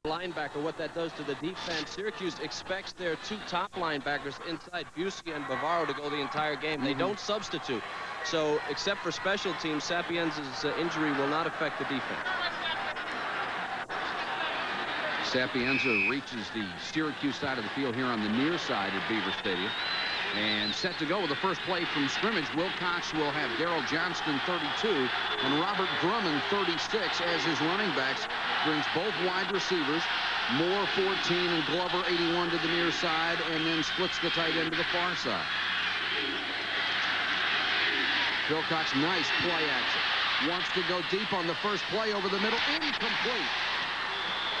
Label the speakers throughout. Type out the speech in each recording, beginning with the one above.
Speaker 1: linebacker, what that does to the defense. Syracuse expects their two top linebackers inside, Busey and Bavaro, to go the entire game. They don't substitute. So, except for special teams, Sapienza's injury will not affect the defense.
Speaker 2: Sapienza reaches the Syracuse side of the field here on the near side at Beaver Stadium. And set to go with the first play from scrimmage. Wilcox will have Daryl Johnston, 32, and Robert Drummond, 36, as his running backs. Brings both wide receivers, Moore, 14, and Glover, 81, to the near side, and then splits the tight end to the far side. Wilcox, nice play action. Wants to go deep on the first play over the middle. Incomplete.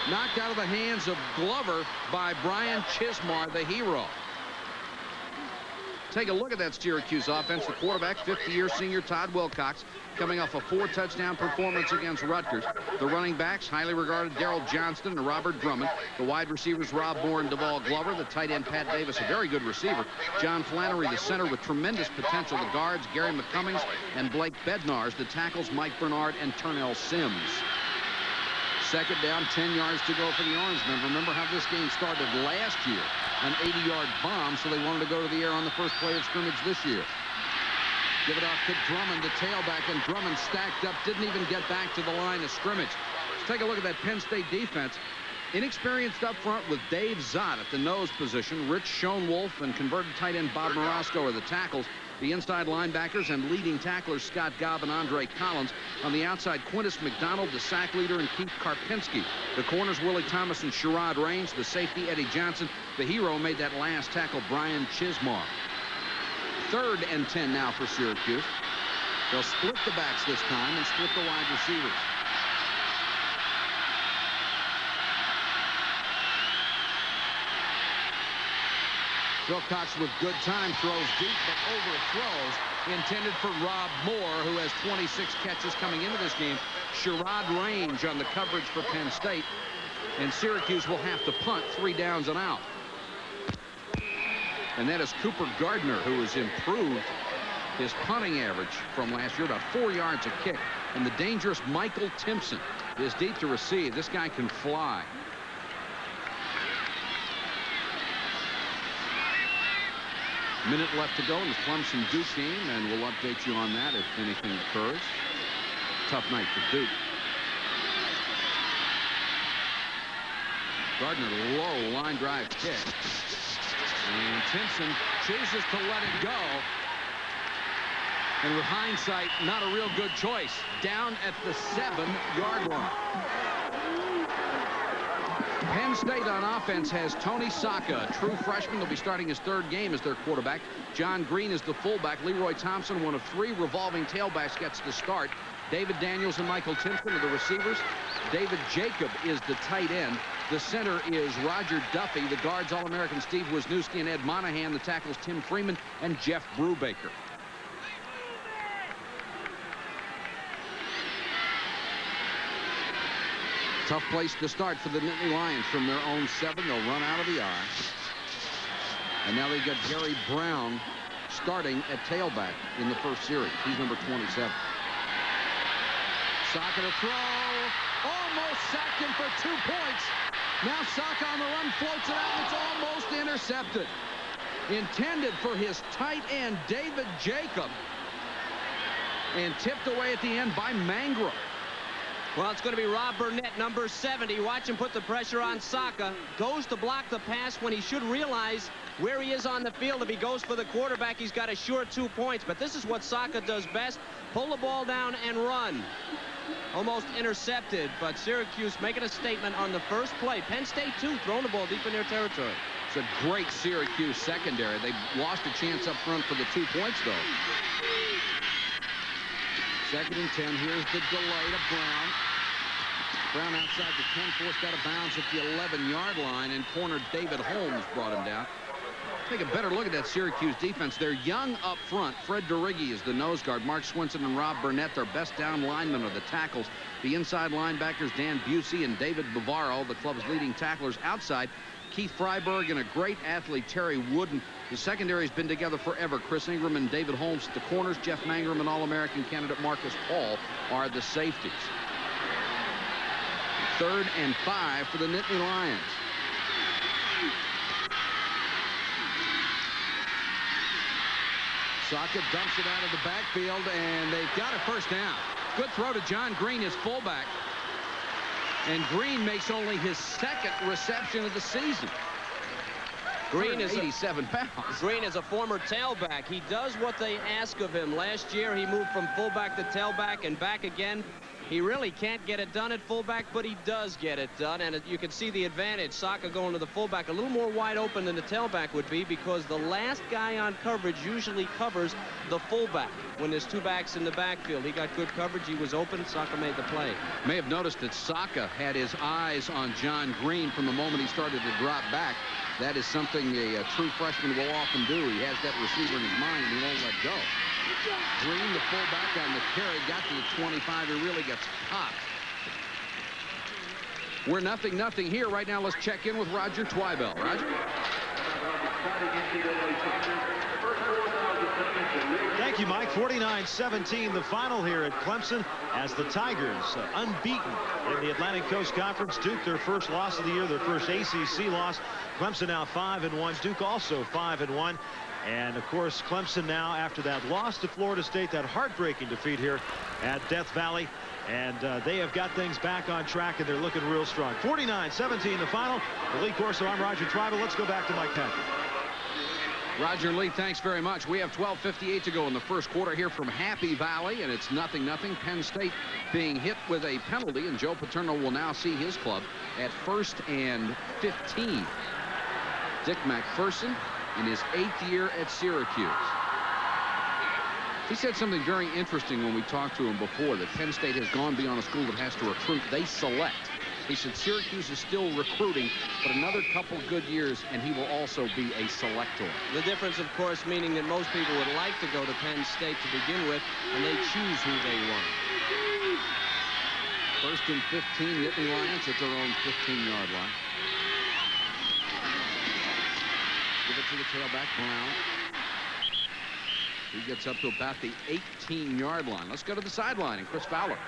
Speaker 2: Knocked out of the hands of Glover by Brian Chismar, the hero. Take a look at that Syracuse offense. The quarterback, 50-year senior Todd Wilcox, coming off a 4-touchdown performance against Rutgers. The running backs, highly regarded Daryl Johnston and Robert Drummond. The wide receivers, Rob Moore and Deval Glover. The tight end, Pat Davis, a very good receiver. John Flannery, the center, with tremendous potential. The guards, Gary McCummings and Blake Bednarz. The tackles, Mike Bernard and Turnell Sims. Second down, 10 yards to go for the Orangemen. Remember how this game started last year? An 80-yard bomb, so they wanted to go to the air on the first play of scrimmage this year. Give it off to Drummond, the tailback, and Drummond stacked up, didn't even get back to the line of scrimmage. Let's take a look at that Penn State defense. Inexperienced up front with Dave Zott at the nose position. Rich Schoenwolf and converted tight end Bob Morosco are the tackles. The inside linebackers and leading tacklers Scott Gobb and Andre Collins. On the outside, Quintus McDonald, the sack leader, and Keith Karpinski. The corners, Willie Thomas and Sherrod Raines. The safety, Eddie Johnson. The hero made that last tackle, Brian Chismar. 3rd and 10 now for Syracuse. They'll split the backs this time and split the wide receivers. Wilcox with good time, throws deep, but overthrows, intended for Rob Moore, who has 26 catches coming into this game. Sherrod Raines on the coverage for Penn State, and Syracuse will have to punt 3 downs and out. And that is Cooper Gardner, who has improved his punting average from last year, about 4 yards a kick. And the dangerous Michael Timpson is deep to receive. This guy can fly. Minute left to go in the Clemson-Duke game, and we'll update you on that if anything occurs. Tough night for Duke. Gardner, low line drive kick. And Timpson chooses to let it go. And with hindsight, not a real good choice. Down at the 7-yard line. Penn State on offense has Tony Saka, a true freshman. They'll be starting his 3rd game as their quarterback. John Green is the fullback. Leroy Thompson, one of 3 revolving tailbacks, gets the start. David Daniels and Michael Timpson are the receivers. David Jacob is the tight end. The center is Roger Duffy. The guards, All-American Steve Wisniewski and Ed Monahan. The tackles, Tim Freeman and Jeff Brubaker. Tough place to start for the Nittany Lions from their own 7. They'll run out of the I. And now they get Gary Brown starting at tailback in the first series. He's number 27. Saka to throw. Almost sacked him for 2 points. Now Saka on the run, floats it out, and it's almost intercepted. Intended for his tight end, David Jacob. And tipped away at the end by Mangrum.
Speaker 1: Well, it's going to be Rob Burnett, number 70. Watch him put the pressure on Saka. Goes to block the pass when he should realize where he is on the field. If he goes for the quarterback, he's got a sure 2 points. But this is what Saka does best. Pull the ball down and run. Almost intercepted, but Syracuse making a statement on the first play. Penn State, too, throwing the ball deep in their territory.
Speaker 2: It's a great Syracuse secondary. They lost a chance up front for the 2 points, though. 2nd and 10. Here's the delay to Brown. Brown outside the 10, forced out of bounds at the 11-yard line, and corner David Holmes brought him down. Take a better look at that Syracuse defense. They're young up front. Fred DeRiggi is the nose guard. Mark Swinson and Rob Burnett, their best down linemen, are the tackles. The inside linebackers, Dan Busey and David Bavaro, the club's leading tacklers. Outside, Keith Freiberg and a great athlete, Terry Wooden. The secondary has been together forever. Chris Ingram and David Holmes at the corners. Jeff Mangrum and All-American candidate Marcus Paul are the safeties. 3rd and 5 for the Nittany Lions. Saka dumps it out of the backfield, and they've got a first down. Good throw to John Green, his fullback. And Green makes only his 2nd reception of the season.
Speaker 1: Green is
Speaker 2: 87 pounds.
Speaker 1: Green is a former tailback. He does what they ask of him. Last year, he moved from fullback to tailback and back again. He really can't get it done at fullback, but he does get it done. And you can see the advantage. Saka going to the fullback a little more wide open than the tailback would be, because the last guy on coverage usually covers the fullback when there's 2 backs in the backfield. He got good coverage. He was open. Saka made the play.
Speaker 2: May have noticed that Saka had his eyes on John Green from the moment he started to drop back. That is something a true freshman will often do. He has that receiver in his mind, and he won't let go. Green, the fullback on the carry, got to the 25. He really gets popped. We're 0-0 here. Right now, let's check in with Roger Twibell. Roger?
Speaker 3: Thank you, Mike. 49-17 the final here at Clemson, as the Tigers, unbeaten in the Atlantic Coast Conference. Duke, their first loss of the year, their first ACC loss. Clemson now 5-1. Duke also 5-1. And of course, Clemson now, after that loss to Florida State, that heartbreaking defeat here at Death Valley, and they have got things back on track, and they're looking real strong. 49-17 the final. For Lee Corso, I'm Roger Twibell. Let's go back to Mike Patrick.
Speaker 2: Roger and Lee, thanks very much. We have 12:58 to go in the first quarter here from Happy Valley, and it's 0-0. Penn State being hit with a penalty, and Joe Paterno will now see his club at 1st and 15. Dick McPherson in his 8th year at Syracuse. He said something very interesting when we talked to him before, that Penn State has gone beyond a school that has to recruit. They select. He said Syracuse is still recruiting, but another couple good years, and he will also be a selector.
Speaker 1: The difference, of course, meaning that most people would like to go to Penn State to begin with, and they choose who they want.
Speaker 2: 1st and 15, Nittany Lions at their own 15-yard line. Give it to the tailback, Brown. He gets up to about the 18-yard line. Let's go to the sideline, and Chris Fowler.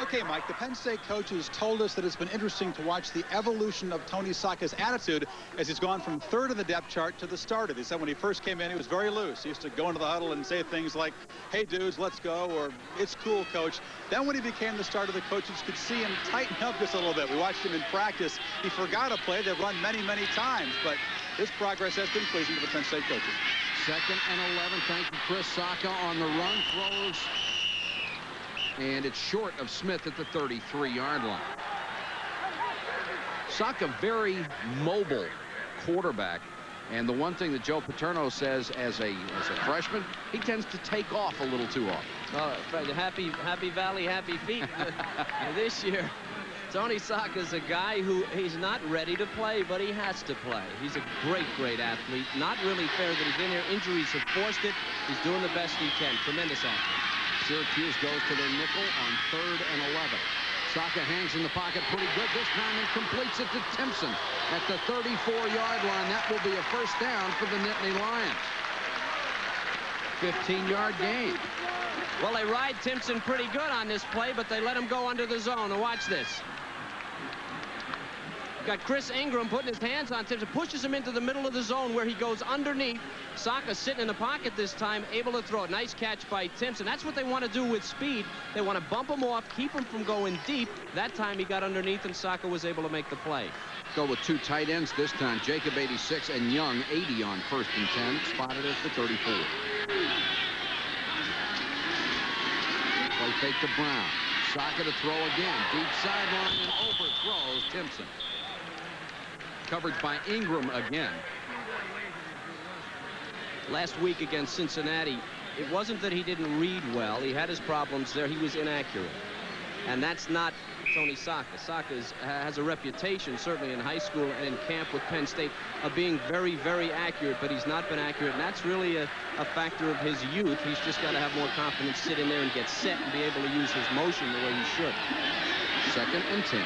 Speaker 4: Okay, Mike, the Penn State coaches told us that it's been interesting to watch the evolution of Tony Saka's attitude as he's gone from 3rd in the depth chart to the starter. They said when he first came in, he was very loose. He used to go into the huddle and say things like, "Hey, dudes, let's go," or "It's cool, coach." Then when he became the starter, the coaches could see him tighten up just a little bit. We watched him in practice. He forgot a play they've run many, many times, but his progress has been pleasing to the Penn State coaches.
Speaker 2: 2nd and 11. Thank you, Chris. Saka on the run, throws, and it's short of Smith at the 33-yard line. Saka, very mobile quarterback, and the one thing that Joe Paterno says as a freshman, he tends to take off a little too often.
Speaker 1: Happy Valley, happy feet. This year, Tony Saka's a guy who he's not ready to play, but he has to play. He's a great athlete. Not really fair that he's in here. Injuries have forced it. He's doing the best he can. Tremendous athlete.
Speaker 2: Syracuse goes to their nickel on 3rd and 11. Saka hangs in the pocket pretty good this time and completes it to Timpson at the 34-yard line. That will be a first down for the Nittany Lions. 15-yard gain.
Speaker 1: Well, they ride Timpson pretty good on this play, but they let him go under the zone. And watch this. Got Chris Ingram putting his hands on Timpson, pushes him into the middle of the zone where he goes underneath. Saka sitting in the pocket this time, able to throw it. Nice catch by Timpson. That's what they want to do with speed. They want to bump him off, keep him from going deep. That time he got underneath, and Saka was able to make the play.
Speaker 2: Go with 2 tight ends this time. Jacob 86 and Young 80 on 1st and 10. Spotted at the 34. Play fake to Brown. Saka to throw again. Deep sideline and overthrows Timpson. Coverage by Ingram again.
Speaker 1: Last week against Cincinnati, it wasn't that he didn't read well. He had his problems there. He was inaccurate. And that's not Tony Saka. Saka has a reputation, certainly in high school and in camp with Penn State, of being very accurate, but he's not been accurate. And that's really a factor of his youth. He's just got to have more confidence, sit in there and get set and be able to use his motion the way he should.
Speaker 2: 2nd and 10.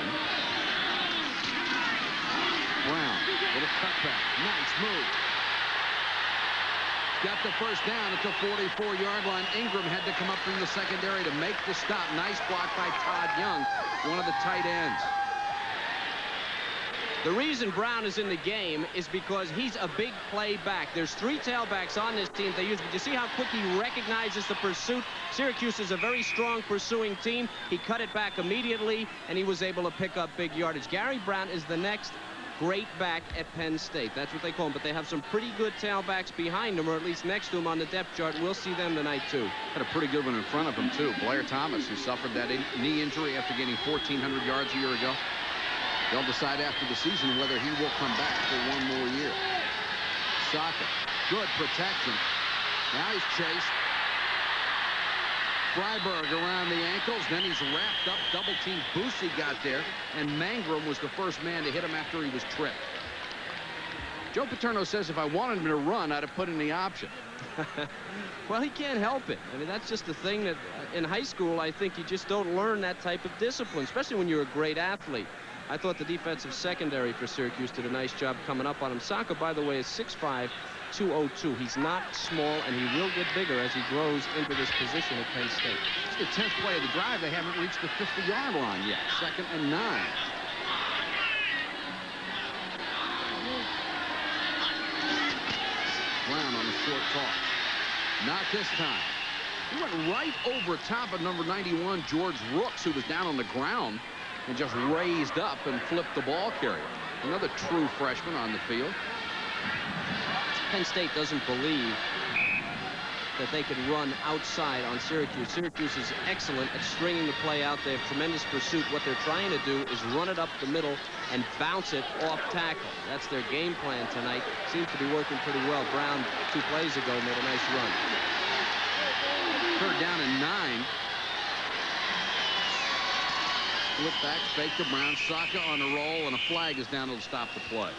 Speaker 2: Brown, little cutback, nice move. Got the first down at the 44-yard line. Ingram had to come up from the secondary to make the stop. Nice block by Todd Young, one of the tight ends.
Speaker 1: The reason Brown is in the game is because he's a big play back. There's 3 tailbacks on this team they use, but you see how quick he recognizes the pursuit? Syracuse is a very strong pursuing team. He cut it back immediately, and he was able to pick up big yardage. Gary Brown is the next great back at Penn State. That's what they call him, but they have some pretty good tailbacks behind him, or at least next to him on the depth chart. We'll see them tonight, too.
Speaker 2: Had a pretty good one in front of him, too. Blair Thomas, who suffered that knee injury after getting 1,400 yards a year ago. They'll decide after the season whether he will come back for one more year. Saka, good protection. Now he's chased. Freiberg around the ankles. Then he's wrapped up. Double team. Boosie got there. And Mangrum was the first man to hit him after he was tripped. Joe Paterno says if I wanted him to run, I'd have put in the option.
Speaker 1: Well, he can't help it. I mean, that's just the thing that in high school, I think you just don't learn that type of discipline, especially when you're a great athlete. I thought the defensive secondary for Syracuse did a nice job coming up on him. Saka, by the way, is 6'5", 202. He's not small, and he will get bigger as he grows into this position at Penn State.
Speaker 2: It's the 10th play of the drive. They haven't reached the 50-yard line yet. 2nd and 9. Brown on a short toss. Not this time. He went right over top of number 91, George Rooks, who was down on the ground, and just raised up and flipped the ball carrier. Another true freshman on the field.
Speaker 1: Penn State doesn't believe that they could run outside on Syracuse. Syracuse is excellent at stringing the play out. They have tremendous pursuit. What they're trying to do is run it up the middle and bounce it off tackle. That's their game plan tonight. Seems to be working pretty well. Brown, 2 plays ago, made a nice run.
Speaker 2: 3rd down and 9. Flip back, fake to Brown. Saka on the roll, and a flag is down to stop the play.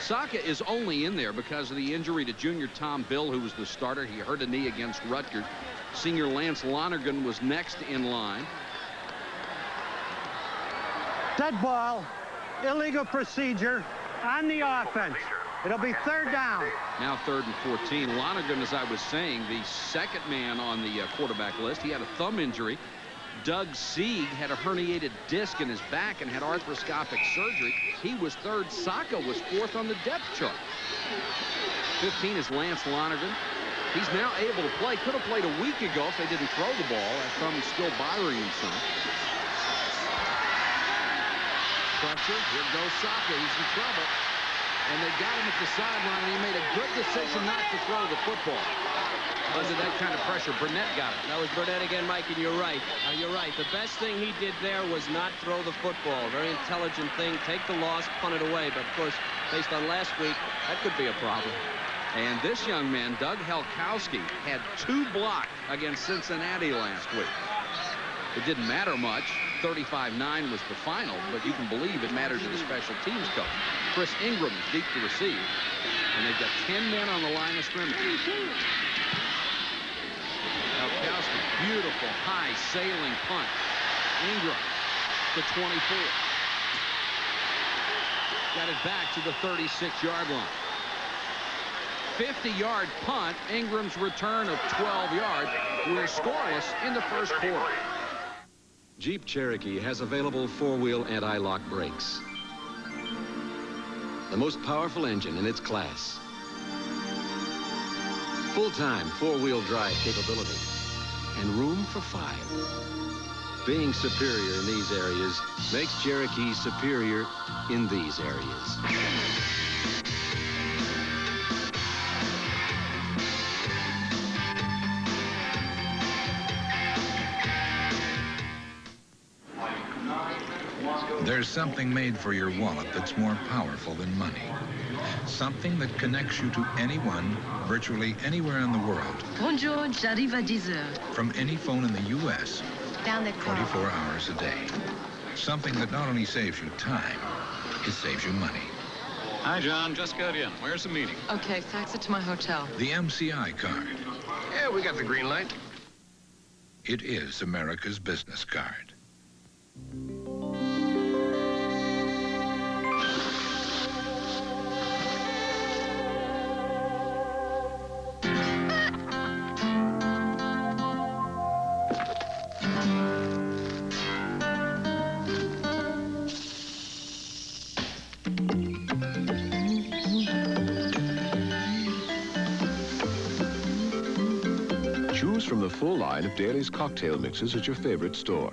Speaker 2: Saka is only in there because of the injury to junior Tom Bill, who was the starter. He hurt a knee against Rutgers. Senior Lance Lonergan was next in line.
Speaker 5: Dead ball, illegal procedure on the offense. It'll be 3rd down.
Speaker 2: Now 3rd and 14. Lonergan, as I was saying, the 2nd man on the quarterback list. He had a thumb injury. Doug Sieg had a herniated disc in his back and had arthroscopic surgery. He was 3rd. Saka was 4th on the depth chart. 15 is Lance Lonergan. He's now able to play. Could have played a week ago if they didn't throw the ball. That thumb is still bothering him some. Pressure. Here goes Saka. He's in trouble. And they got him at the sideline, and he made a good decision not to throw the football. Under that kind of pressure, Burnett got it.
Speaker 1: That was Burnett again, Mike, and you're right. You're right. The best thing he did there was not throw the football. Very intelligent thing. Take the loss, punt it away. But, of course, based on last week, that could be a problem.
Speaker 2: And this young man, Doug Helkowski, had 2 blocked against Cincinnati last week. It didn't matter much. 35-9 was the final, but you can believe it mattered to the special teams coach. Chris Ingram is deep to receive. And they've got 10 men on the line of scrimmage. Helkowski, beautiful, high sailing punt. Ingram to 24. Got it back to the 36-yard line. 50-yard punt. Ingram's return of 12 yards. We're scoreless in the first quarter.
Speaker 6: Jeep Cherokee has available 4-wheel anti-lock brakes. The most powerful engine in its class. Full-time 4-wheel drive capability. And room for 5. Being superior in these areas makes Cherokee superior in these areas.
Speaker 7: There's something made for your wallet that's more powerful than money. Something that connects you to anyone, virtually anywhere in the world.
Speaker 8: Bonjour, j'arrive à 10 heures.
Speaker 7: From any phone in the U.S., 24 hours a day. Something that not only saves you time, it saves you money.
Speaker 9: Hi, John. Just got in. Where's the meeting?
Speaker 8: Okay, fax it to my hotel.
Speaker 7: The MCI card.
Speaker 9: Yeah, we got the green light.
Speaker 7: It is America's business card.
Speaker 10: from the full line of Daly's cocktail mixes at your favorite store.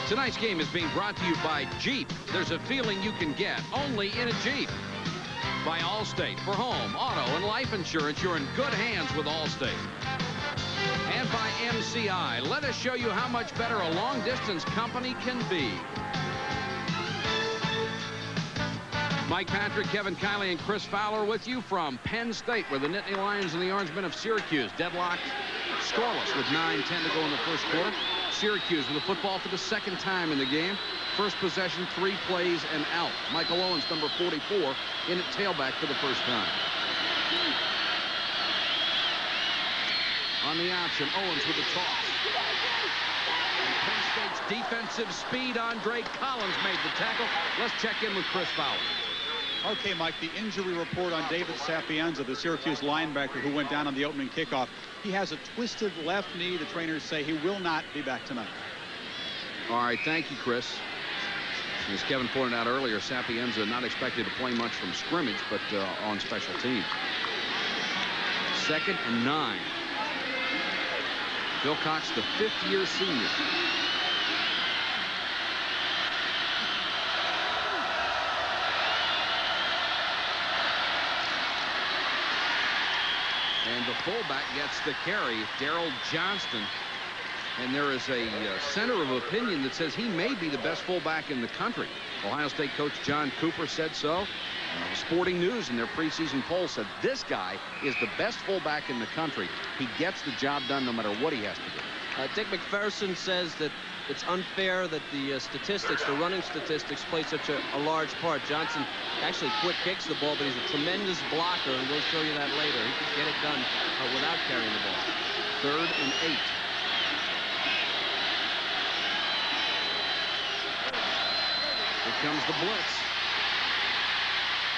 Speaker 2: Tonight's game is being brought to you by Jeep. There's a feeling you can get only in a Jeep. By Allstate. For home, auto, and life insurance, you're in good hands with Allstate. And by MCI. Let us show you how much better a long-distance company can be. Mike Patrick, Kevin Kiley, and Chris Fowler with you from Penn State, where the Nittany Lions and the Orangemen of Syracuse deadlocked scoreless with 9:10 to go in the first quarter. Syracuse with the football for the second time in the game. First possession, 3 plays and out. Michael Owens, number 44, in at tailback for the first time. On the option, Owens with the toss. And Penn State's defensive speed, Andre Collins made the tackle. Let's check in with Chris Fowler.
Speaker 4: Okay, Mike, the injury report on David Sapienza, the Syracuse linebacker who went down on the opening kickoff. He has a twisted left knee. The trainers say he will not be back tonight.
Speaker 2: All right, thank you, Chris. As Kevin pointed out earlier, Sapienza not expected to play much from scrimmage, but on special teams. 2nd and 9. Bill Cox, the 5th-year senior. And the fullback gets the carry, Daryl Johnston. And there is a center of opinion that says he may be the best fullback in the country. Ohio State coach John Cooper said so. Sporting News in their preseason poll said this guy is the best fullback in the country. He gets the job done no matter what he has to do.
Speaker 1: Dick McPherson says that it's unfair that the statistics, the running statistics, play such a large part. Johnson actually quick kicks the ball, but he's a tremendous blocker, and we'll show you that later. He can get it done without carrying the ball.
Speaker 2: 3rd and 8. Here comes the blitz.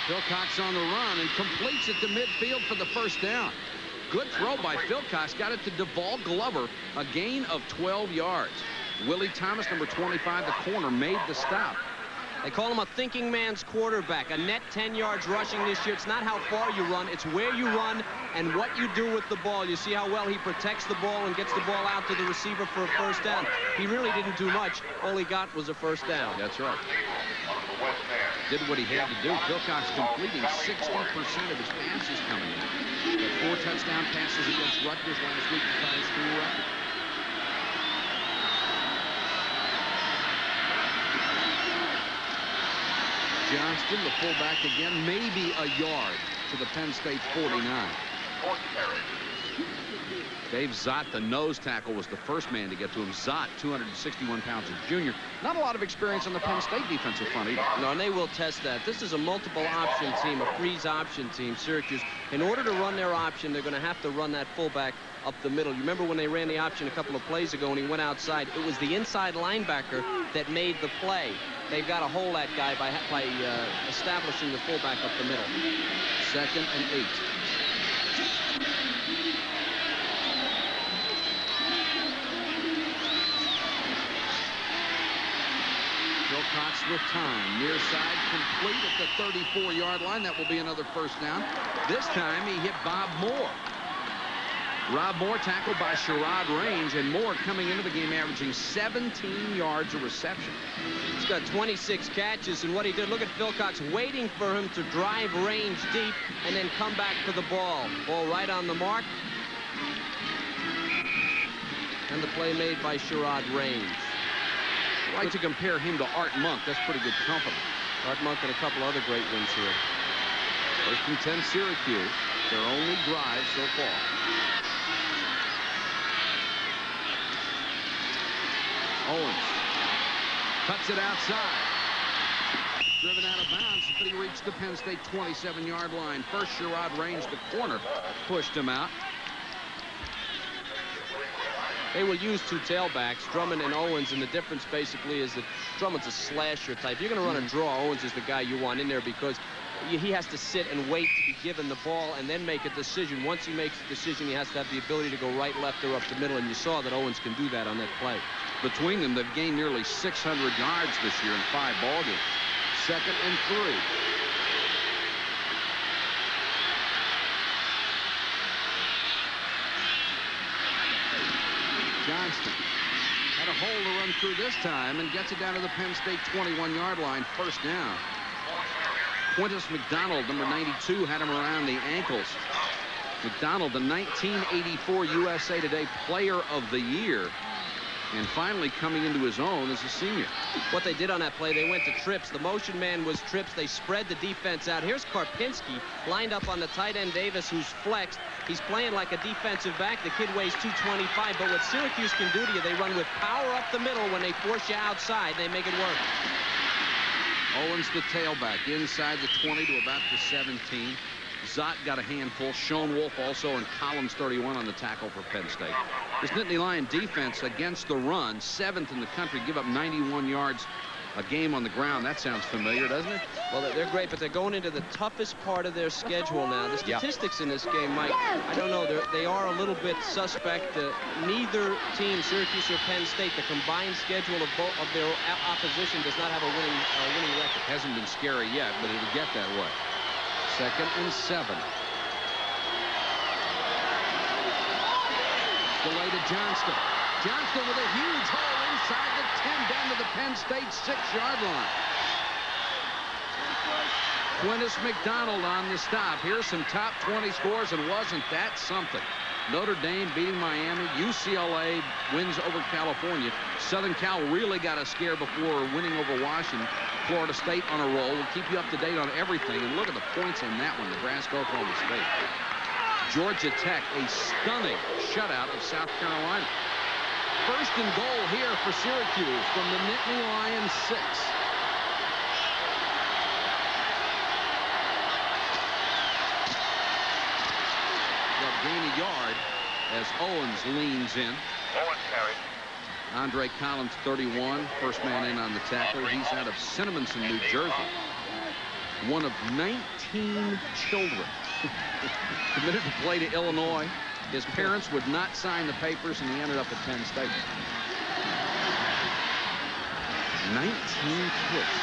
Speaker 2: Phil Cox on the run and completes it to midfield for the first down. Good throw by Phil Cox. Got it to Deval Glover. A gain of 12 yards. Willie Thomas, number 25, the corner, made the stop.
Speaker 1: They call him a thinking man's quarterback. A net 10 yards rushing this year. It's not how far you run. It's where you run and what you do with the ball. You see how well he protects the ball and gets the ball out to the receiver for a first down. He really didn't do much. All he got was a first down.
Speaker 2: That's right. Did what he had to do. Phil Cox completing 60% of his passes coming in. Had 4 touchdown passes against Rutgers last week to tie his school record. Johnston, the fullback again, maybe a yard to the Penn State 49. Dave Zott, the nose tackle, was the first man to get to him. Zott, 261 pounds, a junior. Not a lot of experience on the Penn State defensive front either.
Speaker 1: No, and they will test that. This is a multiple option team, a freeze option team, Syracuse. In order to run their option, they're going to have to run that fullback up the middle. You remember when they ran the option a couple of plays ago and he went outside? It was the inside linebacker that made the play. They've got to hold that guy by establishing the fullback up the middle.
Speaker 2: 2nd and 8. Phil Cox with time. Near side complete at the 34-yard line. That will be another first down. This time he hit Bob Moore. Rob Moore tackled by Sherrod Range, and Moore coming into the game averaging 17 yards of reception.
Speaker 1: He's got 26 catches, and what he did, look at Phil Cox waiting for him to drive Range deep and then come back for the ball. Ball right on the mark. And the play made by Sherrod Range.
Speaker 2: I like to compare him to Art Monk. That's pretty good company.
Speaker 1: Art Monk and a couple other great wins here.
Speaker 2: 1st and 10 Syracuse. Their only drive so far. Owens cuts it outside. Driven out of bounds, but he reached the Penn State 27-yard line. First, Sherrod Range, the corner, pushed him out.
Speaker 1: They will use 2 tailbacks, Drummond and Owens, and the difference basically is that Drummond's a slasher type. If you're going to run a draw, Owens is the guy you want in there because he has to sit and wait to be given the ball and then make a decision. Once he makes a decision, he has to have the ability to go right, left, or up the middle, and you saw that Owens can do that on that play.
Speaker 2: Between them, they've gained nearly 600 yards this year in 5 ball games. 2nd and 3. hole to run through this time and gets it down to the Penn State 21-yard line. First down. Quintus McDonald, number 92, had him around the ankles. McDonald, the 1984 USA Today Player of the Year, and finally coming into his own as a senior.
Speaker 1: What they did on that play, they went to trips. The motion man was trips. They spread the defense out. Here's Karpinski lined up on the tight end Davis, who's flexed. He's playing like a defensive back. The kid weighs 225, but what Syracuse can do to you, they run with power up the middle. When they force you outside, they make it work.
Speaker 2: Owens, the tailback, inside the 20 to about the 17. Zott got a handful. Sean Wolf also, and Collins 31 on the tackle for Penn State. This Nittany Lion defense against the run, 7th in the country, give up 91 yards a game on the ground. That sounds familiar, doesn't it?
Speaker 1: Well, they're great, but they're going into the toughest part of their schedule now. The statistics in this game, Mike, I don't know. They are a little bit suspect. Neither team, Syracuse or Penn State, the combined schedule of their opposition does not have a winning record.
Speaker 2: Hasn't been scary yet, but it'll get that way. 2nd and 7. Delay to Johnston. Johnston with a huge hole inside the 10 down to the Penn State 6-yard line. Quintus McDonald on the stop. Here's some top 20 scores, and wasn't that something? Notre Dame beating Miami. UCLA wins over California. Southern Cal really got a scare before winning over Washington. Florida State on a roll. We'll keep you up to date on everything. And look at the points on that one, Nebraska, Oklahoma State. Georgia Tech, a stunning shutout of South Carolina. 1st and goal here for Syracuse from the Nittany Lions 6. Gain a yard as Owens leans in.
Speaker 11: Owens carry.
Speaker 2: Andre Collins, 31, first man in on the tackle. He's out of Cinnamonson, New Jersey. One of 19 children committed to play to Illinois. His parents would not sign the papers, and he ended up at Penn State. 19 kids.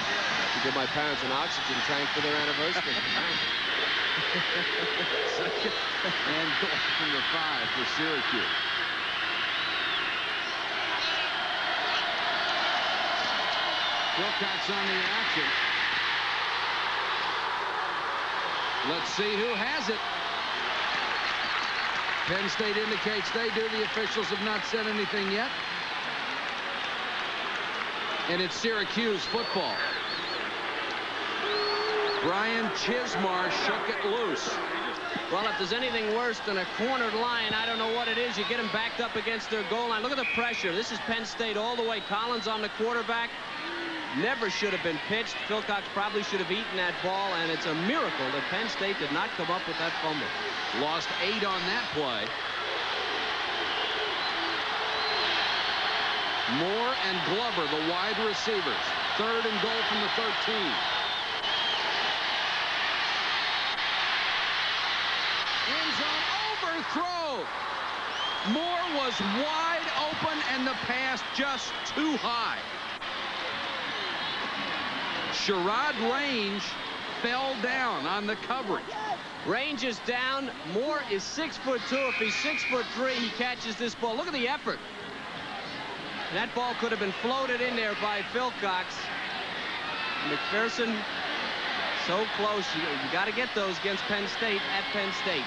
Speaker 1: To give my parents an oxygen tank for their anniversary.
Speaker 2: Second and goal from the 5 for Syracuse. Wilcox on the action. Let's see who has it. Penn State indicates they do. The officials have not said anything yet. And it's Syracuse football. Brian Chismar shook it loose.
Speaker 1: Well, if there's anything worse than a cornered line, I don't know what it is. You get them backed up against their goal line. Look at the pressure. This is Penn State all the way. Collins on the quarterback. Never should have been pitched. Wilcox probably should have eaten that ball, and it's a miracle that Penn State did not come up with that fumble.
Speaker 2: Lost 8 on that play. Moore and Glover, the wide receivers. 3rd and goal from the 13. End zone overthrow. Moore was wide open, and the pass just too high. Sherrod Range fell down on the coverage.
Speaker 1: Range is down. Moore is 6'2". If he's 6'3", he catches this ball. Look at the effort. That ball could have been floated in there by Wilcox. McPherson, so close. You got to get those against Penn State at Penn State.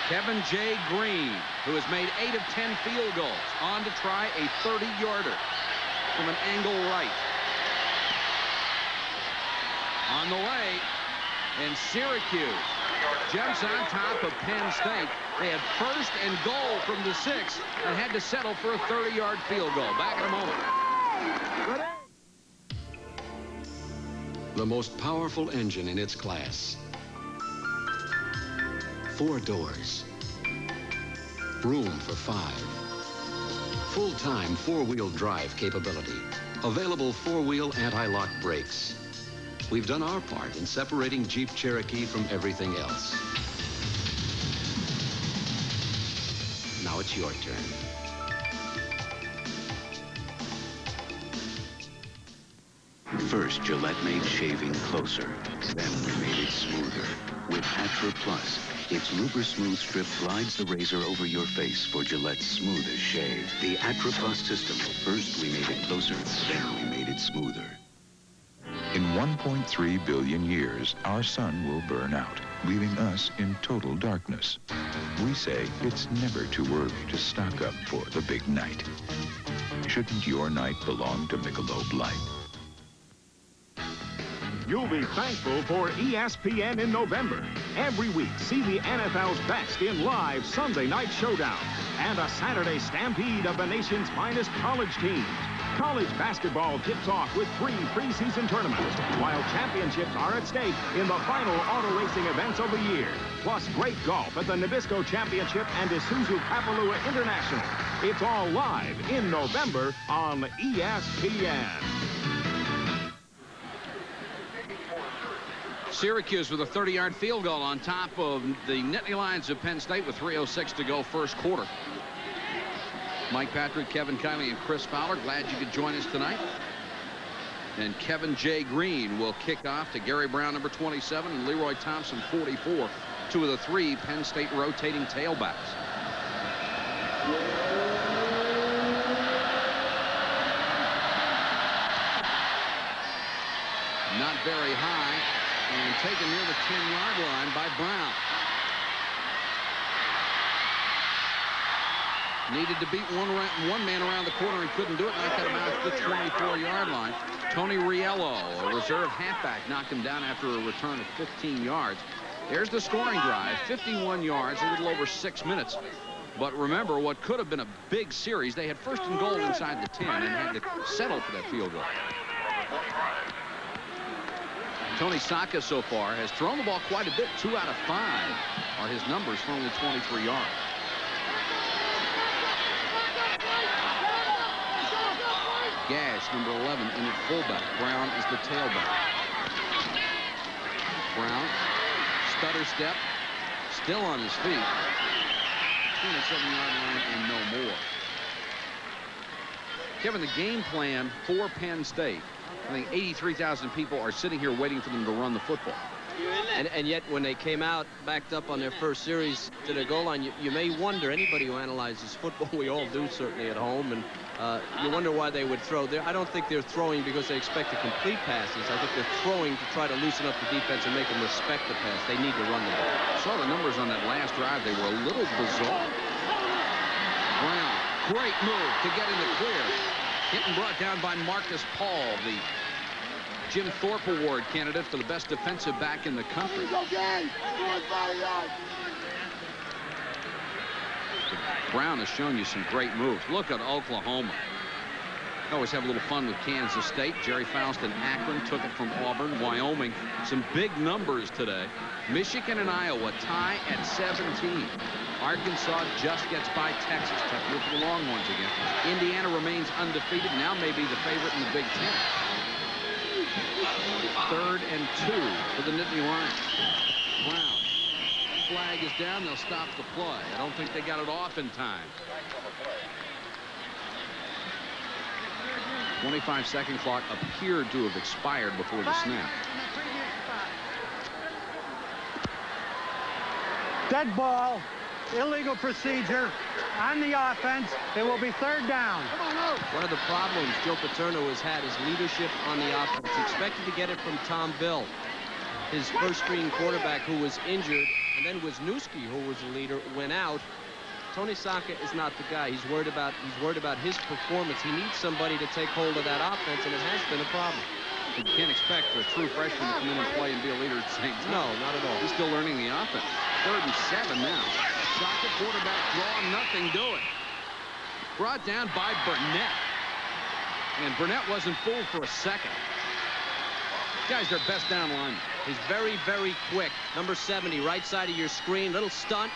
Speaker 2: Kevin J. Green, who has made 8 of 10 field goals, on to try a 30-yarder from an angle right. On the way, and Syracuse jumps on top of Penn State. They had 1st and goal from the 6 and had to settle for a 30-yard field goal. Back in a moment.
Speaker 6: The most powerful engine in its class. 4 doors. Room for 5. Full-time 4-wheel drive capability. Available 4-wheel anti-lock brakes. We've done our part in separating Jeep Cherokee from everything else. Now it's your turn.
Speaker 11: First, Gillette made shaving closer. Then we made it smoother. With Atra Plus, its Luber Smooth strip glides the razor over your face for Gillette's smoothest shave. The Atra Plus system. First, we made it closer. Then we made it smoother.
Speaker 7: In 1.3 billion years, our sun will burn out, leaving us in total darkness. We say it's never too early to stock up for the big night. Shouldn't your night belong to Michelob Light?
Speaker 12: You'll be thankful for ESPN in November. Every week, see the NFL's best in live Sunday night showdown and a Saturday stampede of the nation's finest college teams. College basketball tips off with 3 preseason tournaments, while championships are at stake in the final auto racing events of the year. Plus great golf at the Nabisco Championship and Isuzu Kapalua International. It's all live in November on ESPN.
Speaker 2: Syracuse with a 30-yard field goal on top of the Nittany Lions of Penn State with 3:06 to go first quarter. Mike Patrick, Kevin Kiley, and Chris Fowler, glad you could join us tonight. And Kevin J. Green will kick off to Gary Brown, number 27, and Leroy Thompson, 44. 2 of the 3 Penn State rotating tailbacks. Not very high, and taken near the 10-yard line by Brown. Needed to beat one man around the corner and couldn't do it. Knocked him out to the 24-yard line. Tony Riello, a reserve halfback, knocked him down after a return of 15 yards. There's the scoring drive, 51 yards, a little over 6 minutes. But remember, what could have been a big series, they had first and goal inside the 10 and had to settle for that field goal. Tony Saka so far has thrown the ball quite a bit. 2 out of 5 are his numbers for only 23 yards. Gash, number 11, in at fullback. Brown is the tailback. Brown, stutter step, still on his feet. 27-yard line and no more. Kevin, the game plan for Penn State, I think 83,000 people are sitting here waiting for them to run the football.
Speaker 1: And yet, when they came out, backed up on their first series to their goal line, you may wonder, anybody who analyzes football, we all do certainly at home, and you wonder why they would throw. I don't think they're throwing because they expect to complete passes. I think they're throwing to try to loosen up the defense and make them respect the pass. They need to run the ball.
Speaker 2: Saw the numbers on that last drive. They were a little bizarre. Brown, great move to get in the clear. Hit and brought down by Marcus Paul, the Jim Thorpe Award candidate for the best defensive back in the country. Brown has shown you some great moves. Look at Oklahoma. I always have a little fun with Kansas State. Jerry Faust and Akron took it from Auburn. Wyoming, some big numbers today. Michigan and Iowa tie at 17. Arkansas just gets by Texas. Tough year for the Longhorns again. Indiana remains undefeated, now may be the favorite in the Big Ten. 3rd and 2 for the Nittany Lions. Brown. Flag is down. They'll stop the play. I don't think they got it off in time. 25-second clock appeared to have expired before the snap.
Speaker 5: Dead ball. Illegal procedure on the offense. It will be 3rd down.
Speaker 1: One of the problems Joe Paterno has had is leadership on the offense. He expected to get it from Tom Bill, his first-string quarterback who was injured, and then Wisniewski, who was the leader, went out. Tony Saka is not the guy. He's worried about his performance. He needs somebody to take hold of that offense, and it has been a problem.
Speaker 2: You can't expect a true freshman to come in and play and be a leader at the same time.
Speaker 1: No, not at all.
Speaker 2: He's still learning the offense. 3rd and 7 now. Saka quarterback draw, nothing doing. Brought down by Burnett. And Burnett wasn't fooled for a second. Guy's their best down lineman.
Speaker 1: He's very, very quick. Number 70, right side of your screen. Little stunt.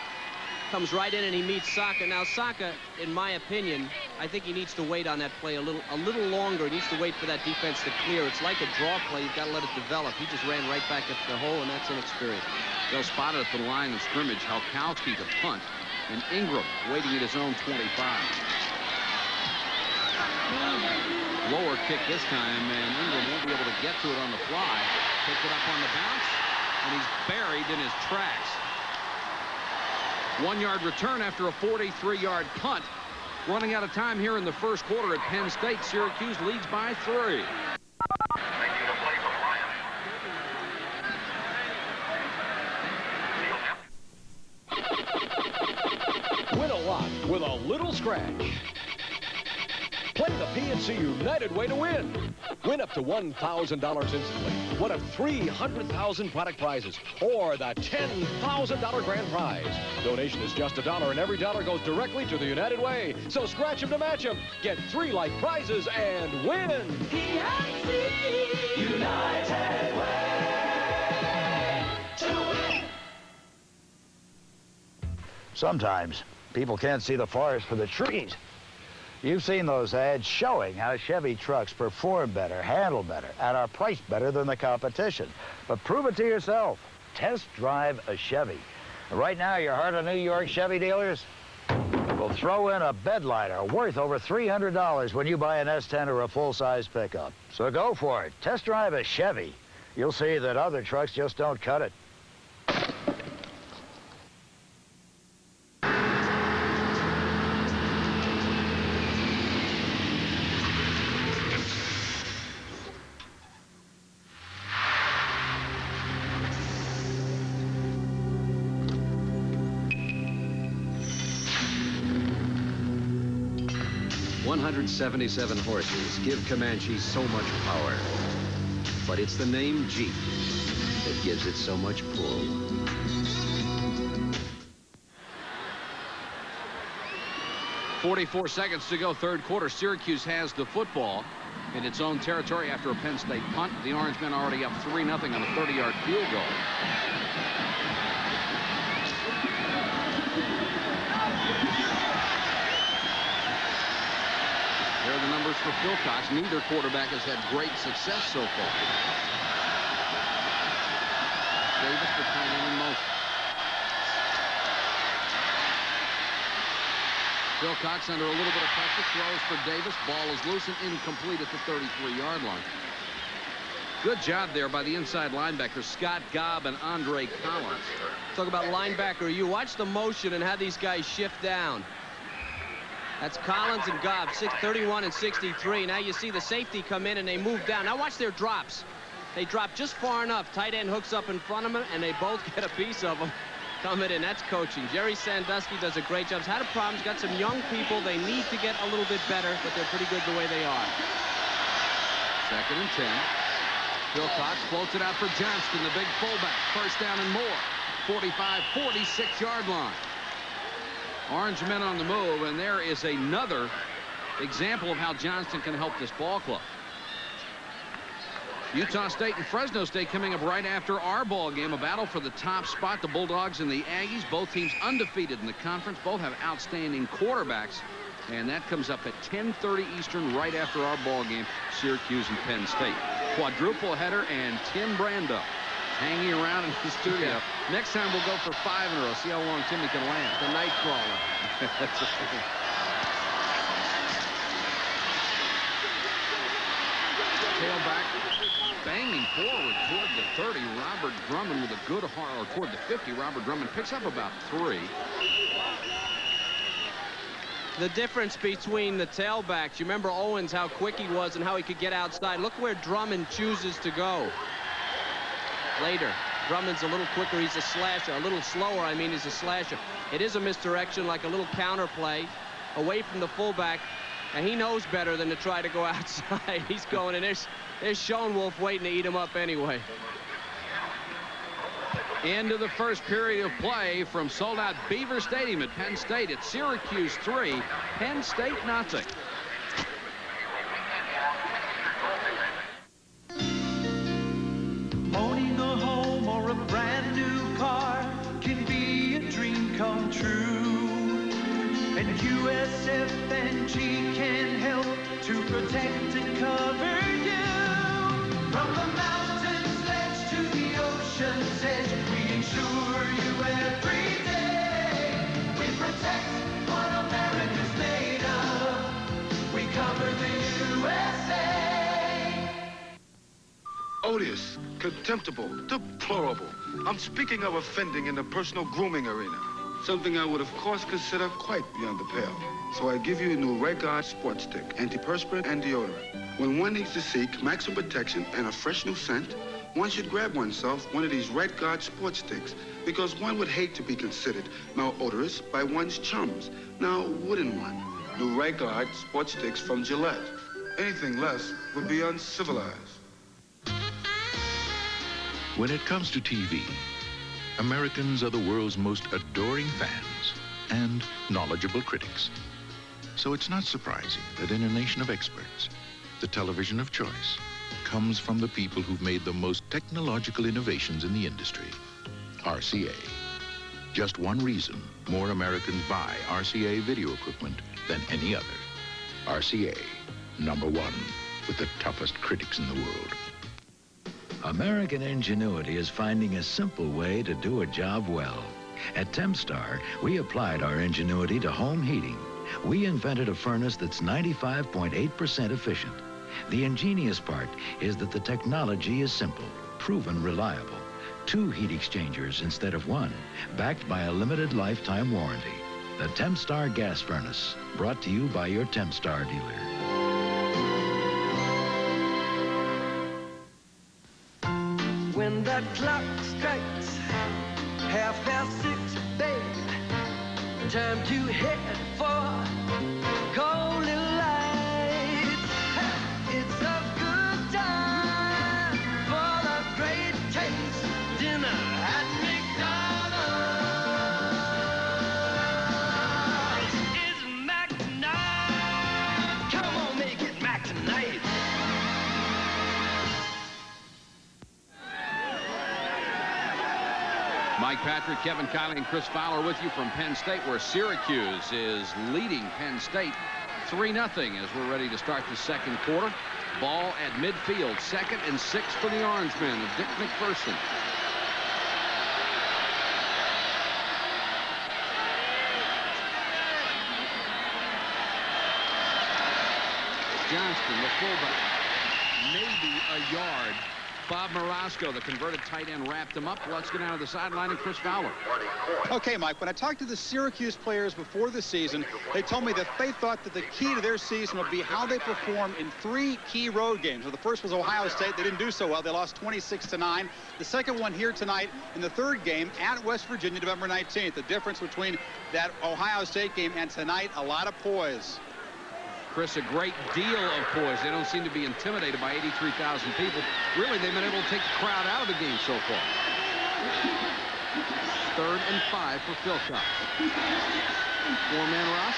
Speaker 1: Comes right in and he meets Saka. Now Saka, in my opinion, I think he needs to wait on that play a little longer. He needs to wait for that defense to clear. It's like a draw play. You've got to let it develop. He just ran right back at the hole, and that's inexperience.
Speaker 2: They'll spot it at the line of scrimmage. Halkowski to punt, and Ingram waiting at his own 25. Lower kick this time, and Ingram won't be able to get to it on the fly. Picked it up on the bounce, and he's buried in his tracks. 1-yard return after a 43-yard punt. Running out of time here in the first quarter at Penn State. Syracuse leads by 3.
Speaker 13: Win a lot with a little scratch. Play the PNC United way to win. Win up to $1,000 instantly. One of 300,000 product prizes or the $10,000 grand prize. Donation is just $1 and every dollar goes directly to the United Way. So scratch them to match them. Get 3 like prizes and win. PNC United Way to win.
Speaker 14: Sometimes people can't see the forest for the trees. You've seen those ads showing how Chevy trucks perform better, handle better, and are priced better than the competition. But prove it to yourself. Test drive a Chevy. Right now, your Heart of New York Chevy dealers will throw in a bed liner worth over $300 when you buy an S10 or a full-size pickup. So go for it. Test drive a Chevy. You'll see that other trucks just don't cut it.
Speaker 6: .177 horses give Comanche so much power, but it's the name Jeep that gives it so much pull.
Speaker 2: .44 seconds to go, third quarter. Syracuse has the football in its own territory after a Penn State punt. The Orangemen already up 3-0 on a 30-yard field goal. Here are the numbers for Philcox. Neither quarterback has had great success so far. Davis with tight end in motion. Philcox under a little bit of pressure. Throws for Davis. Ball is loose and incomplete at the 33-yard line. Good job there by the inside linebackers, Scott Gobb and Andre Collins.
Speaker 1: Talk about linebacker. You watch the motion and how these guys shift down. That's Collins and Gobb, 6'31" and 63. Now you see the safety come in and they move down. Now watch their drops. They drop just far enough. Tight end hooks up in front of them, and they both get a piece of them coming in. That's coaching. Jerry Sandusky does a great job. He's had a problem. He's got some young people. They need to get a little bit better, but they're pretty good the way they are.
Speaker 2: 2nd and 10. Philcox floats it out for Johnston, the big fullback. First down and more. 45, 46-yard line. Orange men on the move, and there is another example of how Johnston can help this ball club. Utah State and Fresno State coming up right after our ball game. A battle for the top spot. The Bulldogs and the Aggies, both teams undefeated in the conference. Both have outstanding quarterbacks. And that comes up at 10:30 Eastern right after our ball game. Syracuse and Penn State. Quadruple header and Tim Brando hanging around in the studio. Yeah. Next time we'll go for 5 in a row. See how long Timmy can last.
Speaker 1: The night crawler.
Speaker 2: Tailback banging forward toward the 30. Robert Drummond with a good heart, or toward the 50. Robert Drummond picks up about 3.
Speaker 1: The difference between the tailbacks, you remember Owens, how quick he was and how he could get outside. Look where Drummond chooses to go. Later, Drummond's a little quicker. He's a slasher. A little slower, I mean, he's a slasher. It is a misdirection, like a little counter play away from the fullback. And he knows better than to try to go outside. He's going, and there's Schoenwolf waiting to eat him up anyway.
Speaker 2: Into the first period of play from sold-out Beaver Stadium at Penn State. It's Syracuse 3, Penn State nothing.
Speaker 15: Owning a home or a brand new car can be a dream come true. And USFNG can help to protect and cover you. From the mountains ledge to the ocean's edge, we insure you every day. We protect what America's made of. We cover the USA.
Speaker 16: odious, contemptible, deplorable. I'm speaking of offending in the personal grooming arena. Something I would, of course, consider quite beyond the pale. So I give you a new Red Guard Sports Stick, antiperspirant and deodorant. When one needs to seek maximum protection and a fresh new scent, one should grab oneself one of these Red Guard Sports Sticks, because one would hate to be considered malodorous by one's chums. Now, wouldn't one? New Red Guard Sports Sticks from Gillette. Anything less would be uncivilized.
Speaker 7: When it comes to TV, Americans are the world's most adoring fans and knowledgeable critics. So it's not surprising that in a nation of experts, the television of choice comes from the people who've made the most technological innovations in the industry, RCA. Just one reason more Americans buy RCA video equipment than any other. RCA, #1, with the toughest critics in the world.
Speaker 17: American ingenuity is finding a simple way to do a job well. At Tempstar, we applied our ingenuity to home heating. We invented a furnace that's 95.8% efficient. The ingenious part is that the technology is simple, proven reliable. 2 heat exchangers instead of 1, backed by a limited lifetime warranty. The Tempstar gas furnace, brought to you by your Tempstar dealer.
Speaker 15: When that clock strikes 6:30, babe, time to head for Golden Lights. It's a good time for the great taste dinner at McDonald's. It's Mac tonight. Come on, make it Mac tonight.
Speaker 2: Mike Patrick, Kevin Kiley, and Chris Fowler with you from Penn State, where Syracuse is leading Penn State 3-0 as we're ready to start the second quarter. Ball at midfield, 2nd and 6 for the Orangemen of Dick McPherson. Johnston, the fullback, maybe a yard. Bob Marasco, the converted tight end, wrapped him up. Let's go down to the sideline and Chris Fowler.
Speaker 4: Okay, Mike, when I talked to the Syracuse players before the season, they told me that they thought that the key to their season would be how they perform in 3 key road games. So the first was Ohio State. They didn't do so well. They lost 26-9. The second one here tonight in the 3rd game at West Virginia, November 19th. The difference between that Ohio State game and tonight, a lot of poise.
Speaker 2: Chris, a great deal of poise. They don't seem to be intimidated by 83,000 people. Really, they've been able to take the crowd out of the game so far. 3rd and 5 for Philcox. 4-man rush.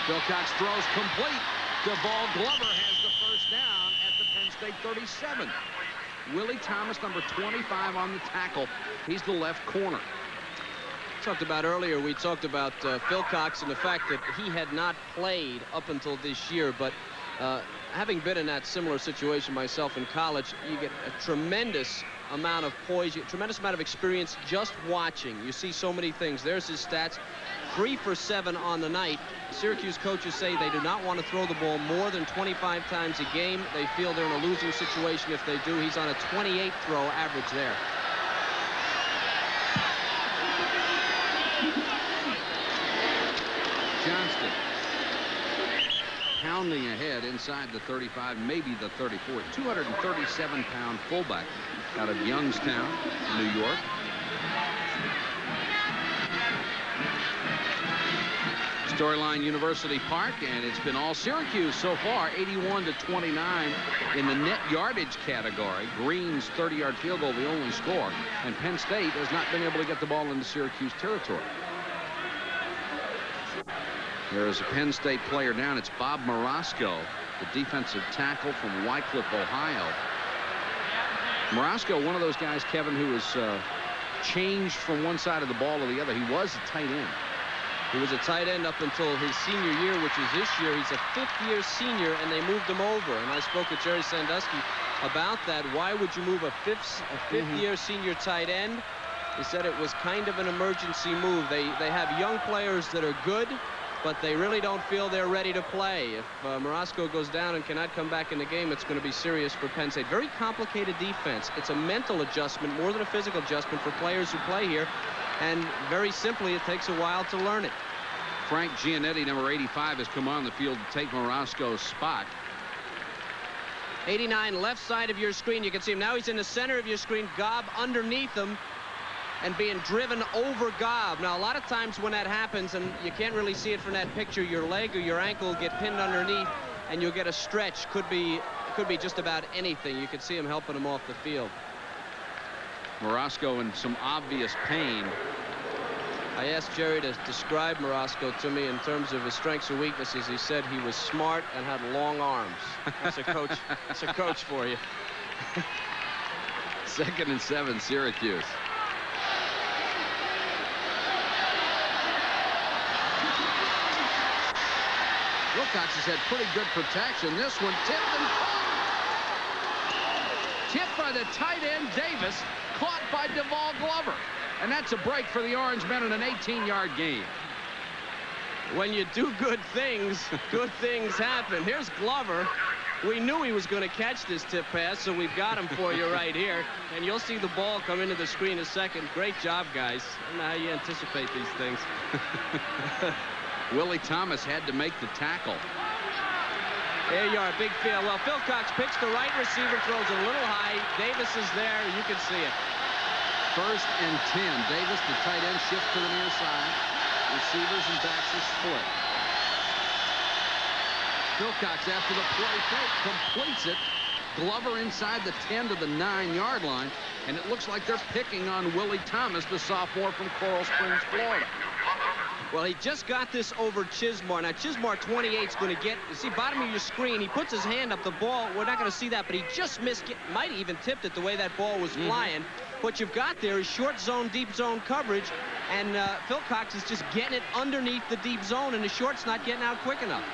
Speaker 2: Philcox throws complete. Devall Glover has the first down at the Penn State 37. Willie Thomas, number 25 on the tackle. He's the left corner.
Speaker 1: Talked about earlier, we talked about Philcox and the fact that he had not played up until this year, but having been in that similar situation myself in college, you get a tremendous amount of poise, a tremendous amount of experience just watching. You see so many things. There's his stats. 3 for 7 on the night. Syracuse coaches say they do not want to throw the ball more than 25 times a game. They feel they're in a losing situation if they do. He's on a 28 throw average there.
Speaker 2: Johnston pounding ahead inside the 35, maybe the 34. 237-pound fullback out of Youngstown, New York. Storyline University Park, and it's been all Syracuse so far, 81-29 in the net yardage category. Green's 30-yard field goal, the only score, and Penn State has not been able to get the ball into Syracuse territory. There is a Penn State player down. It's Bob Marasco, the defensive tackle from Wycliffe, Ohio. Marasco, one of those guys, Kevin, who has changed from one side of the ball to the other. He was a tight end.
Speaker 1: He was a tight end up until his senior year, which is this year. He's a 5th-year senior, and they moved him over. And I spoke with Jerry Sandusky about that. Why would you move a fifth-year senior tight end? He said it was kind of an emergency move. They have young players that are good, but they really don't feel they're ready to play. If Morosco goes down and cannot come back in the game, it's going to be serious for Penn State. Very complicated defense. It's a mental adjustment more than a physical adjustment for players who play here, and very simply, it takes a while to learn it.
Speaker 2: Frank Giannetti, number 85, has come on the field to take Morosco's spot.
Speaker 1: 89, left side of your screen. You can see him now. He's in the center of your screen. Gobb underneath him and being driven over Gobb. Now, a lot of times when that happens, and you can't really see it from that picture, your leg or your ankle will get pinned underneath, and you'll get a stretch. Could be just about anything. You could see him helping him off the field.
Speaker 2: Morosco in some obvious pain.
Speaker 1: I asked Jerry to describe Morosco to me in terms of his strengths and weaknesses. He said he was smart and had long arms. That's a coach. That's a coach for you.
Speaker 2: 2nd and 7, Syracuse. Wilcox has had pretty good protection. This one tipped and caught. Tipped by the tight end Davis, caught by Duvall Glover. And that's a break for the Orange men in an 18-yard game.
Speaker 1: When you do good things happen. Here's Glover. We knew he was going to catch this tip pass, so we've got him for you right here. And you'll see the ball come into the screen in a second. Great job, guys. I don't know how you anticipate these things.
Speaker 2: Willie Thomas had to make the tackle.
Speaker 1: There you are, big field. Well, Wilcox picks the right receiver, throws it a little high. Davis is there. You can see it.
Speaker 2: 1st and 10. Davis, the tight end, shifts to the near side. Receivers and backs are split. Wilcox, after the play fake, completes it. Glover inside the 10 to the 9-yard line. And it looks like they're picking on Willie Thomas, the sophomore from Coral Springs, Florida.
Speaker 1: Well, he just got this over Chismar. Now, Chismar 28 is going to get, you see, bottom of your screen, he puts his hand up the ball. We're not going to see that, but he just missed, might even tipped it the way that ball was flying. What you've got there is short zone, deep zone coverage, and Wilcox is just getting it underneath the deep zone, and the short's not getting out quick enough.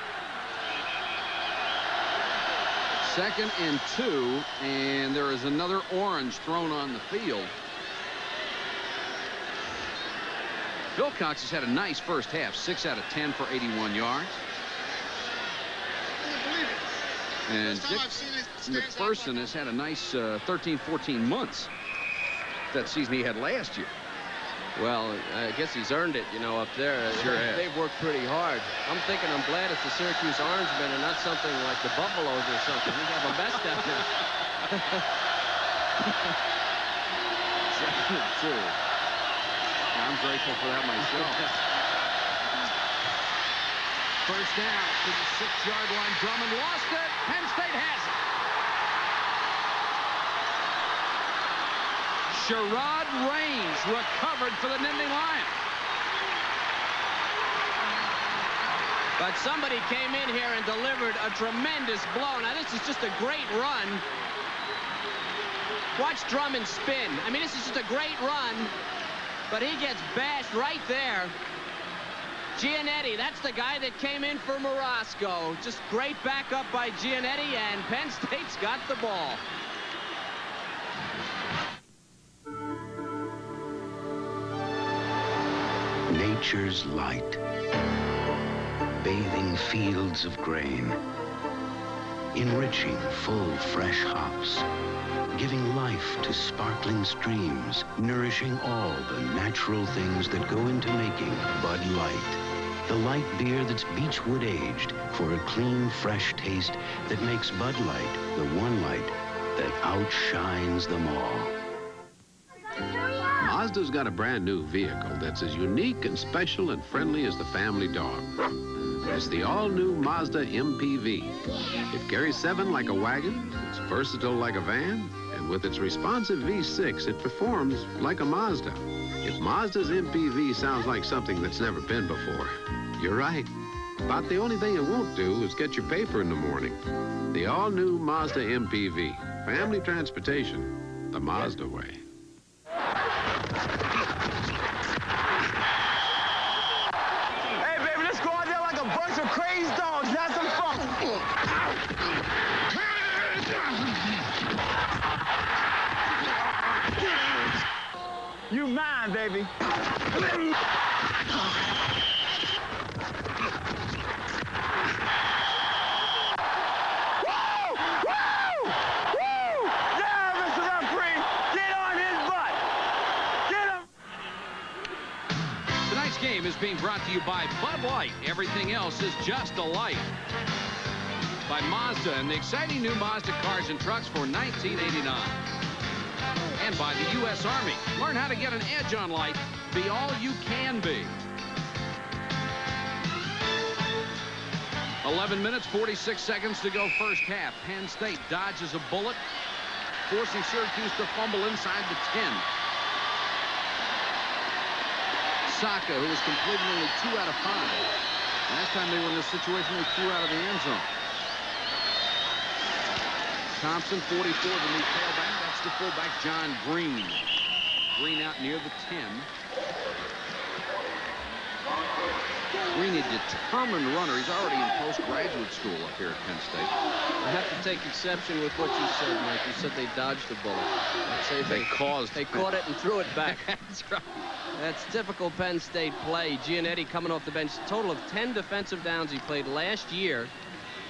Speaker 2: 2nd and 2, and there is another orange thrown on the field. Wilcox has had a nice first half, 6 out of 10 for 81 yards. And Dick McPherson has had a nice 13, 14 months. That season he had last year.
Speaker 1: Well, I guess he's earned it, you know, up there.
Speaker 2: Sure has.
Speaker 1: They've worked pretty hard. I'm thinking I'm glad it's the Syracuse Orangemen and not something like the Buffaloes or something. We have a mess down there.
Speaker 2: 2nd and 2. I'm grateful for that myself. 1st down to the 6-yard line. Drummond lost it. Penn State has it. Sherrod Raines recovered for the Nittany Lions.
Speaker 1: But somebody came in here and delivered a tremendous blow. Now, this is just a great run. Watch Drummond spin. I mean, this is just a great run. But he gets bashed right there. Giannetti, that's the guy that came in for Morosco. Just great backup by Giannetti, and Penn State's got the ball.
Speaker 11: Nature's light, bathing fields of grain, enriching full, fresh hops, giving life to sparkling streams, nourishing all the natural things that go into making Bud Light. The light beer that's beechwood aged for a clean, fresh taste that makes Bud Light the one light that outshines them all.
Speaker 18: Mazda's got a brand new vehicle that's as unique and special and friendly as the family dog. It's the all-new Mazda MPV. It carries 7 like a wagon, it's versatile like a van, and with its responsive V6, it performs like a Mazda. If Mazda's MPV sounds like something that's never been before, you're right. About the only thing it won't do is get your paper in the morning. The all-new Mazda MPV. Family transportation, the Mazda way.
Speaker 19: Hey, baby, let's go out there like a bunch of crazy dogs. Have some fun. You mine, baby.
Speaker 2: is being brought to you by Bud Light. Everything else is just a light. By Mazda and the exciting new Mazda cars and trucks for 1989. And by the U.S. Army. Learn how to get an edge on life. Be all you can be. 11 minutes, 46 seconds to go first half. Penn State dodges a bullet, forcing Syracuse to fumble inside the 10. Saka, who has completed only 2 out of 5. Last time they were in this situation, they threw out of the end zone. Thompson, 44, the new tailback. That's the fullback, John Green. Green out near the 10. Green, a determined runner. He's already in postgraduate school up here at Penn State.
Speaker 1: I have to take exception with what you said, Mike. You said they dodged the bullet. I'd say they caught it and threw it back.
Speaker 2: That's right.
Speaker 1: That's typical Penn State play. Giannetti coming off the bench. Total of 10 defensive downs he played last year.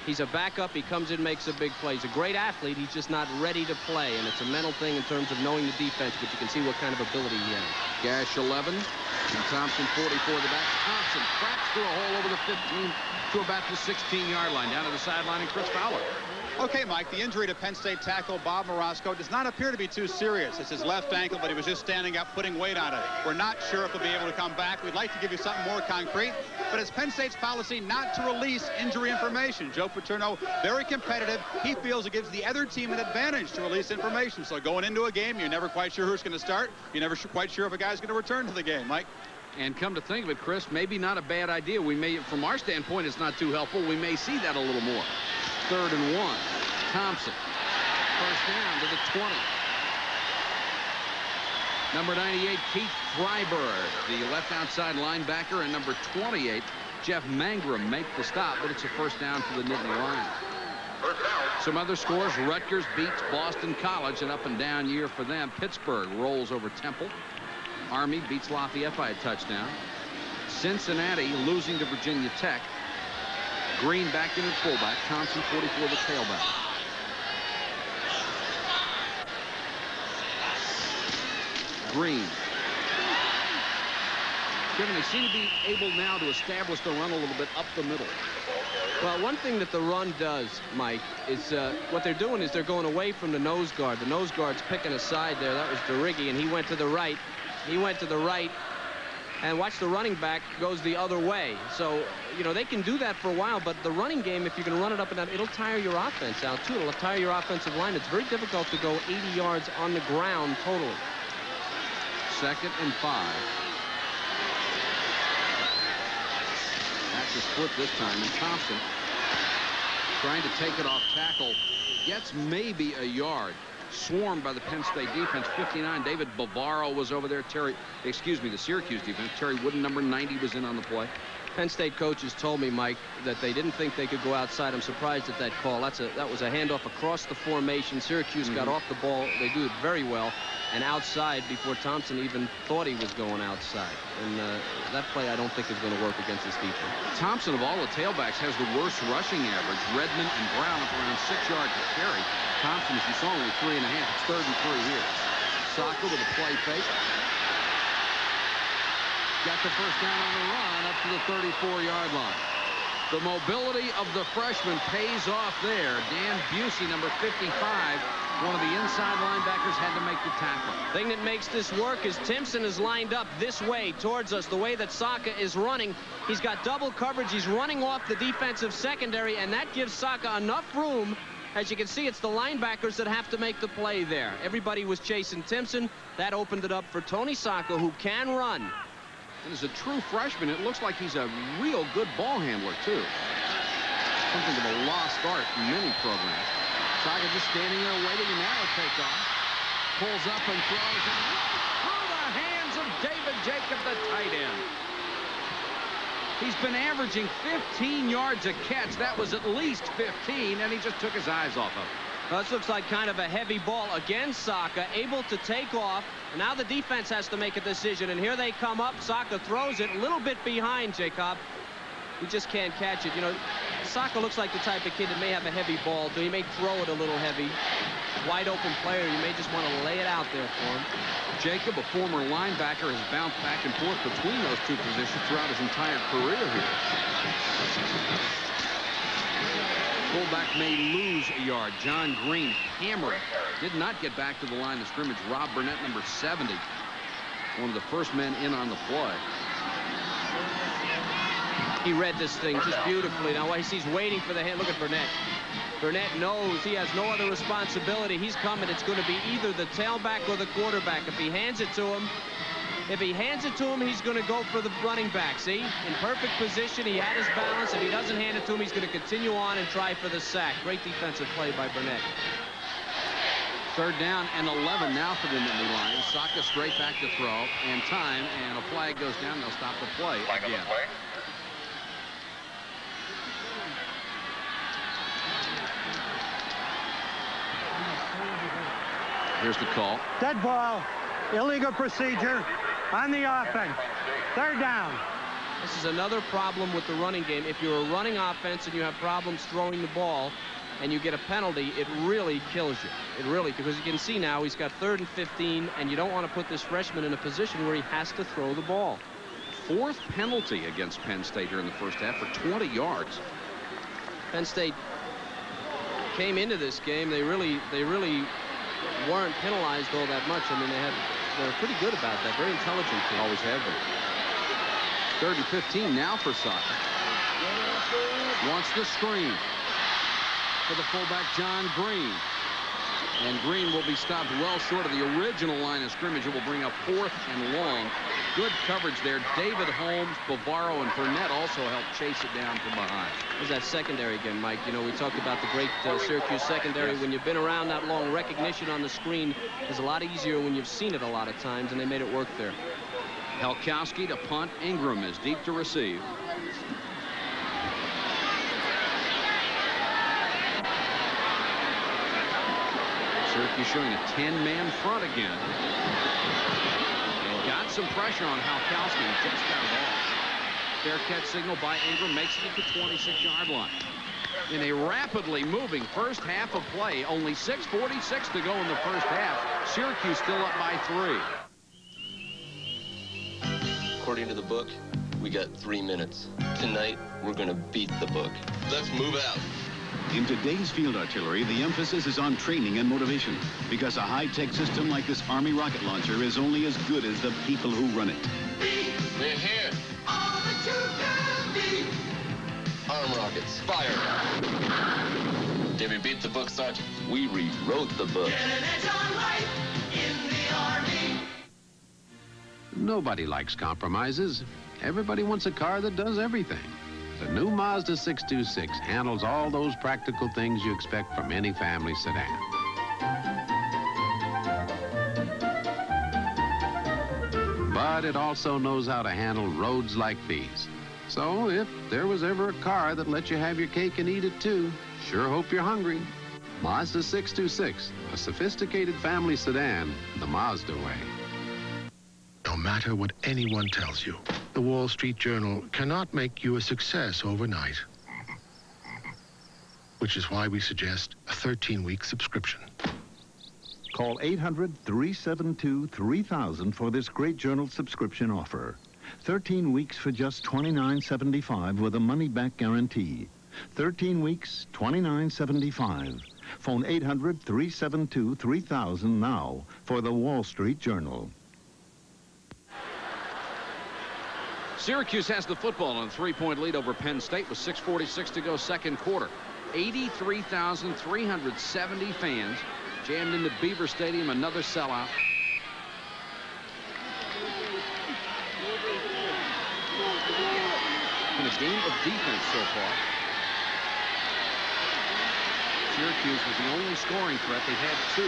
Speaker 1: He's a backup. He comes in, makes a big play. He's a great athlete. He's just not ready to play, and it's a mental thing in terms of knowing the defense, but you can see what kind of ability he has.
Speaker 2: Gash 11, and Thompson 44 the back. Thompson cracks through a hole over the 15 to about the 16-yard line. Down to the sideline, and Chris Fowler.
Speaker 4: Okay, Mike, the injury to Penn State tackle Bob Morosco does not appear to be too serious. It's his left ankle, but he was just standing up, putting weight on it. We're not sure if he'll be able to come back. We'd like to give you something more concrete, but it's Penn State's policy not to release injury information. Joe Paterno, very competitive. He feels it gives the other team an advantage to release information. So going into a game, you're never quite sure who's going to start. You're never quite sure if a guy's going to return to the game, Mike.
Speaker 2: And come to think of it, Chris, maybe not a bad idea. We may, from our standpoint, it's not too helpful. We may see that a little more. 3rd and 1. Thompson. First down to the 20. Number 98, Keith Freiberg, the left outside linebacker, and number 28, Jeff Mangrum, make the stop, but it's a first down for the Nittany Lions. Some other scores: Rutgers beats Boston College, an up-and-down year for them. Pittsburgh rolls over Temple. Army beats Lafayette by a touchdown. Cincinnati losing to Virginia Tech. Green back in at fullback. Thompson, 44, the tailback. Green. Kevin, they seem to be able now to establish the run a little bit up the middle.
Speaker 1: Well, one thing that the run does, Mike, is what they're doing is they're going away from the nose guard. The nose guard's picking a side there. That was DeRiggi, and he went to the right. He went to the right, and watch the running back goes the other way. So, you know, they can do that for a while, but the running game, if you can run it up and down, it'll tire your offense out, too. It'll tire your offensive line. It's very difficult to go 80 yards on the ground totally.
Speaker 2: 2nd and 5. That's a split this time, and Thompson trying to take it off tackle. Gets maybe a yard. Swarmed by the Penn State defense. 59, David Bavaro was over there. The Syracuse defense. Terry Wooden, number 90, was in on the play.
Speaker 1: Penn State coaches told me, Mike, that they didn't think they could go outside. I'm surprised at that call. That was a handoff across the formation. Syracuse got off the ball. They do it very well. And outside before Thompson even thought he was going outside. And that play I don't think is going to work against this defense.
Speaker 2: Thompson, of all the tailbacks, has the worst rushing average. Redmond and Brown up around 6 yards to carry. Thompson, as you saw, only 3.5. It's 3rd and 3 here. Saka with a play fake. Got the first down on the run up to the 34-yard line. The mobility of the freshman pays off there. Dan Busey, number 55, one of the inside linebackers, had to make the tackle.
Speaker 1: Thing that makes this work is Timpson is lined up this way towards us, the way that Saka is running. He's got double coverage. He's running off the defensive secondary, and that gives Saka enough room. As you can see, it's the linebackers that have to make the play there. Everybody was chasing Timpson. That opened it up for Tony Saka, who can run.
Speaker 2: And as a true freshman, it looks like he's a real good ball handler, too. Something of a lost art in many programs. Saka just standing there waiting, and now a takeoff. Pulls up and throws it through the hands of David Jacob, the tight end. He's been averaging 15 yards a catch. That was at least 15, and he just took his eyes off of it.
Speaker 1: Well, this looks like kind of a heavy ball. Again, Saka able to take off. And now the defense has to make a decision. And here they come up. Saka throws it a little bit behind, Jacob. He just can't catch it. You know, Saka looks like the type of kid that may have a heavy ball, so he may throw it a little heavy. Wide open player, you may just want to lay it out there for him.
Speaker 2: Jacob, a former linebacker, has bounced back and forth between those two positions throughout his entire career here. Fullback may lose a yard. John Green hammered. Did not get back to the line of scrimmage. Rob Burnett, number 70. One of the first men in on the play.
Speaker 1: He read this thing just beautifully. Now he's waiting for the hand. Look at Burnett. Burnett knows he has no other responsibility. He's coming. It's going to be either the tailback or the quarterback. If he hands it to him, he's going to go for the running back. See? In perfect position. He had his balance. If he doesn't hand it to him, he's going to continue on and try for the sack. Great defensive play by Burnett.
Speaker 2: 3rd down and 11 now for the Nittany Lions. Saka straight back to throw, and time, and a flag goes down. They'll stop the play again. Here's the call.
Speaker 5: Dead ball. Illegal procedure on the offense. 3rd down.
Speaker 1: This is another problem with the running game. If you're a running offense and you have problems throwing the ball and you get a penalty, it really kills you. It really, because you can see now he's got 3rd and 15, and you don't want to put this freshman in a position where he has to throw the ball.
Speaker 2: 4th penalty against Penn State here in the first half for 20 yards.
Speaker 1: Penn State came into this game. They really weren't penalized all that much. I mean, they were pretty good about that. Very intelligent team.
Speaker 2: Always have been. 3rd and 15 now for Saka. Wants the screen for the fullback, John Green. And Green will be stopped well short of the original line of scrimmage. It will bring up 4th and long. Good coverage there. David Holmes, Bavaro, and Burnett also helped chase it down from behind.
Speaker 1: There's that secondary again, Mike. You know, we talked about the great Syracuse secondary. Yes. When you've been around that long, recognition on the screen is a lot easier when you've seen it a lot of times, and they made it work there.
Speaker 2: Helkowski to punt. Ingram is deep to receive. Syracuse showing a 10-man front again. Got some pressure on Helkowski. Just got it off. Fair catch signal by Ingram makes it to the 26-yard line. In a rapidly moving first half of play, only 6:46 to go in the first half. Syracuse still up by 3.
Speaker 20: According to the book, we got 3 minutes. Tonight, we're going to beat the book. Let's move out.
Speaker 21: In today's field artillery, the emphasis is on training and motivation, because a high-tech system like this Army rocket launcher is only as good as the people who run it.
Speaker 20: We're here. All that you can be. Arm rockets, fire. Did we beat the book, Sergeant? We rewrote the book. Get an edge on life in the Army.
Speaker 18: Nobody likes compromises. Everybody wants a car that does everything. The new Mazda 626 handles all those practical things you expect from any family sedan. But it also knows how to handle roads like these. So if there was ever a car that let you have your cake and eat it too, sure hope you're hungry. Mazda 626, a sophisticated family sedan, the Mazda way.
Speaker 22: No matter what anyone tells you, the Wall Street Journal cannot make you a success overnight. Which is why we suggest a 13-week subscription.
Speaker 23: Call 800-372-3000 for this great journal subscription offer. 13 weeks for just $29.75 with a money-back guarantee. 13 weeks, $29.75. Phone 800-372-3000 now for the Wall Street Journal.
Speaker 2: Syracuse has the football on a 3-point lead over Penn State with 6:46 to go second quarter. 83,370 fans jammed into Beaver Stadium, another sellout. In a game of defense so far. Syracuse was the only scoring threat. They had 2.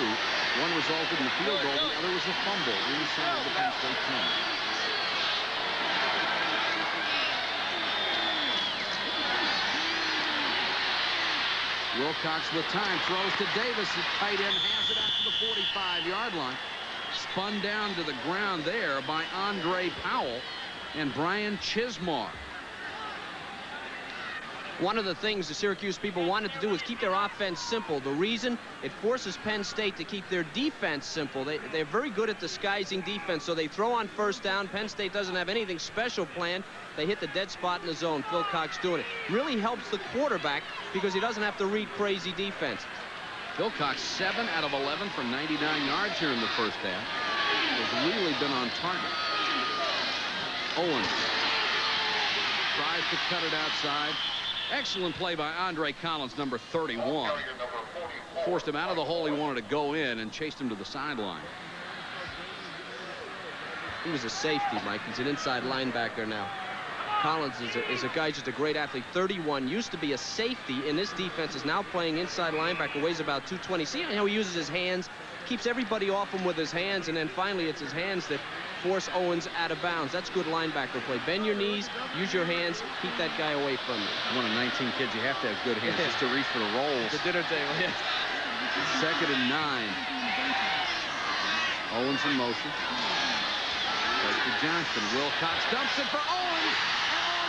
Speaker 2: One resulted in a field goal. The other was a fumble inside the Penn State 10. Wilcox with time, throws to Davis at tight end, hands it out to the 45-yard line. Spun down to the ground there by Andre Powell and Brian Chismar.
Speaker 1: One of the things the Syracuse people wanted to do was keep their offense simple. The reason, it forces Penn State to keep their defense simple. They're very good at disguising defense, so they throw on first down. Penn State doesn't have anything special planned. They hit the dead spot in the zone. Phil Cox doing it. Really helps the quarterback because he doesn't have to read crazy defense.
Speaker 2: Phil Cox, 7 out of 11 from 99 yards here in the first half. Has really been on target. Owens tries to cut it outside. Excellent play by Andre Collins, number 31. Forced him out of the hole he wanted to go in and chased him to the sideline.
Speaker 1: He was a safety, Mike. He's an inside linebacker now. Collins is a guy, just a great athlete. 31, used to be a safety in this defense, is now playing inside linebacker, weighs about 220. See how he uses his hands, keeps everybody off him with his hands, and then finally it's his hands that force Owens out of bounds. That's good linebacker play. Bend your knees, use your hands, keep that guy away from you.
Speaker 2: One of 19 kids, you have to have good hands just to reach for the rolls.
Speaker 1: The dinner table, yes.
Speaker 2: 2nd and 9. Owens in motion. Goes to Johnston. Wilcox dumps it for Owens.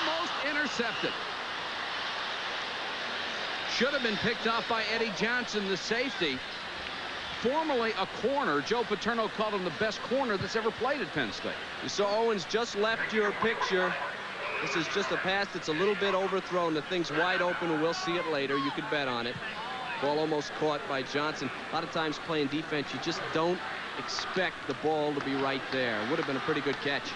Speaker 2: Almost intercepted. Should have been picked off by Eddie Johnson, the safety. Formerly a corner. Joe Paterno called him the best corner that's ever played at Penn State.
Speaker 1: You saw Owens just left your picture. This is just a pass that's a little bit overthrown. The thing's wide open, and we'll see it later. You could bet on it. Ball almost caught by Johnson. A lot of times playing defense, you just don't expect the ball to be right there. Would have been a pretty good catch.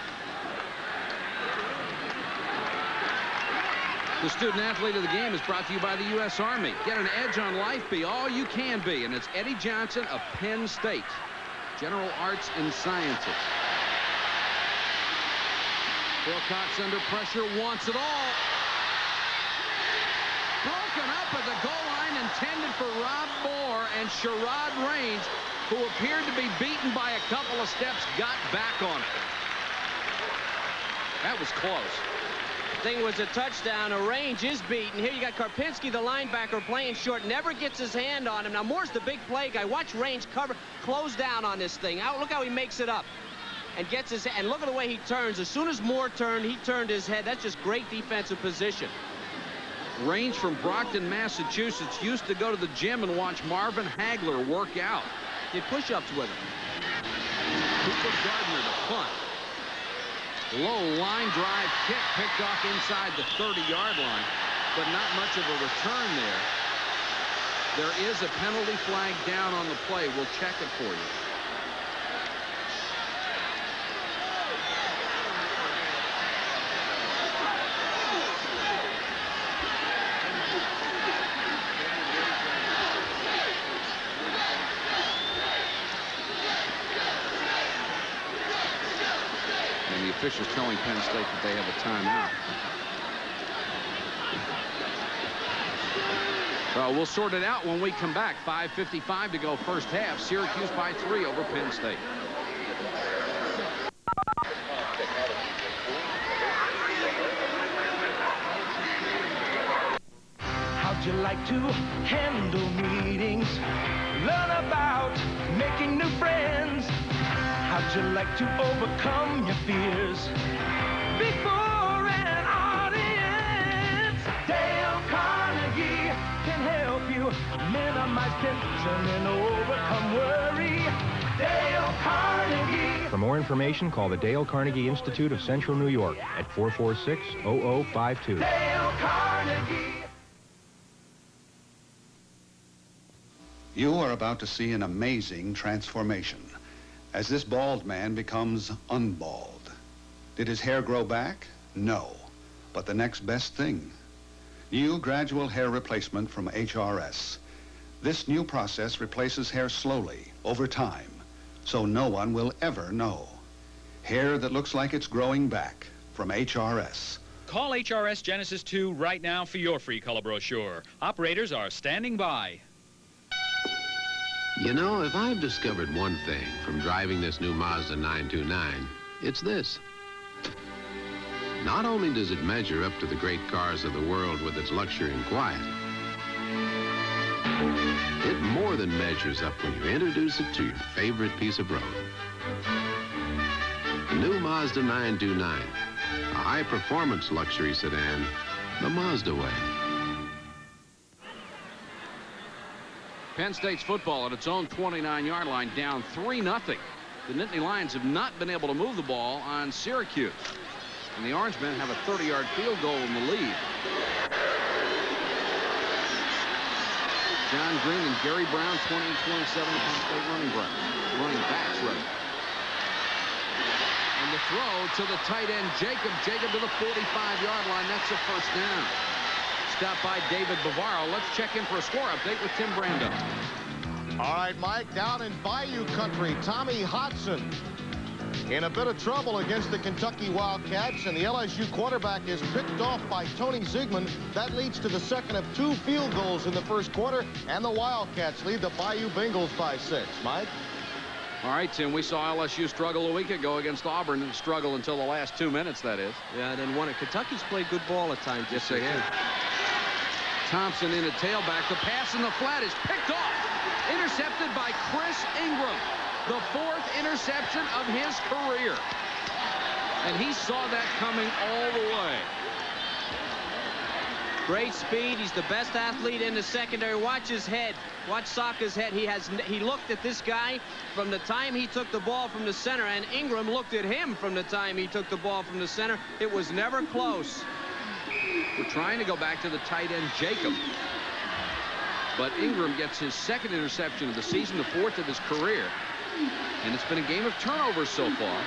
Speaker 2: The student athlete of the game is brought to you by the U.S. Army. Get an edge on life. Be all you can be. And it's Eddie Johnson of Penn State. General Arts and Sciences. Wilcox under pressure, wants it all. Broken up at the goal line, intended for Rob Moore, and Sherrod Raines, who appeared to be beaten by a couple of steps, got back on it. That was close.
Speaker 1: Thing was a touchdown. A Range is beaten. Here you got Karpinski, the linebacker, playing short, never gets his hand on him. Now Moore's the big play guy. Watch Range close down on this thing. Look how he makes it up and gets his hand. And look at the way he turns. As soon as Moore turned, he turned his head. That's just great defensive position.
Speaker 2: Range from Brockton, Massachusetts, used to go to the gym and watch Marvin Hagler work out.
Speaker 1: Did push-ups with him.
Speaker 2: Cooper Gardner to punt. Low line drive kick picked off inside the 30-yard line, but not much of a return there. There is a penalty flag down on the play. We'll check it for you. Officials telling Penn State that they have a timeout. Well, we'll sort it out when we come back. 5:55 to go first half. Syracuse by 3 over Penn State.
Speaker 15: How'd you like to handle meetings? Learn about making new friends. How'd you like to overcome your fears before an audience? Dale Carnegie can help you minimize tension and overcome worry. Dale Carnegie.
Speaker 3: For more information, call the Dale Carnegie Institute of Central New York at 446-0052.
Speaker 15: Dale Carnegie.
Speaker 8: You are about to see an amazing transformation as this bald man becomes unbald. Did his hair grow back? No. But the next best thing. New gradual hair replacement from HRS. This new process replaces hair slowly, over time, so no one will ever know. Hair that looks like it's growing back from HRS.
Speaker 9: Call HRS Genesis 2 right now for your free color brochure. Operators are standing by.
Speaker 18: You know, if I've discovered one thing from driving this new Mazda 929, it's this. Not only does it measure up to the great cars of the world with its luxury and quiet, it more than measures up when you introduce it to your favorite piece of road. The new Mazda 929, a high-performance luxury sedan, the Mazda way.
Speaker 2: Penn State's football at its own 29-yard line, down 3-0. The Nittany Lions have not been able to move the ball on Syracuse. And the Orangemen have a 30-yard field goal in the lead. John Green and Gary Brown, 20 and 27, Penn State running backs, rather. And the throw to the tight end, Jacob. Jacob to the 45-yard line. That's a first down. Stopped by David Bavaro. Let's check in for a score update with Tim Brando.
Speaker 10: All right, Mike, down in Bayou country, Tommy Hodson in a bit of trouble against the Kentucky Wildcats, and the LSU quarterback is picked off by Tony Ziegman. That leads to the second of 2 field goals in the first quarter, and the Wildcats lead the Bayou Bengals by 6. Mike?
Speaker 2: All right, Tim, we saw LSU struggle a week ago against Auburn, and struggle until the last 2 minutes, that is.
Speaker 1: Yeah, and then won it. Kentucky's played good ball at times.
Speaker 2: Yes, they have. Thompson in a tailback. The pass in the flat is picked off. Intercepted by Chris Ingram. The 4th interception of his career. And he saw that coming all the way.
Speaker 1: Great speed. He's the best athlete in the secondary. Watch his head. Watch Saka's head. He looked at this guy from the time he took the ball from the center, and Ingram looked at him from the time he took the ball from the center. It was never close.
Speaker 2: We're trying to go back to the tight end, Jacob. But Ingram gets his 2nd interception of the season, the 4th of his career. And it's been a game of turnovers so far.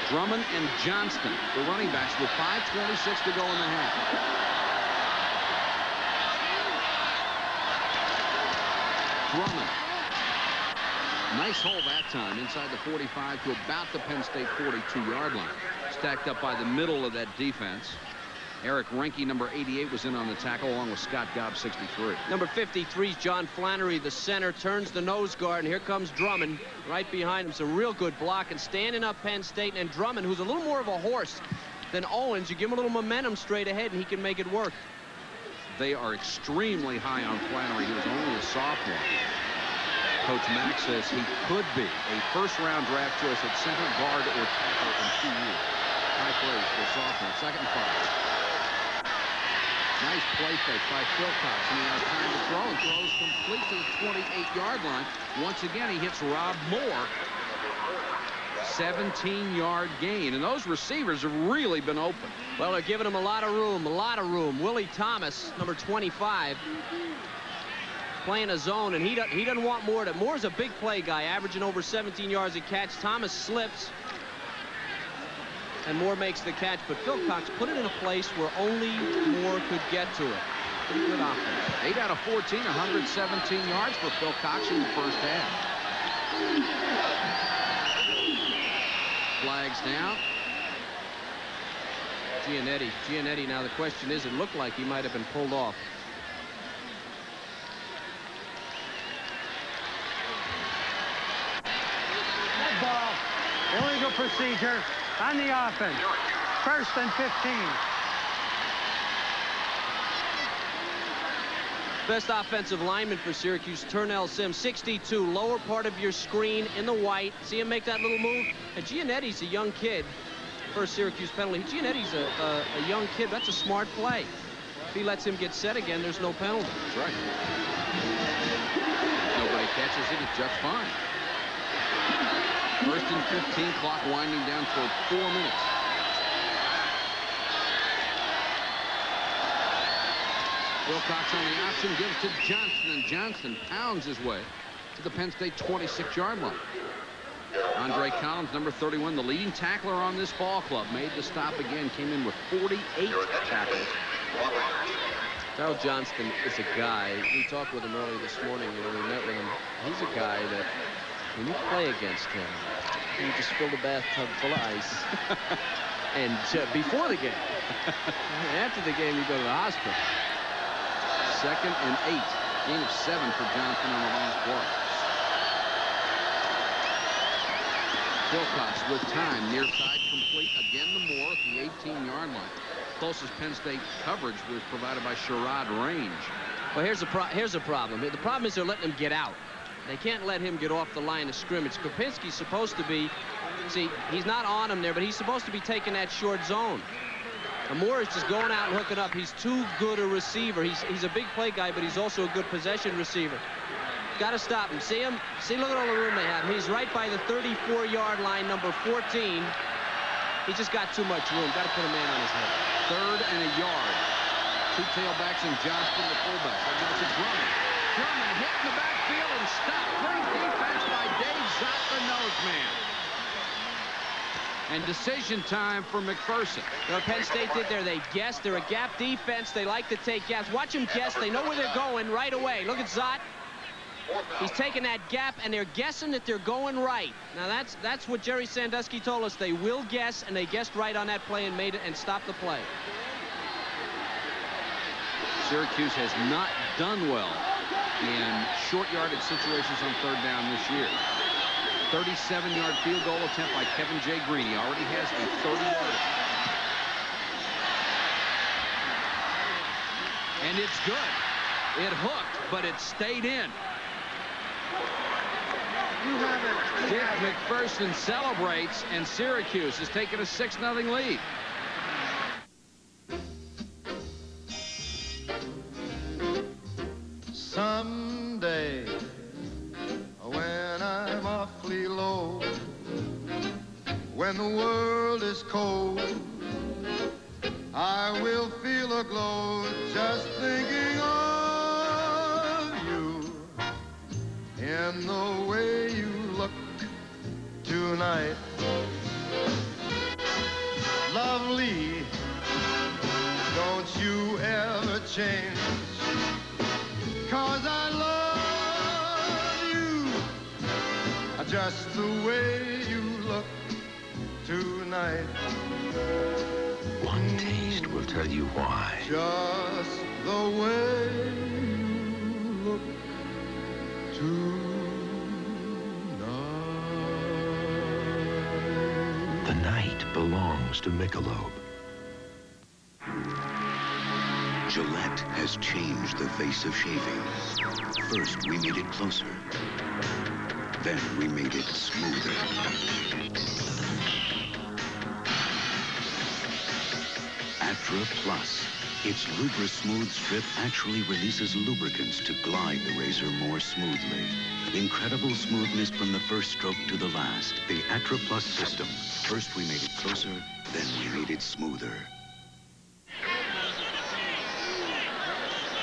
Speaker 2: Drummond and Johnston, the running backs, with 5:26 to go in the half. Drummond. Nice hole that time, inside the 45 to about the Penn State 42-yard line. Stacked up by the middle of that defense. Eric Reinke, number 88, was in on the tackle, along with Scott Gobb, 63.
Speaker 1: Number 53 is John Flannery, the center, turns the nose guard, and here comes Drummond right behind him. Some real good block, and standing up Penn State, and Drummond, who's a little more of a horse than Owens. You give him a little momentum straight ahead, and he can make it work.
Speaker 2: They are extremely high on Flannery. He was only a sophomore. Coach Mack says he could be a first-round draft choice at center, guard, or tackle in 2 years. High praise for a sophomore. 2nd and 5. Nice play fake by Philcox, and he has time to throw, and throws complete to the 28-yard line. Once again, he hits Rob Moore. 17-yard gain, and those receivers have really been open.
Speaker 1: Well, they're giving him a lot of room. Willie Thomas, number 25, playing a zone, and he doesn't want Moore. Moore's a big play guy, averaging over 17 yards a catch. Thomas slips, and Moore makes the catch, but Philcox put it in a place where only Moore could get to it. Pretty good offense.
Speaker 2: 8 out of 14, 117 yards for Philcox in the first half. Flags down.
Speaker 1: Giannetti, now the question is, it looked like he might have been pulled off.
Speaker 5: Red ball. Illegal procedure. On the offense. 1st and 15.
Speaker 1: Best offensive lineman for Syracuse, Turnell Sims, 62, lower part of your screen in the white. See him make that little move? And Giannetti's a young kid. First Syracuse penalty. Giannetti's a young kid. That's a smart play. If he lets him get set again, there's no penalty.
Speaker 2: That's right. Nobody catches it. It's just fine. 1st and 15, clock winding down toward 4 minutes. Wilcox on the option, gives to Johnston, and Johnston pounds his way to the Penn State 26-yard line. Andre Collins, number 31, the leading tackler on this ball club, made the stop again, came in with 48 tackles.
Speaker 1: Darryl Johnston is a guy, we talked with him earlier this morning, we met with him. He's a guy that, when you play against him, you just fill the bathtub full of ice. And before the game, after the game, you go to the hospital.
Speaker 2: 2nd and 8. Gain of 7 for Johnson on the last play. Wilcox with time, near side complete again to Moore at the 18-yard line. Closest Penn State coverage was provided by Sherrod Range.
Speaker 1: Well, here's a problem. The problem is they're letting him get out. They can't let him get off the line of scrimmage. Kopinski's supposed to be, see, he's not on him there, but he's supposed to be taking that short zone. Moore is just going out and hooking up. He's too good a receiver. He's a big play guy, but he's also a good possession receiver. Got to stop him. See him? See, look at all the room they have. He's right by the 34-yard line, number 14. He's just got too much room. Got to put a man on his head.
Speaker 2: 3rd and a yard. 2 tailbacks and Johnston, the fullback. They'll give it to Drummond. Drummond hit in the backfield and stopped. Great defense by Dave Zott, the nose man. And decision time for McPherson.
Speaker 1: What Penn State did there, they guessed. They're a gap defense. They like to take gaps. Watch them guess. They know where they're going right away. Look at Zott. He's taking that gap, and they're guessing that they're going right. Now, that's what Jerry Sandusky told us. They will guess, and they guessed right on that play and made it and stopped the play.
Speaker 2: Syracuse has not done well in short yardage situations on 3rd down this year. 37-yard field goal attempt by Kevin J. Green. He already has a 30-yarder. And it's good. It hooked, but it stayed in. Dick McPherson celebrates, and Syracuse has taken a 6-0 lead.
Speaker 10: Someday, when I'm awfully low, when the world is cold, I will feel a glow just thinking of you. In the way you look tonight, lovely, don't you ever change, 'cause I love you just the way you look tonight.
Speaker 17: One taste will tell you why.
Speaker 10: Just the way you look tonight.
Speaker 17: The night belongs to Michelob.
Speaker 11: Gillette has changed the face of shaving. First, we made it closer. Then we made it smoother. Atra Plus. Its Lubra Smooth Strip actually releases lubricants to glide the razor more smoothly. Incredible smoothness from the first stroke to the last. The Atra Plus system. First we made it closer, then we made it smoother.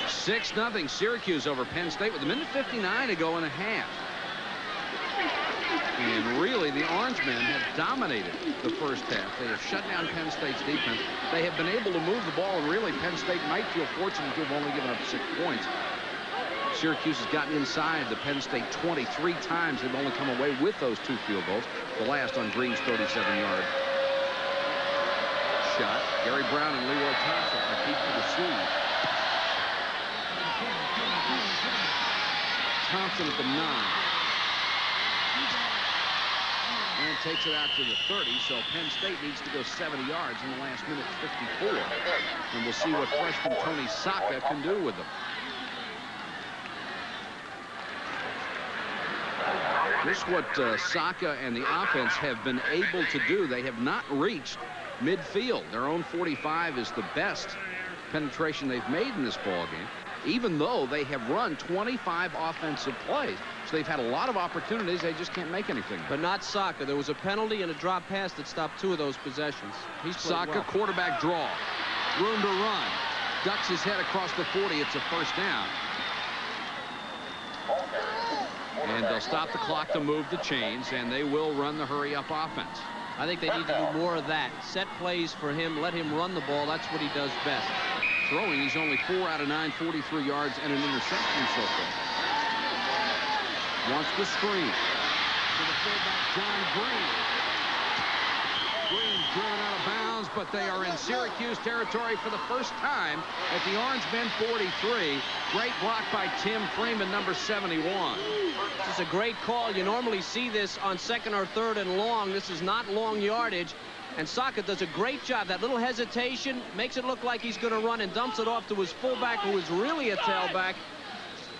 Speaker 2: 6-0 Syracuse over Penn State with 1:59 to go in a half. And really, the Orangemen have dominated the first half. They have shut down Penn State's defense. They have been able to move the ball, and really, Penn State might feel fortunate to have only given up 6 points. Syracuse has gotten inside the Penn State 23 times. They've only come away with those 2 field goals. The last on Green's 37-yard shot. Gary Brown and Leroy Thompson compete for the seed. Thompson at the 9. And takes it out to the 30, so Penn State needs to go 70 yards in the last minute 54. And we'll see what freshman Tony Saka can do with them. This is what Saka and the offense have been able to do. They have not reached midfield. Their own 45 is the best penetration they've made in this ballgame, even though they have run 25 offensive plays. So they've had a lot of opportunities. They just can't make anything.
Speaker 1: But not Saka. There was a penalty and a drop pass that stopped 2 of those possessions. He's
Speaker 2: Saka,
Speaker 1: well.
Speaker 2: Quarterback draw. Room to run. Ducks his head across the 40. It's a first down. And they'll stop the clock to move the chains, and they will run the hurry-up offense.
Speaker 1: I think they need to do more of that. Set plays for him. Let him run the ball. That's what he does best.
Speaker 2: Throwing, he's only 4 out of 9, 43 yards and an interception so far. Wants the screen to the fullback, John Green. Green driven out of bounds, but they are in Syracuse territory for the first time at the Orangemen 43. Great block by Tim Freeman, number 71.
Speaker 1: This is a great call. You normally see this on 2nd or 3rd and long. This is not long yardage. And Saka does a great job. That little hesitation makes it look like he's going to run and dumps it off to his fullback, who is really a tailback.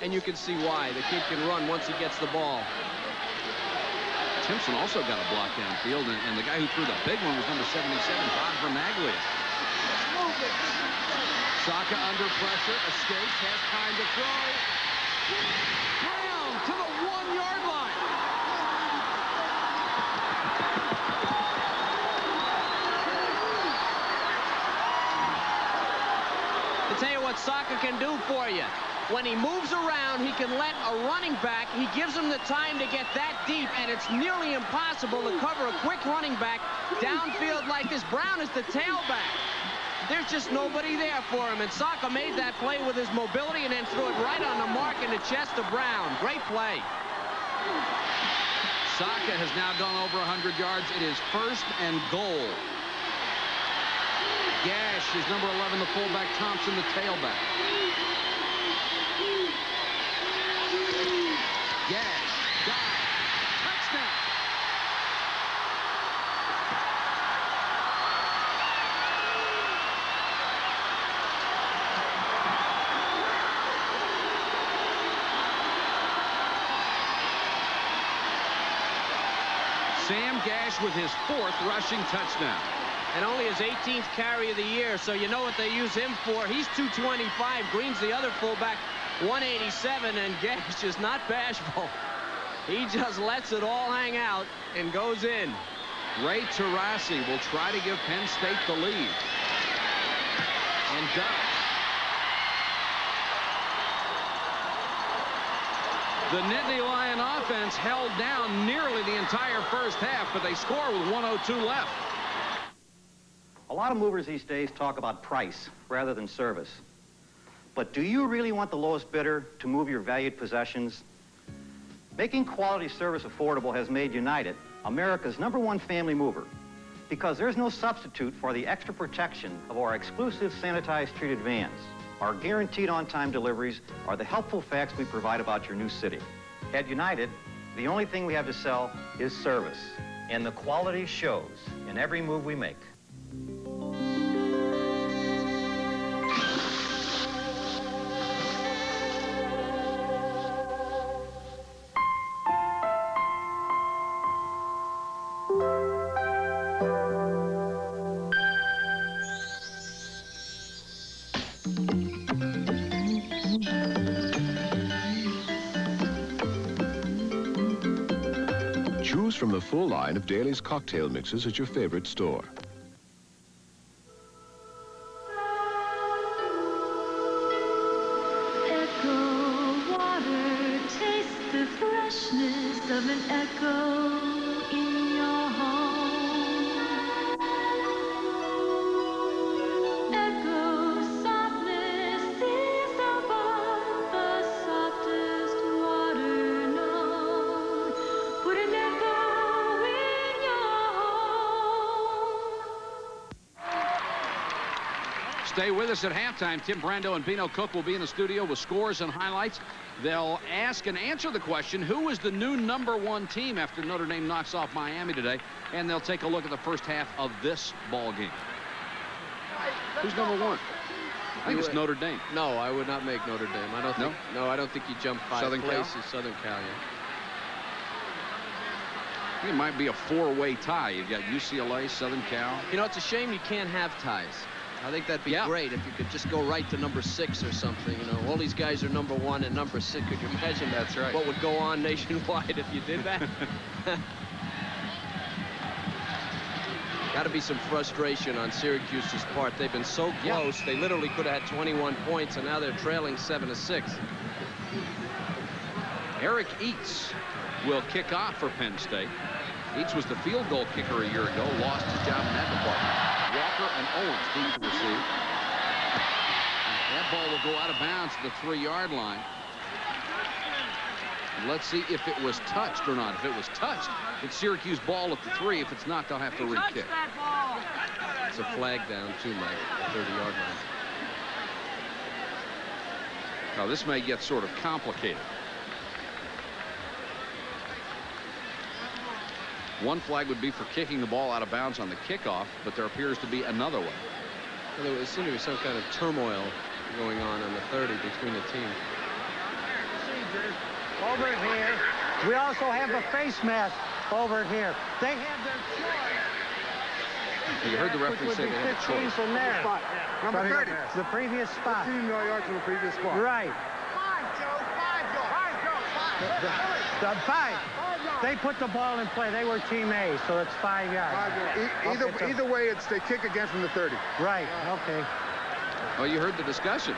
Speaker 1: And you can see why. The kid can run once he gets the ball.
Speaker 2: Timpson also got a block downfield, and the guy who threw the big one was number 77, Bob Vermaglia. Saka under pressure, escapes, has time to throw. Brown to the 1-yard line.
Speaker 1: To tell you what Saka can do for you. When he moves around, he can let a running back, he gives him the time to get that deep, and it's nearly impossible to cover a quick running back downfield like this. Brown is the tailback. There's just nobody there for him, and Saka made that play with his mobility and then threw it right on the mark in the chest of Brown. Great play.
Speaker 2: Saka has now gone over 100 yards. It is 1st and goal. Gash is number 11, the fullback. Thompson, the tailback. Gash, dive, touchdown. Sam Gash with his 4th rushing touchdown.
Speaker 1: And only his 18th carry of the year, so you know what they use him for. He's 225. Green's the other fullback, 187, and Gash is not bashful. He just lets it all hang out and goes in.
Speaker 2: Ray Tarasi will try to give Penn State the lead. And does. The Nittany Lion offense held down nearly the entire first half, but they score with 1:02 left.
Speaker 12: A lot of movers these days talk about price rather than service. But do you really want the lowest bidder to move your valued possessions? Making quality service affordable has made United America's #1 family mover, because there's no substitute for the extra protection of our exclusive sanitized treated vans. Our guaranteed on-time deliveries are the helpful facts we provide about your new city. At United, the only thing we have to sell is service, and the quality shows in every move we make.
Speaker 13: Choose from the full line of Daly's cocktail mixes at your favorite store.
Speaker 15: Echo water, taste the freshness of an Echo in your home. Echo softness is above the softest water known. Put an Echo in your home.
Speaker 2: Stay with us at halftime. Tim Brando and Bino Cook will be in the studio with scores and highlights. They'll ask and answer the question, who is the new #1 team after Notre Dame knocks off Miami today? And they'll take a look at the first half of this ball game. Who's #1? I think it's Notre Dame.
Speaker 1: No, I would not make Notre Dame. I don't think. No, I don't think you jump 5
Speaker 2: Southern
Speaker 1: places.
Speaker 2: Cal?
Speaker 1: Southern Cal, yeah.
Speaker 2: I think it might be a 4-way tie. You've got UCLA, Southern Cal.
Speaker 1: You know, it's a shame you can't have ties. I think that'd be great if you could just go right to #6 or something. You know, all these guys are #1 and #6. Could you imagine
Speaker 2: That's right.
Speaker 1: what would go on nationwide if you did that? Got to be some frustration on Syracuse's part. They've been so close. They literally could have had 21 points, and now they're trailing 7-6.
Speaker 2: Eric Eats will kick off for Penn State. Eats was the field goal kicker a year ago, lost his job in that department. Walker and Owens deep to receive. That ball will go out of bounds at the 3-yard line. And let's see if it was touched or not. If it was touched, it's Syracuse ball at the 3. If it's not, they'll have to re-kick.
Speaker 1: It's a flag down too, Mike, the 30-yard line.
Speaker 2: Now this may get sort of complicated. One flag would be for kicking the ball out of bounds on the kickoff, but there appears to be another one.
Speaker 1: Well, there seemed to be some kind of turmoil going on the 30 between the teams.
Speaker 5: Over here. We also have a face mask over here. They have their choice.
Speaker 2: You heard the referee say they had a
Speaker 5: 15
Speaker 2: choice.
Speaker 5: from there.
Speaker 6: Number 30.
Speaker 5: The previous spot.
Speaker 6: 15 yards from the previous spot.
Speaker 5: Right. 5. They put the ball in play. They were team A, so it's 5 yards.
Speaker 6: 5 yards. Either way, it's they kick again from the 30.
Speaker 5: Right. Okay.
Speaker 2: Well, you heard the discussion.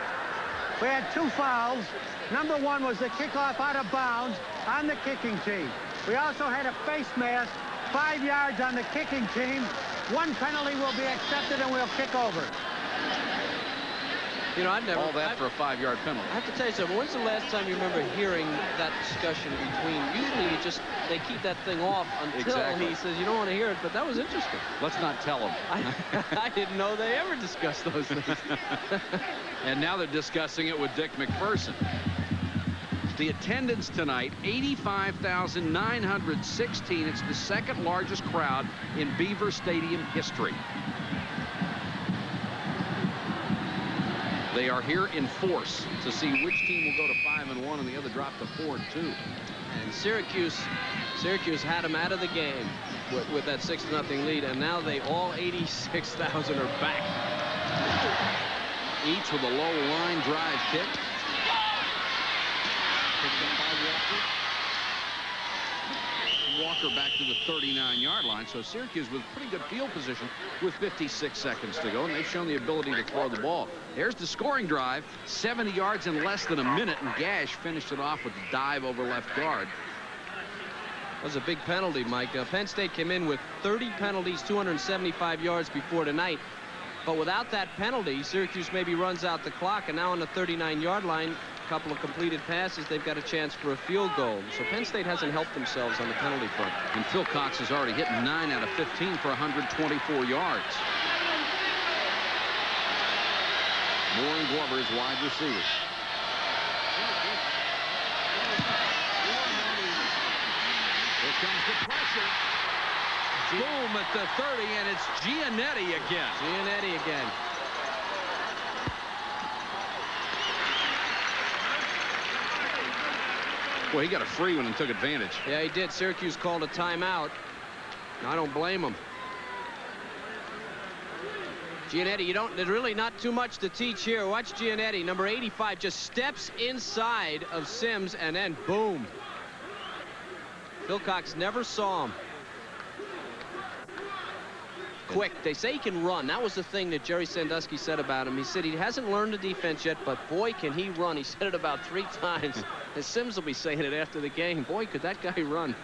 Speaker 5: We had 2 fouls. Number 1 was the kickoff out of bounds on the kicking team. We also had a face mask, 5 yards on the kicking team. 1 penalty will be accepted, and we'll kick over.
Speaker 1: You know, I've never...
Speaker 2: All that for a 5-yard penalty.
Speaker 1: I have to tell you something. When's the last time you remember hearing that discussion between... Usually they keep that thing off until he says, you don't want to hear it, but that was interesting.
Speaker 2: Let's not tell them.
Speaker 1: I didn't know they ever discussed those things.
Speaker 2: And now they're discussing it with Dick McPherson. The attendance tonight, 85,916. It's the second largest crowd in Beaver Stadium history. They are here in force to see which team will go to 5-1 and the other drop to 4-2.
Speaker 1: And Syracuse had them out of the game with that 6-0 lead, and now they all 86,000 are back.
Speaker 2: Each with a low line drive kick. Walker back to the 39-yard line, so Syracuse with pretty good field position with 56 seconds to go, and they've shown the ability to throw the ball. There's the scoring drive, 70 yards in less than a minute, and Gash finished it off with a dive over left guard.
Speaker 1: That was a big penalty, Mike. Penn State came in with 30 penalties, 275 yards before tonight, but without that penalty, Syracuse maybe runs out the clock, and now on the 39-yard line, a couple of completed passes, they've got a chance for a field goal. So Penn State hasn't helped themselves on the penalty front.
Speaker 2: And Phil Cox has already hit 9 out of 15 for 124 yards. Moore and Glover as wide receivers. Here comes the pressure. Boom at the 30, and it's Giannetti again.
Speaker 1: Giannetti again.
Speaker 2: Well, he got a free one and took advantage.
Speaker 1: Yeah, he did. Syracuse called a timeout. I don't blame him. Giannetti, there's really not too much to teach here. Watch Giannetti, number 85, just steps inside of Sims, and then boom. Phil Cox never saw him. Quick. They say he can run. That was the thing that Jerry Sandusky said about him. He said he hasn't learned the defense yet, but boy, can he run. He said it about 3 times. And Sims will be saying it after the game. Boy, could that guy run.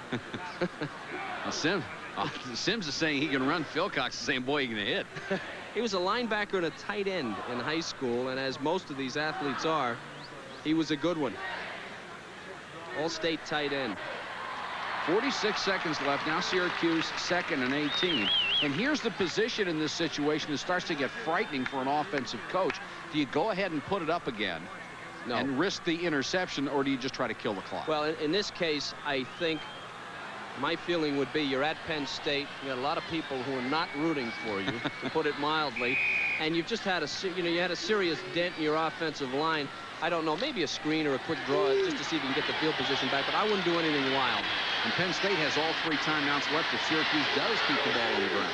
Speaker 2: Well, Sims is saying he can run. Phil Cox is saying, boy, he can hit.
Speaker 1: He was a linebacker and a tight end in high school, and as most of these athletes are, he was a good one. All-state tight end.
Speaker 2: 46 seconds left. Now Syracuse 2nd and 18. And here's the position in this situation that starts to get frightening for an offensive coach. Do you go ahead and put it up again and risk the interception, or do you just try to kill the clock?
Speaker 1: Well, in this case, I think my feeling would be you're at Penn State. You got a lot of people who are not rooting for you, to put it mildly, and you've just had you had a serious dent in your offensive line. I don't know, maybe a screen or a quick draw just to see if you can get the field position back, but I wouldn't do anything wild.
Speaker 2: And Penn State has all 3 timeouts left if Syracuse does keep the ball on the ground.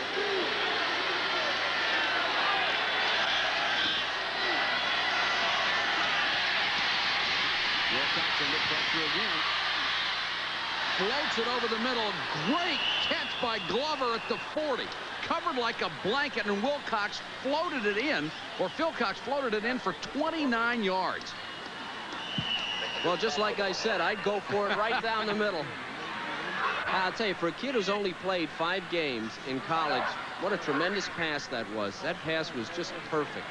Speaker 2: Wilcox under pressure again. Floats it over the middle. Great catch by Glover at the 40. Covered like a blanket, and Wilcox floated it in, or Phil Cox floated it in for 29 yards.
Speaker 1: Well, just like I said, I'd go for it right down the middle. I'll tell you, for a kid who's only played 5 games in college, what a tremendous pass that was. That pass was just perfect.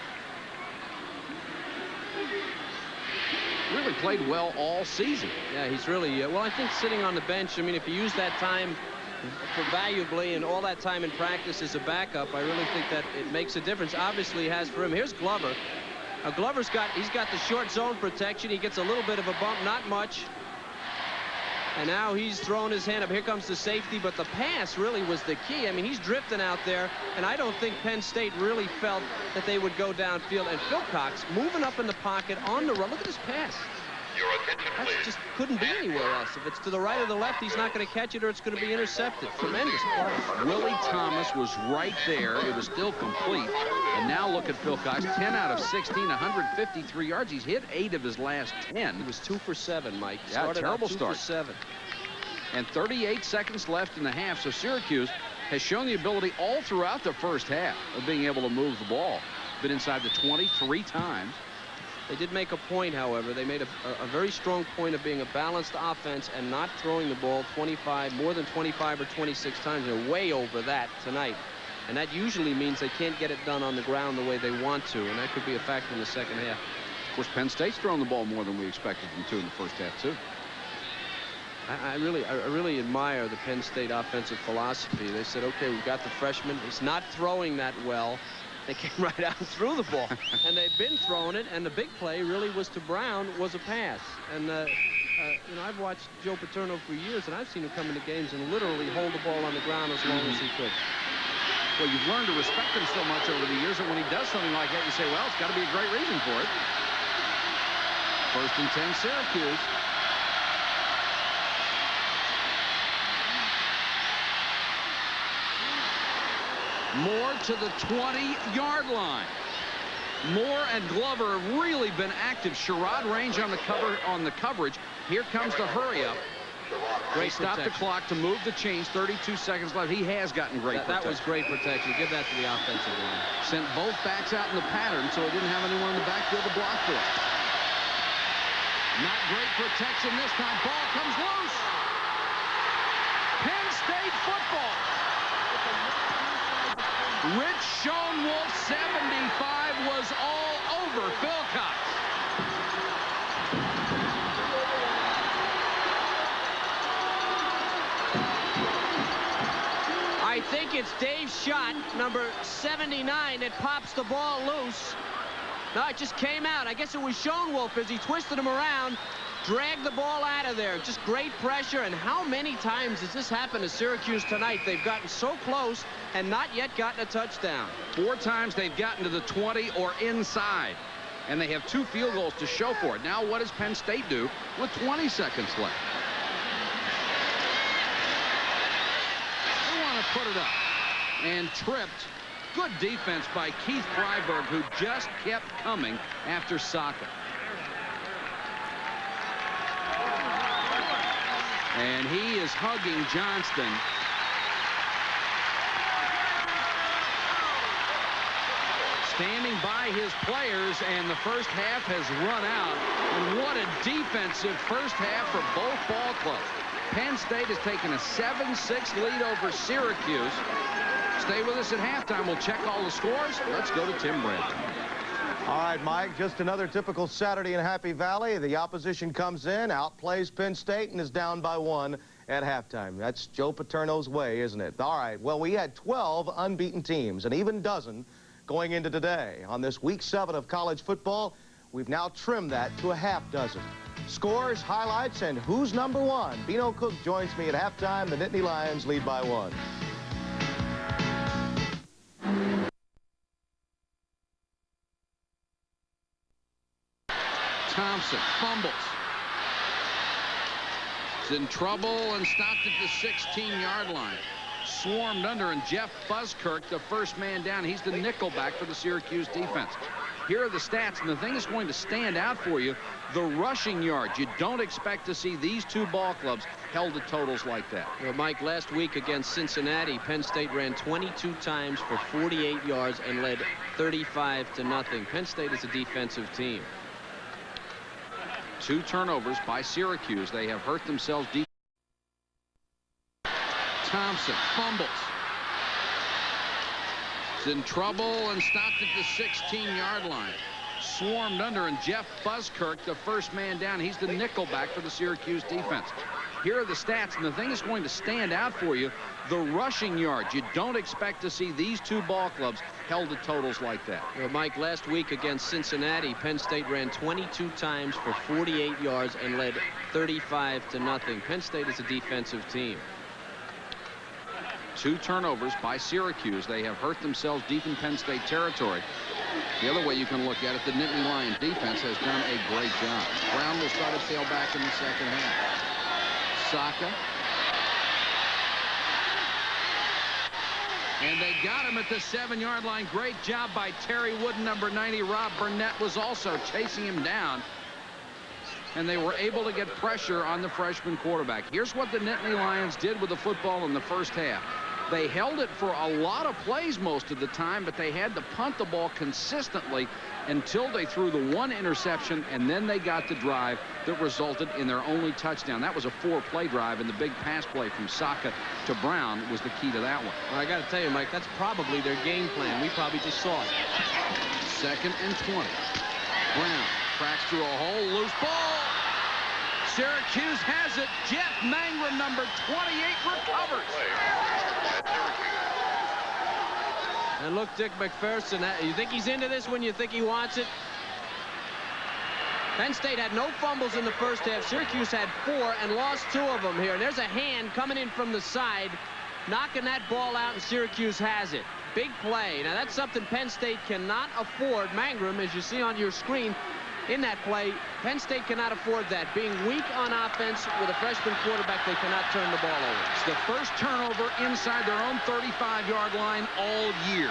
Speaker 2: Really played well all season.
Speaker 1: Yeah, he's really, well, I think sitting on the bench, I mean, if you use that time valuably and all that time in practice as a backup, I really think that it makes a difference. Obviously, it has for him. Here's Glover. Now, Glover's he's got the short zone protection. He gets a little bit of a bump, not much. And now he's throwing his hand up. Here comes the safety, but the pass really was the key. I mean, he's drifting out there, and I don't think Penn State really felt that they would go downfield. And Phil Cox moving up in the pocket on the run. Look at this pass. That just couldn't be anywhere else. If it's to the right or the left, he's not going to catch it, or it's going to be intercepted. Tremendous play.
Speaker 2: Willie Thomas was right there. It was still complete. And now look at Phil Cox. 10 out of 16, 153 yards. He's hit 8 of his last 10.
Speaker 1: He was 2 for 7, Mike.
Speaker 2: Yeah, terrible
Speaker 1: out 2
Speaker 2: start.
Speaker 1: for 7.
Speaker 2: And 38 seconds left in the half. So Syracuse has shown the ability all throughout the first half of being able to move the ball. Been inside the 20 3 times.
Speaker 1: They did make a point, however. They made a very strong point of being a balanced offense and not throwing the ball more than 25 or 26 times. They're way over that tonight. And that usually means they can't get it done on the ground the way they want to. And that could be a factor in the second half.
Speaker 2: Of course, Penn State's throwing the ball more than we expected them to in the first half, too.
Speaker 1: I really admire the Penn State offensive philosophy. They said, okay, we've got the freshman. He's not throwing that well. They came right out and threw the ball. And they've been throwing it, and the big play really was to Brown, was a pass. And, you know, I've watched Joe Paterno for years, and I've seen him come into games and literally hold the ball on the ground as long as he could.
Speaker 2: Well, you've learned to respect him so much over the years that when he does something like that, you say, well, it's got to be a great reason for it. 1st and 10, Syracuse. Moore to the 20-yard line. Moore and Glover have really been active. Sherrod range on the coverage. Here comes the hurry up. Great stop the clock to move the chains. 32 seconds left. He has gotten great protection.
Speaker 1: That was great protection. Give that to the offensive line.
Speaker 2: Sent both backs out in the pattern, so he didn't have anyone in the backfield to block for it. Not great protection this time. Ball comes loose. Penn State football. Rich Schoenwolf, 75, was all over Phil Cox.
Speaker 1: I think it's Dave's shot, number 79, that pops the ball loose. No, it just came out. I guess it was Schoenwolf as he twisted him around, dragged the ball out of there. Just great pressure. And how many times has this happened to Syracuse tonight? They've gotten so close and not yet gotten a touchdown.
Speaker 2: 4 times they've gotten to the 20 or inside. And they have 2 field goals to show for it. Now what does Penn State do with 20 seconds left? They want to put it up. And tripped. Good defense by Keith Freiberg, who just kept coming after Saka. And he is hugging Johnston. Standing by his players, and the first half has run out. And what a defensive first half for both ball clubs. Penn State has taken a 7-6 lead over Syracuse. Stay with us at halftime. We'll check all the scores. Let's go to Tim Bradley.
Speaker 10: All right, Mike, just another typical Saturday in Happy Valley. The opposition comes in, outplays Penn State, and is down by 1 at halftime. That's Joe Paterno's way, isn't it? All right, well, we had 12 unbeaten teams, an even dozen going into today. On this week 7 of college football, we've now trimmed that to a half dozen. Scores, highlights, and who's number 1? Bino Cook joins me at halftime. The Nittany Lions lead by 1.
Speaker 2: Thompson fumbles. He's in trouble and stopped at the 16-yard line. Swarmed under, and Jeff Buskirk, the first man down. He's the nickelback for the Syracuse defense. Here are the stats, and the thing that's going to stand out for you, the rushing yards. You don't expect to see these 2 ball clubs held to totals like that.
Speaker 1: Well, Mike, last week against Cincinnati, Penn State ran 22 times for 48 yards and led 35-0. Penn State is a defensive team.
Speaker 2: 2 turnovers by Syracuse. They have hurt themselves deep. Thompson fumbles. He's in trouble and stopped at the 16-yard line. Swarmed under, and Jeff Buskirk, the first man down. He's the nickelback for the Syracuse defense. Here are the stats, and the thing that's going to stand out for you, the rushing yards. You don't expect to see these 2 ball clubs held to totals like that.
Speaker 1: Well, Mike, last week against Cincinnati, Penn State ran 22 times for 48 yards and led 35-0. Penn State is a defensive team.
Speaker 2: 2 turnovers by Syracuse. They have hurt themselves deep in Penn State territory. The other way you can look at it, the Nittany Lion defense has done a great job. Brown will start at tailback in the second half. Saka. And they got him at the 7-yard line. Great job by Terry Wooden. Number 90, Rob Burnett, was also chasing him down. And they were able to get pressure on the freshman quarterback. Here's what the Nittany Lions did with the football in the first half. They held it for a lot of plays most of the time, but they had to punt the ball consistently until they threw the one interception, and then they got the drive that resulted in their only touchdown. That was a 4-play drive, and the big pass play from Saka to Brown was the key to that one.
Speaker 1: Well, I got to tell you, Mike, that's probably their game plan. We probably just saw it.
Speaker 2: 2nd and 20. Brown cracks through a hole, loose ball. Syracuse has it. Jeff Mangrum, number 28, recovers.
Speaker 1: And look, Dick McPherson, you think he's into this when you think he wants it? Penn State had no fumbles in the first half. Syracuse had 4 and lost 2 of them here. And there's a hand coming in from the side, knocking that ball out, and Syracuse has it. Big play. Now, that's something Penn State cannot afford. Mangrum, as you see on your screen, in that play, Penn State cannot afford that. Being weak on offense with a freshman quarterback, they cannot turn the ball over.
Speaker 2: It's the first turnover inside their own 35-yard line all year.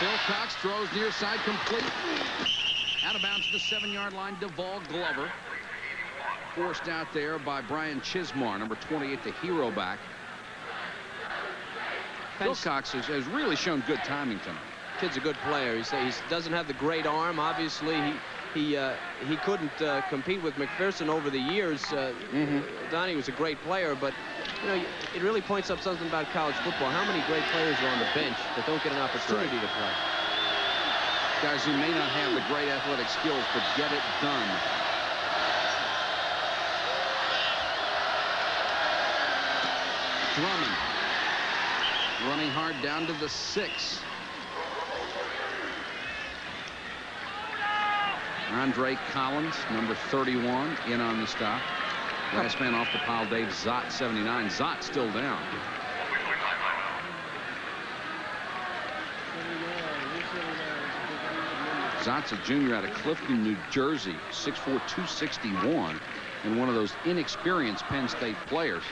Speaker 2: Bill Cox throws near side complete. Out of bounds to the 7-yard line, Deval Glover. Forced out there by Brian Chismar, number 28, the hero back. Bill Cox has really shown good timing tonight.
Speaker 1: Kid's a good player. He doesn't have the great arm. Obviously, he couldn't compete with McPherson over the years. Donnie was a great player, but you know, it really points up something about college football. How many great players are on the bench that don't get an opportunity to play?
Speaker 2: Guys who may not have the great athletic skills, but get it done. Drummond running hard down to the 6. Andre Collins, number 31, in on the stop. Last man off the pile, Dave Zott, 79. Zott still down. Zott's a junior out of Clifton, New Jersey, 6'4", 261, and one of those inexperienced Penn State players.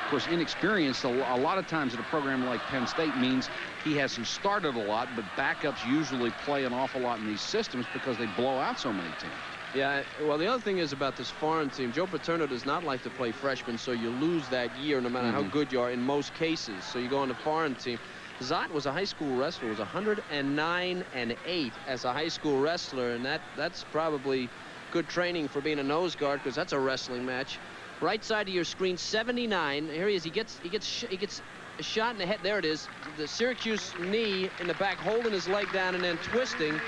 Speaker 2: Of course, inexperienced a lot of times at a program like Penn State means he hasn't started a lot, but backups usually play an awful lot in these systems because they blow out so many teams.
Speaker 1: Yeah, well, the other thing is about this foreign team, Joe Paterno does not like to play freshmen, so you lose that year no matter how good you are in most cases. So you go on the foreign team. Zott was a high school wrestler, was 109-8 as a high school wrestler, and that's probably good training for being a nose guard, because that's a wrestling match. Right side of your screen, 79. Here he is. He gets a shot in the head. There it is. The Syracuse knee in the back, holding his leg down and then twisting.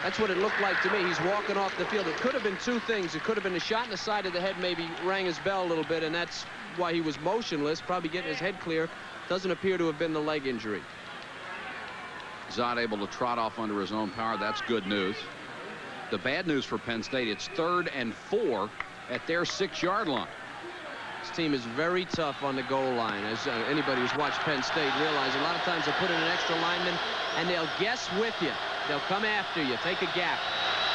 Speaker 1: That's what it looked like to me. He's walking off the field. It could have been 2 things. It could have been a shot in the side of the head, maybe rang his bell a little bit, and that's why he was motionless, probably getting his head clear. Doesn't appear to have been the leg injury.
Speaker 2: Zott able to trot off under his own power. That's good news. The bad news for Penn State, it's 3rd and 4 at their 6-yard line.
Speaker 1: This team is very tough on the goal line. As anybody who's watched Penn State realize, a lot of times they put in an extra lineman and they'll guess with you. They'll come after you, take a gap.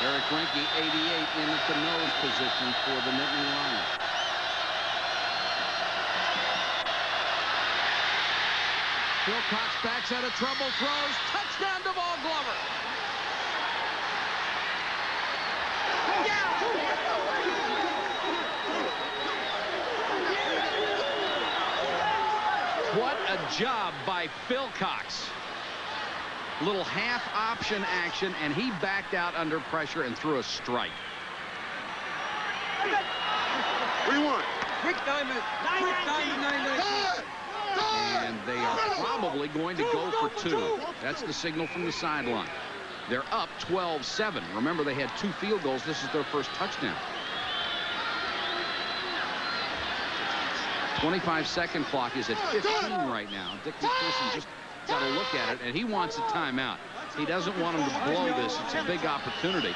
Speaker 2: Eric Reinke, 88, in at the nose position for the Nittany Lions. Bill Cox backs out of trouble, throws, touchdown, Deval Glover. What a job by Phil Cox. Little half option action, and he backed out under pressure and threw a strike.
Speaker 6: What do you want?
Speaker 19: Quick diamond. Quick diamond.
Speaker 2: And they are probably going to go for 2. That's the signal from the sideline. They're up 12-7. Remember, they had 2 field goals. This is their first touchdown. 25-second clock is at 15 right now. Dick McPherson just got a look at it, and he wants a timeout. He doesn't want him to blow this. It's a big opportunity.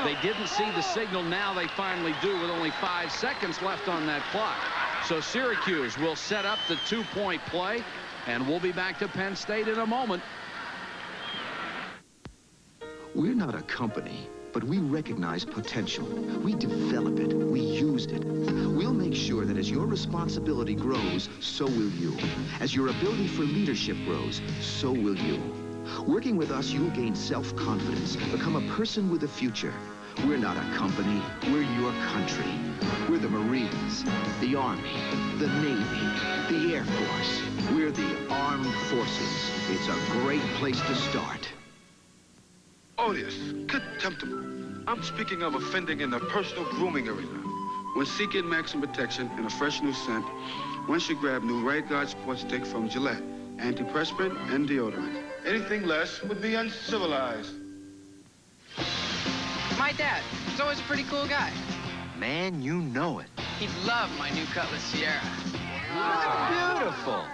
Speaker 2: They didn't see the signal. Now they finally do with only 5 seconds left on that clock. So Syracuse will set up the 2-point play, and we'll be back to Penn State in a moment.
Speaker 7: We're not a company, but we recognize potential. We develop it. We use it. We'll make sure that as your responsibility grows, so will you. As your ability for leadership grows, so will you. Working with us, you'll gain self-confidence, become a person with a future. We're not a company. We're your country. We're the Marines, the Army, the Navy, the Air Force. We're the Armed Forces. It's a great place to start.
Speaker 6: Odious, contemptible. I'm speaking of offending in the personal grooming arena. When seeking maximum protection and a fresh new scent, one should grab new Right Guard Sports Stick from Gillette, antiperspirant and deodorant. Anything less would be uncivilized.
Speaker 14: My dad is always a pretty cool guy.
Speaker 7: Man, you know it.
Speaker 14: He'd love my new Cutlass Sierra.
Speaker 7: Beautiful.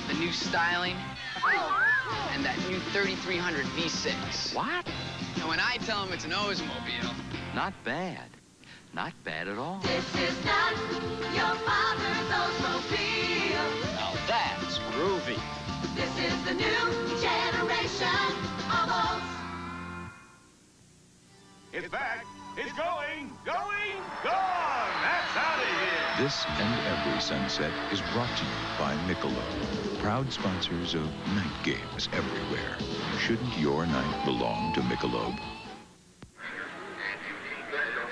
Speaker 14: The new styling. And that new 3300 V6.
Speaker 7: What?
Speaker 14: And when I tell him it's an Oldsmobile.
Speaker 7: Not bad. Not bad at all.
Speaker 15: This is not your father's Oldsmobile.
Speaker 7: Now that's groovy.
Speaker 15: This is the new generation of Olds.
Speaker 16: It's back. It's going, gone. That's out of here.
Speaker 13: This and every sunset is brought to you by Michelob, proud sponsors of night games everywhere. Shouldn't your night belong to Michelob?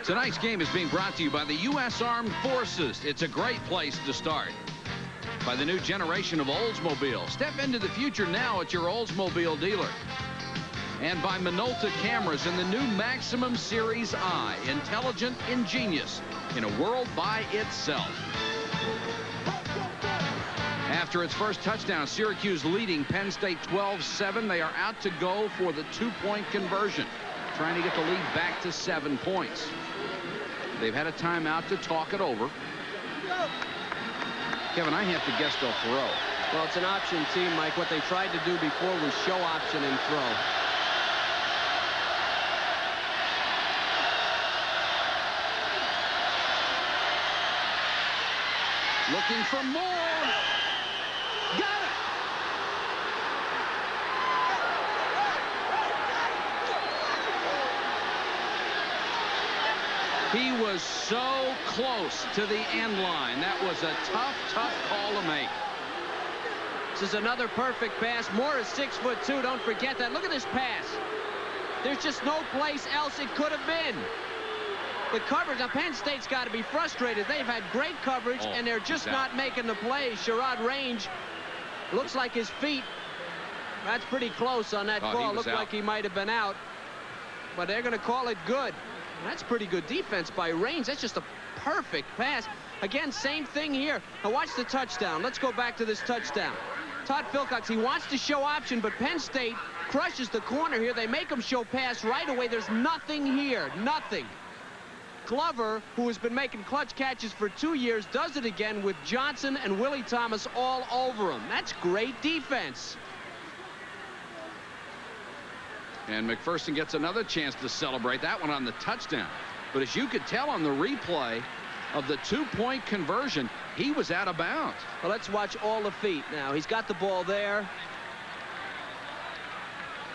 Speaker 2: Tonight's game is being brought to you by the U.S. Armed Forces. It's a great place to start. By the new generation of Oldsmobile. Step into the future now at your Oldsmobile dealer. And by Minolta cameras in the new Maximum Series I. Intelligent, ingenious, in a world by itself. After its first touchdown, Syracuse leading Penn State 12-7. They are out to go for the 2-point conversion, trying to get the lead back to 7 points. They've had a timeout to talk it over. Kevin, I have to guess they'll throw.
Speaker 1: Well, it's an option team, Mike. What they tried to do before was show option and throw.
Speaker 2: Looking for more. Got it. He was so close to the end line. That was a tough call to make.
Speaker 1: This is another perfect pass. Moore is 6'2". Don't forget that. Look at this pass. There's just no place else it could have been. The coverage, now Penn State's got to be frustrated. They've had great coverage, and they're just not making the plays. Sherrod Range looks like his feet. That's pretty close on that call. Looked like he might have been out, but they're going to call it good. That's pretty good defense by Range. That's just a perfect pass. Again, same thing here. Now watch the touchdown. Let's go back to this touchdown. Todd Philcox, he wants to show option, but Penn State crushes the corner here. They make him show pass right away. There's nothing here, nothing. Glover, who has been making clutch catches for 2 years, does it again with Johnson and Willie Thomas all over him. That's great defense.
Speaker 2: And McPherson gets another chance to celebrate that one on the touchdown. But as you could tell on the replay of the 2-point conversion, he was out of bounds.
Speaker 1: Well, let's watch all the feet now. He's got the ball there.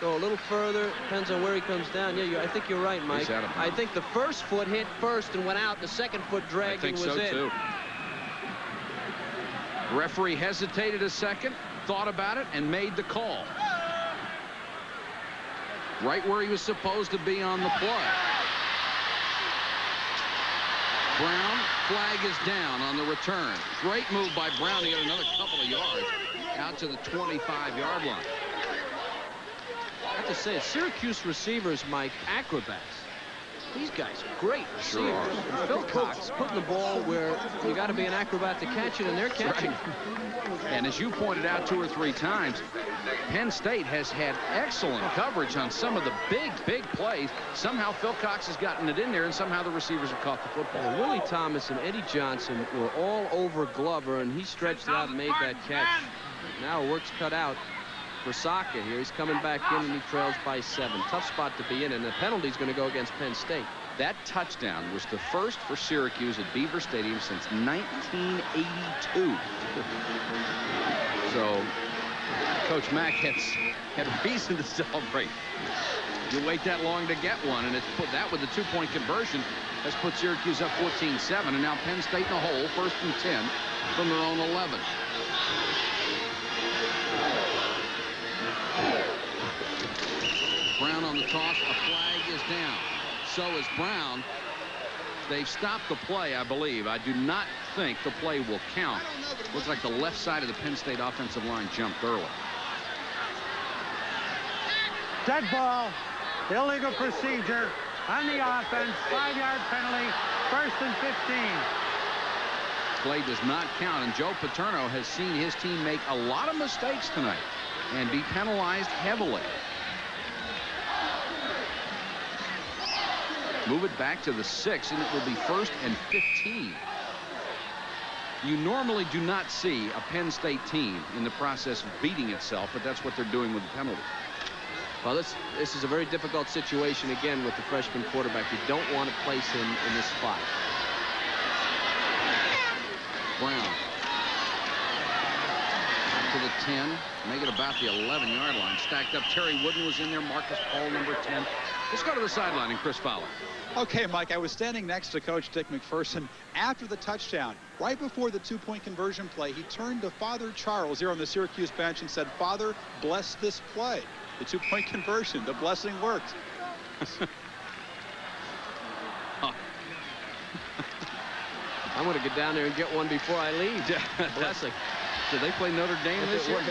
Speaker 1: Go a little further. Depends on where he comes down. Yeah, I think you're right, Mike. I think the first foot hit first and went out. The second foot dragged and was in. I think so, too.
Speaker 2: Referee hesitated a second, thought about it, and made the call. Right where he was supposed to be on the play. Brown, flag is down on the return. Great move by Brown to get another couple of yards out to the 25-yard line.
Speaker 1: I have to say, Syracuse receivers, Mike, acrobats. These guys are great receivers. And Philcox putting the ball where you got to be an acrobat to catch it, and they're catching it.
Speaker 2: And as you pointed out 2 or 3 times, Penn State has had excellent coverage on some of the big plays. Somehow Philcox has gotten it in there, and somehow the receivers have caught the football.
Speaker 1: Well, Willie Thomas and Eddie Johnson were all over Glover, and he stretched it out and made that catch. Now work's cut out for Saka here. He's coming back in, and he trails by 7. Tough spot to be in, and the penalty's going to go against Penn State.
Speaker 2: That touchdown was the first for Syracuse at Beaver Stadium since 1982. So Coach Mack had reason to celebrate. You wait that long to get one, and it's put that with the 2-point conversion has put Syracuse up 14-7, and now Penn State in the hole, 1st and 10 from their own 11. Brown on the toss. A flag is down. So is Brown. They've stopped the play, I believe. I do not think the play will count. Looks like the left side of the Penn State offensive line jumped early.
Speaker 5: Dead ball. Illegal procedure on the offense. 5-yard penalty. 1st and 15.
Speaker 2: Play does not count, and Joe Paterno has seen his team make a lot of mistakes tonight and be penalized heavily. Move it back to the 6, and it will be 1st and 15. You normally do not see a Penn State team in the process of beating itself, but that's what they're doing with the penalty.
Speaker 1: Well, this is a very difficult situation again with the freshman quarterback. You don't want to place him in this spot.
Speaker 2: Brown to the 10, make it about the 11-yard line. Stacked up. Terry Wooden was in there. Marcus Paul, number 10. Let's go to the sideline and Chris Fowler.
Speaker 4: Okay, Mike, I was standing next to Coach Dick McPherson after the touchdown. Right before the 2-point conversion play, he turned to Father Charles here on the Syracuse bench and said, "Father, bless this play." The 2-point conversion, the blessing worked.
Speaker 1: I'm going to get down there and get one before I leave. Blessing.
Speaker 2: Did they play Notre Dame this year? 2nd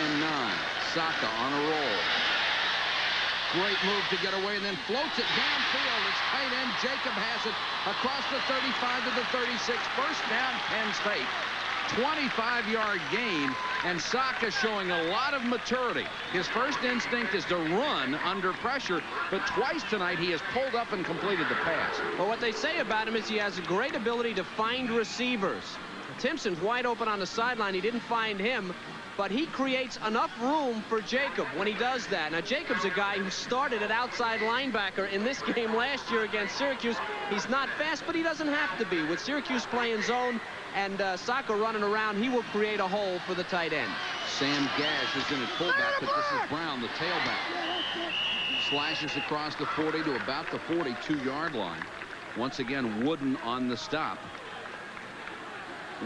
Speaker 2: and 9. Saka on a roll. Great move to get away and then floats it downfield. It's tight end. Jacob has it across the 35 to the 36. 1st down, Penn State. 25-yard gain, and Saka showing a lot of maturity. His first instinct is to run under pressure, but twice tonight he has pulled up and completed the pass.
Speaker 1: Well, what they say about him is he has a great ability to find receivers. Timpson's wide open on the sideline. He didn't find him, but he creates enough room for Jacob when he does that. Now, Jacob's a guy who started at outside linebacker in this game last year against Syracuse. He's not fast, but he doesn't have to be. With Syracuse playing zone and Saka running around, he will create a hole for the tight end.
Speaker 2: Sam Gash is in at fullback, but this is Brown, the tailback. Slashes across the 40 to about the 42-yard line. Once again, Wooden on the stop.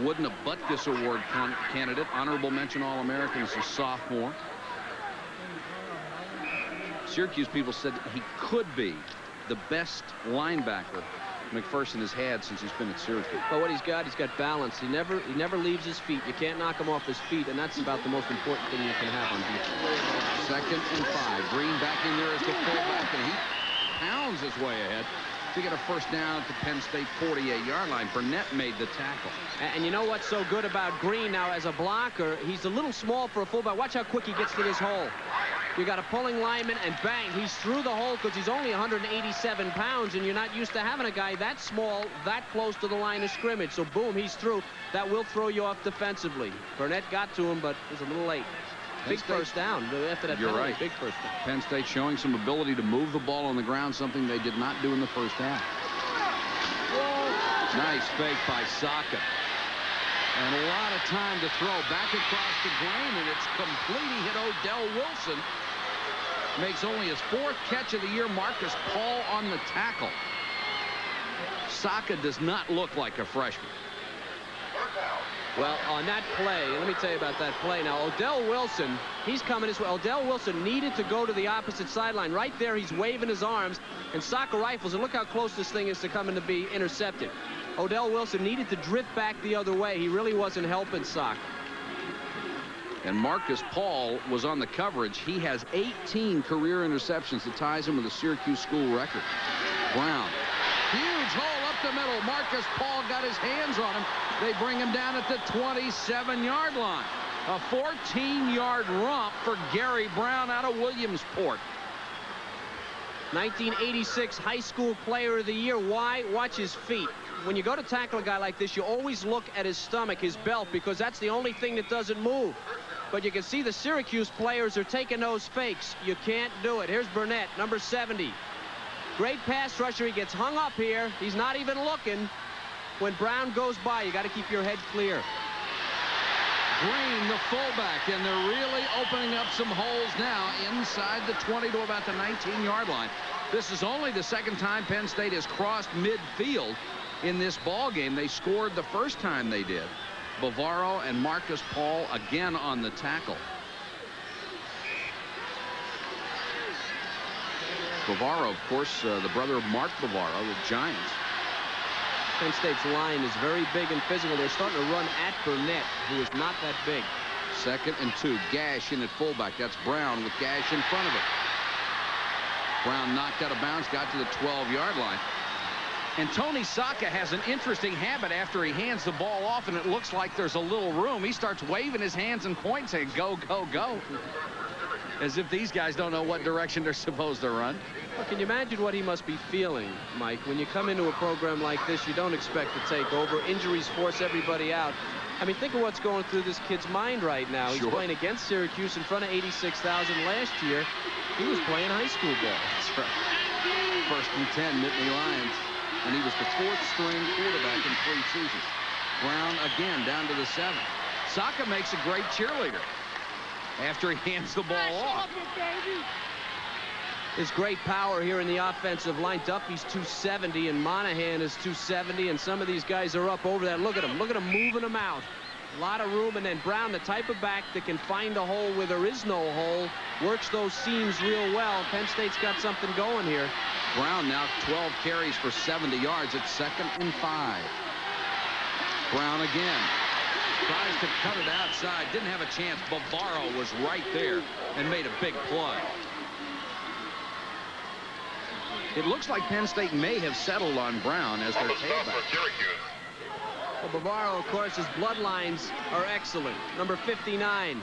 Speaker 2: Wooden, a Butkus Award candidate, honorable mention All-American as a sophomore. Syracuse people said he could be the best linebacker McPherson has had since he's been at Syracuse.
Speaker 1: But what he's got balance. He never leaves his feet. You can't knock him off his feet, and that's about the most important thing you can have on defense.
Speaker 2: 2nd and 5. Green back in there as the fullback, and he pounds his way ahead to get a 1st down at the Penn State 48-yard line. Burnett made the tackle.
Speaker 1: And you know what's so good about Green now as a blocker? He's a little small for a fullback. Watch how quick he gets to this hole. You got a pulling lineman, and bang, he's through the hole because he's only 187 pounds, and you're not used to having a guy that small, that close to the line of scrimmage. So, boom, he's through. That will throw you off defensively. Burnett got to him, but it was a little late. Big first down after that penalty.
Speaker 2: You're right.
Speaker 1: Big first down.
Speaker 2: Penn State showing some ability to move the ball on the ground, something they did not do in the first half. Nice fake by Saka. And a lot of time to throw. Back across the grain, and it's complete. He hit Odell Wilson. Makes only his 4th catch of the year. Marcus Paul on the tackle. Saka does not look like a freshman.
Speaker 1: Well, on that play, let me tell you about that play. Now, Odell Wilson, he's coming this way. Odell Wilson needed to go to the opposite sideline. Right there, he's waving his arms, and Saka rifles, and look how close this thing is to coming to be intercepted. Odell Wilson needed to drift back the other way. He really wasn't helping Saka.
Speaker 2: And Marcus Paul was on the coverage. He has 18 career interceptions that ties him with a Syracuse school record. Brown. Huge hole up the middle. Marcus Paul got his hands on him. They bring him down at the 27-yard line. A 14-yard romp for Gary Brown out of Williamsport.
Speaker 1: 1986 High School Player of the Year. Why? Watch his feet. When you go to tackle a guy like this, you always look at his stomach, his belt, because that's the only thing that doesn't move. But you can see the Syracuse players are taking those fakes. You can't do it. Here's Burnett, number 70. Great pass rusher. He gets hung up here. He's not even looking. When Brown goes by, you got to keep your head clear.
Speaker 2: Green, the fullback, and they're really opening up some holes now inside the 20 to about the 19-yard line. This is only the second time Penn State has crossed midfield in this ball game. They scored the first time they did. Bavaro and Marcus Paul again on the tackle. Bavaro, of course, the brother of Mark Bavaro, the Giants.
Speaker 1: Penn State's line is very big and physical. They're starting to run at Burnett, who is not that big.
Speaker 2: 2nd and 2. Gash in at fullback. That's Brown with Gash in front of it. Brown knocked out of bounds, got to the 12-yard line. And Tony Saka has an interesting habit after he hands the ball off and it looks like there's a little room. He starts waving his hands and pointing, saying, go, go, go. As if these guys don't know what direction they're supposed to run.
Speaker 1: Well, can you imagine what he must be feeling, Mike? When you come into a program like this, you don't expect to take over. Injuries force everybody out. I mean, think of what's going through this kid's mind right now. He's playing against Syracuse in front of 86,000 last year. He was playing high school ball.
Speaker 2: That's right. 1st and 10, Nittany Lions. And he was the 4th-string quarterback in 3 seasons. Brown again down to the 7. Saka makes a great cheerleader after he hands the ball off.
Speaker 1: There's great power here in the offensive line. Duffy's 270 and Monahan is 270, and some of these guys are up over that. Look at him moving them out. A lot of room, and then Brown, the type of back that can find a hole where there is no hole, works those seams real well. Penn State's got something going here.
Speaker 2: Brown now 12 carries for 70 yards. It's 2nd and 5. Brown again. Tries to cut it outside. Didn't have a chance. Bavaro was right there and made a big play. It looks like Penn State may have settled on Brown as their tailback.
Speaker 1: Well, Bavaro, of course, his bloodlines are excellent. Number 59.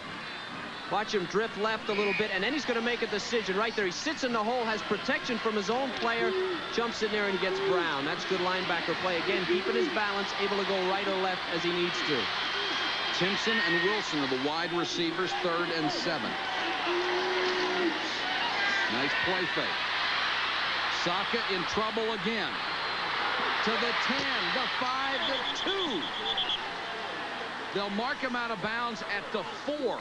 Speaker 1: Watch him drift left a little bit, and then he's going to make a decision right there. He sits in the hole, has protection from his own player, jumps in there and gets Brown. That's good linebacker play. Again, keeping his balance, able to go right or left as he needs to.
Speaker 2: Timpson and Wilson are the wide receivers, 3rd and 7. Nice play fake. Saka in trouble again. To the 10, the 5, the 2. They'll mark him out of bounds at the 4.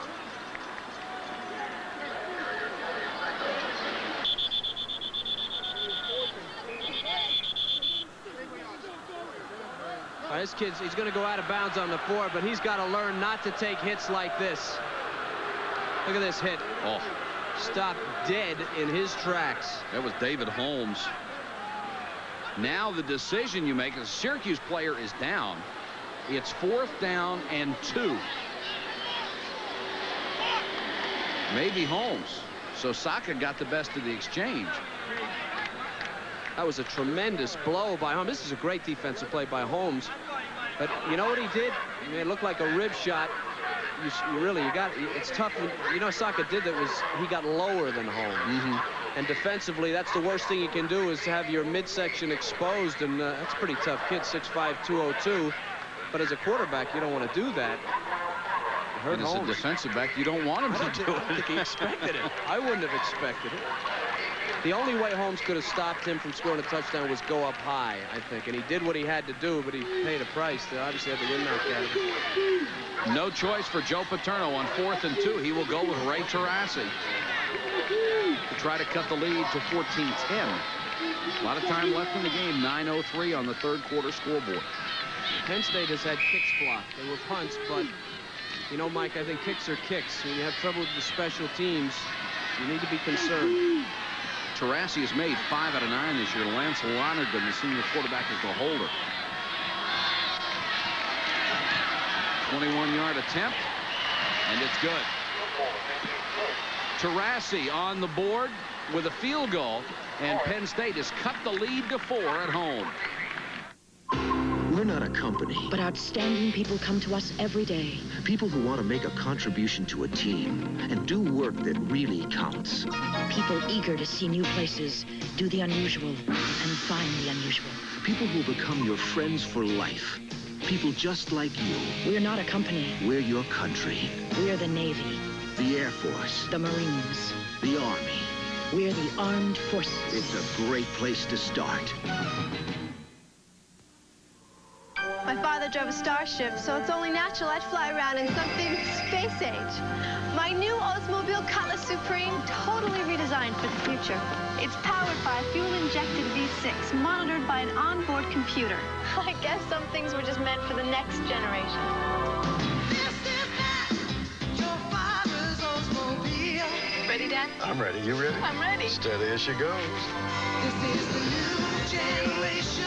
Speaker 1: This kid's, he's going to go out of bounds on the 4, but he's got to learn not to take hits like this. Look at this hit.
Speaker 2: Oh.
Speaker 1: Stopped dead in his tracks.
Speaker 2: That was David Holmes. Now the decision you make, as a Syracuse player is down. It's 4th down and 2. Maybe Holmes. So Saka got the best of the exchange.
Speaker 1: That was a tremendous blow by Holmes. This is a great defensive play by Holmes. But you know what he did? I mean, it looked like a rib shot. It's tough. You know, Saka did that was he got lower than Holmes. And defensively, that's the worst thing you can do is have your midsection exposed, and that's a pretty tough kid, 6'5", 202. But as a quarterback, you don't want to do that.
Speaker 2: And as a defensive back, you don't want him to do it.
Speaker 1: I don't think he expected it. I wouldn't have expected it. The only way Holmes could have stopped him from scoring a touchdown was go up high, I think. And he did what he had to do, but he paid a price. They obviously had to win that game.
Speaker 2: No choice for Joe Paterno on 4th and 2. He will go with Ray Terrassi to try to cut the lead to 14-10. A lot of time left in the game. 9:03 on the 3rd quarter scoreboard.
Speaker 1: Penn State has had kicks blocked. They were punts, but, you know, Mike, I think kicks are kicks. When you have trouble with the special teams, you need to be concerned.
Speaker 2: Terrassi has made 5 out of 9 this year. Lance Lonergan, the senior quarterback, is the holder. 21-yard attempt, and it's good. Terrassi on the board with a field goal, and Penn State has cut the lead to 4 at home.
Speaker 7: We're not a company.
Speaker 20: But outstanding people come to us every day.
Speaker 7: People who want to make a contribution to a team and do work that really counts.
Speaker 20: People eager to see new places, do the unusual, and find the unusual.
Speaker 7: People who become your friends for life. People just like you.
Speaker 20: We're not a company.
Speaker 7: We're your country.
Speaker 20: We're the Navy.
Speaker 7: The Air Force.
Speaker 20: The Marines.
Speaker 7: The Army.
Speaker 20: We're the armed forces.
Speaker 7: It's a great place to start.
Speaker 21: My father drove a starship, so it's only natural I'd fly around in something space age. My new Oldsmobile Cutlass Supreme, totally redesigned for the future. It's powered by a fuel-injected V6, monitored by an onboard computer. I guess some things were just meant for the next generation. Ready, Dad?
Speaker 22: I'm ready. You ready?
Speaker 21: I'm ready.
Speaker 22: Steady as she goes.
Speaker 15: This is the new generation.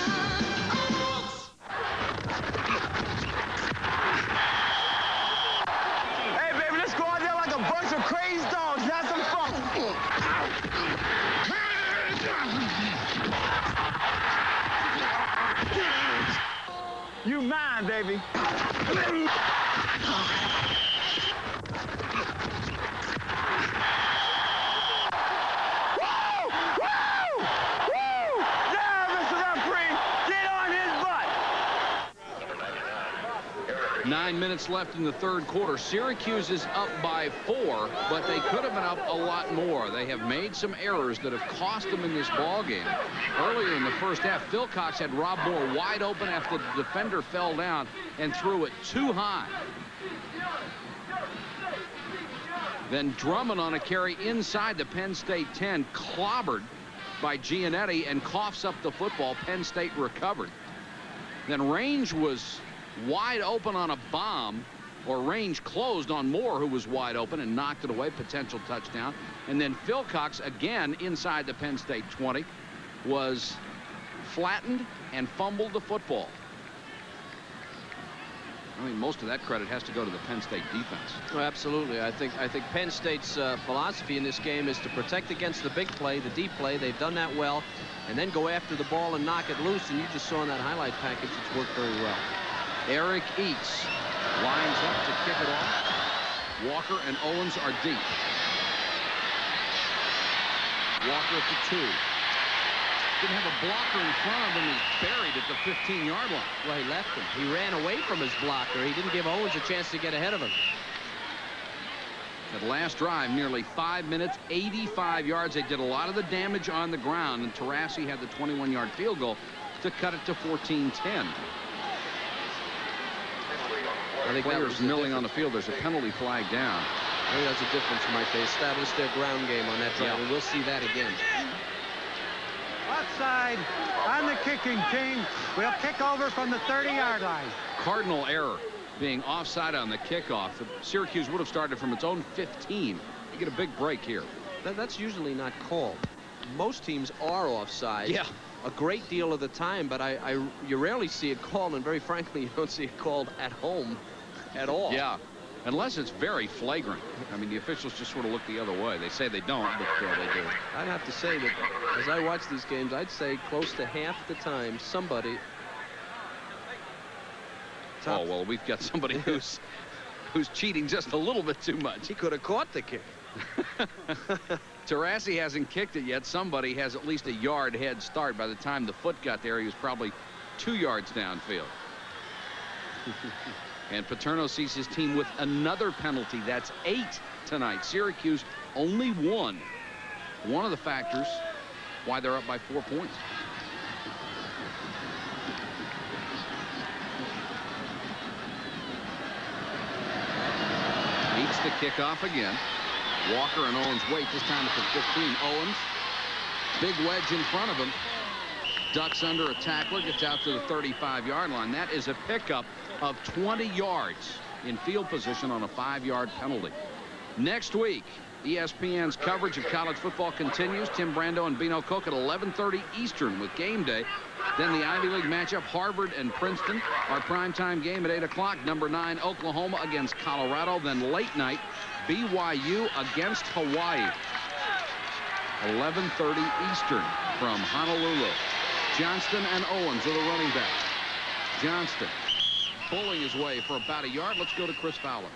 Speaker 19: Hey, baby, let's go out there like a bunch of crazy dogs. Have some fun. You mine, baby. Woo!
Speaker 2: 9 minutes left in the third quarter. Syracuse is up by 4, but they could have been up a lot more. They have made some errors that have cost them in this ball game. Earlier in the first half, Phil Cox had Rob Moore wide open after the defender fell down and threw it too high. Then Drummond on a carry inside the Penn State 10, clobbered by Giannetti and coughs up the football. Penn State recovered. Then Range was wide open on a bomb, or Range closed on Moore, who was wide open, and knocked it away. Potential touchdown. And then Phil Cox, again inside the Penn State 20, was flattened and fumbled the football. I mean, most of that credit has to go to the Penn State defense.
Speaker 1: Oh, absolutely. I think Penn State's philosophy in this game is to protect against the big play, the deep play. They've done that well, and then go after the ball and knock it loose. And you just saw in that highlight package, it's worked very well.
Speaker 2: Eric Eats lines up to kick it off. Walker and Owens are deep. Walker at the 2. Didn't have a blocker in front of him. He's buried at the 15-yard line.
Speaker 1: Well, he left him. He ran away from his blocker. He didn't give Owens a chance to get ahead of him.
Speaker 2: That last drive, nearly 5 minutes, 85 yards. They did a lot of the damage on the ground, and Taurasi had the 21-yard field goal to cut it to 14-10.
Speaker 1: I think
Speaker 2: players milling on the field. There's a penalty flag down.
Speaker 1: I think that's a difference, Mike. They established their ground game on that drive, and we'll see that again.
Speaker 5: Offside on the kicking team. We'll kick over from the 30-yard line.
Speaker 2: Cardinal error being offside on the kickoff. Syracuse would have started from its own 15. You get a big break here.
Speaker 1: That's usually not called. Most teams are offside.
Speaker 2: Yeah.
Speaker 1: A great deal of the time, but you rarely see it called, and very frankly, you don't see it called at home at all.
Speaker 2: Yeah. Unless it's very flagrant. I mean, the officials just sort of look the other way. They say they don't, but they do.
Speaker 1: I'd have to say that as I watch these games, I'd say close to half the time somebody...
Speaker 2: Oh, well, we've got somebody who's cheating just a little bit too much.
Speaker 1: He could have caught the kick.
Speaker 2: Taurasi hasn't kicked it yet. Somebody has at least a yard head start. By the time the foot got there, he was probably 2 yards downfield. And Paterno sees his team with another penalty. That's 8 tonight. Syracuse only 1. One of the factors why they're up by 4 points. Meets the kickoff again. Walker and Owens wait, this time at the 15. Owens, big wedge in front of him. Ducks under a tackler, gets out to the 35-yard line. That is a pickup of 20 yards in field position on a 5-yard penalty. Next week, ESPN's coverage of college football continues. Tim Brando and Bino Cook at 11:30 Eastern with Game Day. Then the Ivy League matchup, Harvard and Princeton. Our primetime game at 8 o'clock, number 9, Oklahoma against Colorado. Then late night, BYU against Hawaii. 11:30 Eastern from Honolulu. Johnston and Owens are the running backs. Johnston pulling his way for about a yard. Let's go to Chris Fowler.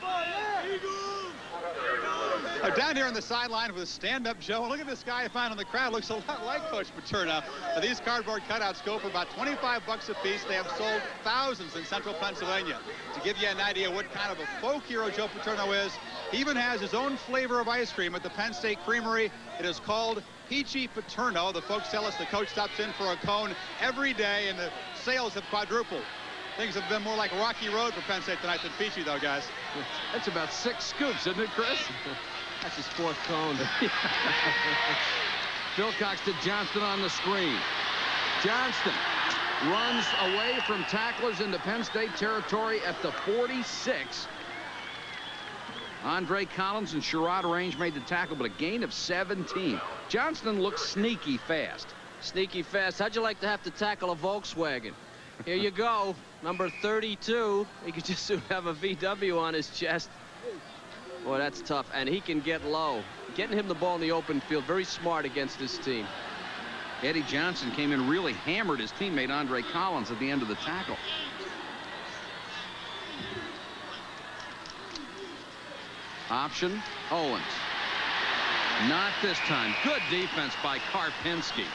Speaker 4: Down here on the sideline with stand-up Joe. Look at this guy I found in the crowd. Looks a lot like Coach Paterno. These cardboard cutouts go for about 25 bucks a piece. They have sold thousands in central Pennsylvania. To give you an idea what kind of a folk hero Joe Paterno is, he even has his own flavor of ice cream at the Penn State Creamery. It is called Peachy Paterno. The folks tell us the coach stops in for a cone every day, and the sales have quadrupled. Things have been more like Rocky Road for Penn State tonight than Peachy, though, guys.
Speaker 2: That's about 6 scoops, isn't it, Chris?
Speaker 1: That's his 4th cone.
Speaker 2: Philcox to Johnston on the screen. Johnston runs away from tacklers into Penn State territory at the 46. Andre Collins and Sherrod Range made the tackle, but a gain of 17. Johnston looks sneaky fast.
Speaker 1: Sneaky fast. How'd you like to have to tackle a Volkswagen? Here you go, number 32. He could just soon have a VW on his chest. Boy, that's tough, and he can get low. Getting him the ball in the open field, very smart against this team.
Speaker 2: Eddie Johnson came in, really hammered his teammate Andre Collins at the end of the tackle. Option, Owens. Not this time. Good defense by Karpinski.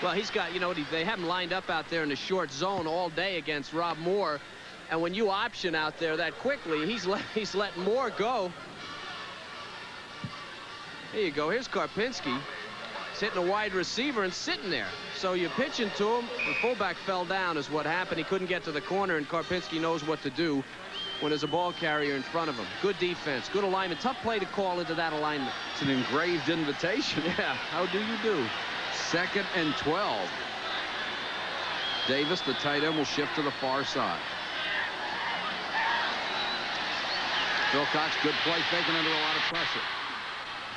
Speaker 1: Well, he's got, you know, they have him lined up out there in the short zone all day against Rob Moore. And when you option out there that quickly, he's letting Moore go. Here you go. Here's Karpinski. He's hitting a wide receiver and sitting there. So you're pitching to him. The fullback fell down is what happened. He couldn't get to the corner, and Karpinski knows what to do when there's a ball carrier in front of him. Good defense, good alignment. Tough play to call into that alignment.
Speaker 2: It's an engraved invitation.
Speaker 1: Yeah, how do you do?
Speaker 2: 2nd and 12. Davis, the tight end, will shift to the far side. Philcox, good play, faking under a lot of pressure.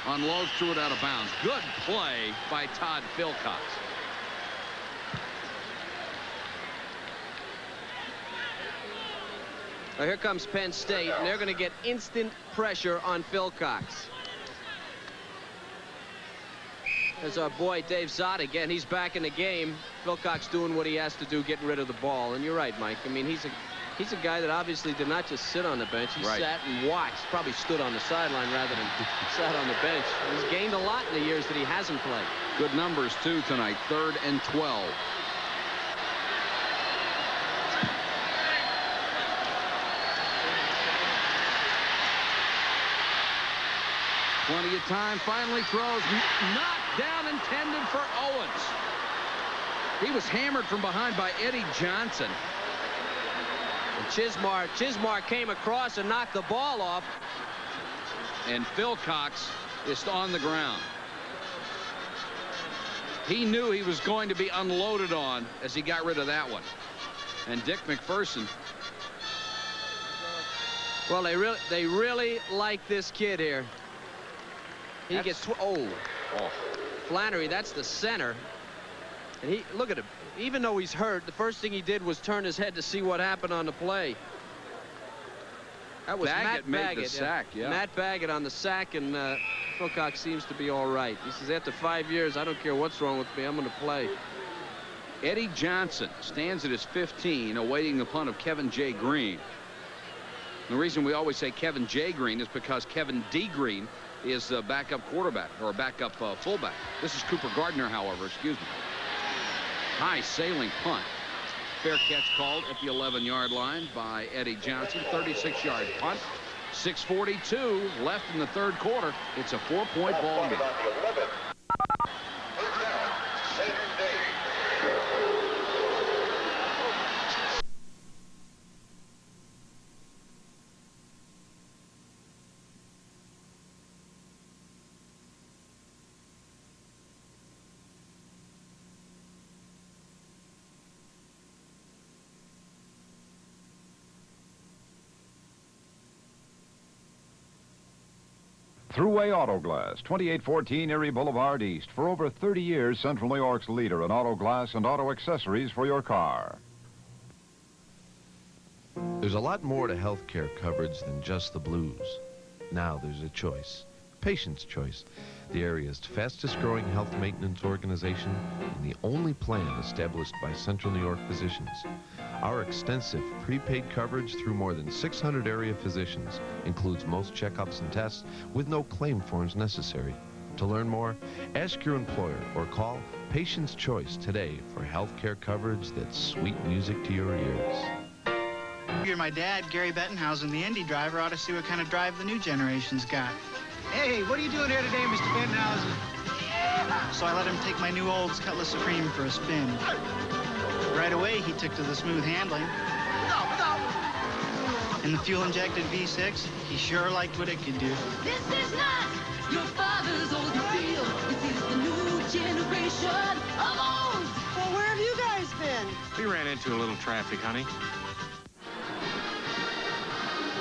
Speaker 2: Unloads, threw it out of bounds. Good play by Todd Philcox.
Speaker 1: Now here comes Penn State, and they're going to get instant pressure on Philcox. There's our boy Dave Zott again. He's back in the game. Philcox doing what he has to do, getting rid of the ball. And you're right, Mike. I mean, he's a guy that obviously did not just sit on the bench. He sat and watched. Probably stood on the sideline rather than sat on the bench. He's gained a lot in the years that he hasn't played.
Speaker 2: Good numbers, too, tonight. 3rd and 12. Plenty of time. Finally throws. Knocked down, intended for Owens. He was hammered from behind by Eddie Johnson.
Speaker 1: And Chismar came across and knocked the ball off.
Speaker 2: And Philcox is on the ground. He knew he was going to be unloaded on as he got rid of that one. And Dick McPherson.
Speaker 1: Well, they really like this kid here. He gets Flannery, that's the center. And he, look at him. Even though he's hurt, the first thing he did was turn his head to see what happened on the play. That was
Speaker 2: Matt
Speaker 1: Baggett
Speaker 2: made the sack, yeah.
Speaker 1: Matt Baggett on the sack, and Philcox seems to be all right. He says, after 5 years, I don't care what's wrong with me, I'm going to play.
Speaker 2: Eddie Johnson stands at his 15, awaiting the punt of Kevin J. Green. The reason we always say Kevin J. Green is because Kevin D. Green is a backup quarterback, or a backup fullback. This is Cooper Gardner, however, excuse me. High sailing punt. Fair catch called at the 11-yard line by Eddie Johnson. 36-yard punt. 6:42 left in the 3rd quarter. It's a 4-point ball game.
Speaker 3: Thruway Auto Glass, 2814 Erie Boulevard East. For over 30 years, Central New York's leader in auto glass and auto accessories for your car.
Speaker 22: There's a lot more to health care coverage than just the blues. Now there's a choice.
Speaker 8: Patient's Choice, the area's fastest growing health maintenance organization and the only plan established by Central New York physicians. Our extensive prepaid coverage through more than 600 area physicians includes most checkups and tests with no claim forms necessary. To learn more, ask your employer or call Patient's Choice today for health care coverage that's sweet music to your ears.
Speaker 22: You're my dad, Gary Bettenhausen, the Indy driver, ought to see what kind of drive the new generation's got. Hey, what are you doing here today, Mr. Bettenhausen? Yeah. So I let him take my new Olds Cutlass Supreme for a spin. Right away, he took to the smooth handling. And the fuel-injected V6, he sure liked what it could do.
Speaker 15: This is not your father's Oldsmobile. This is the new generation of Olds.
Speaker 23: Well, where have you guys been?
Speaker 24: We ran into a little traffic, honey.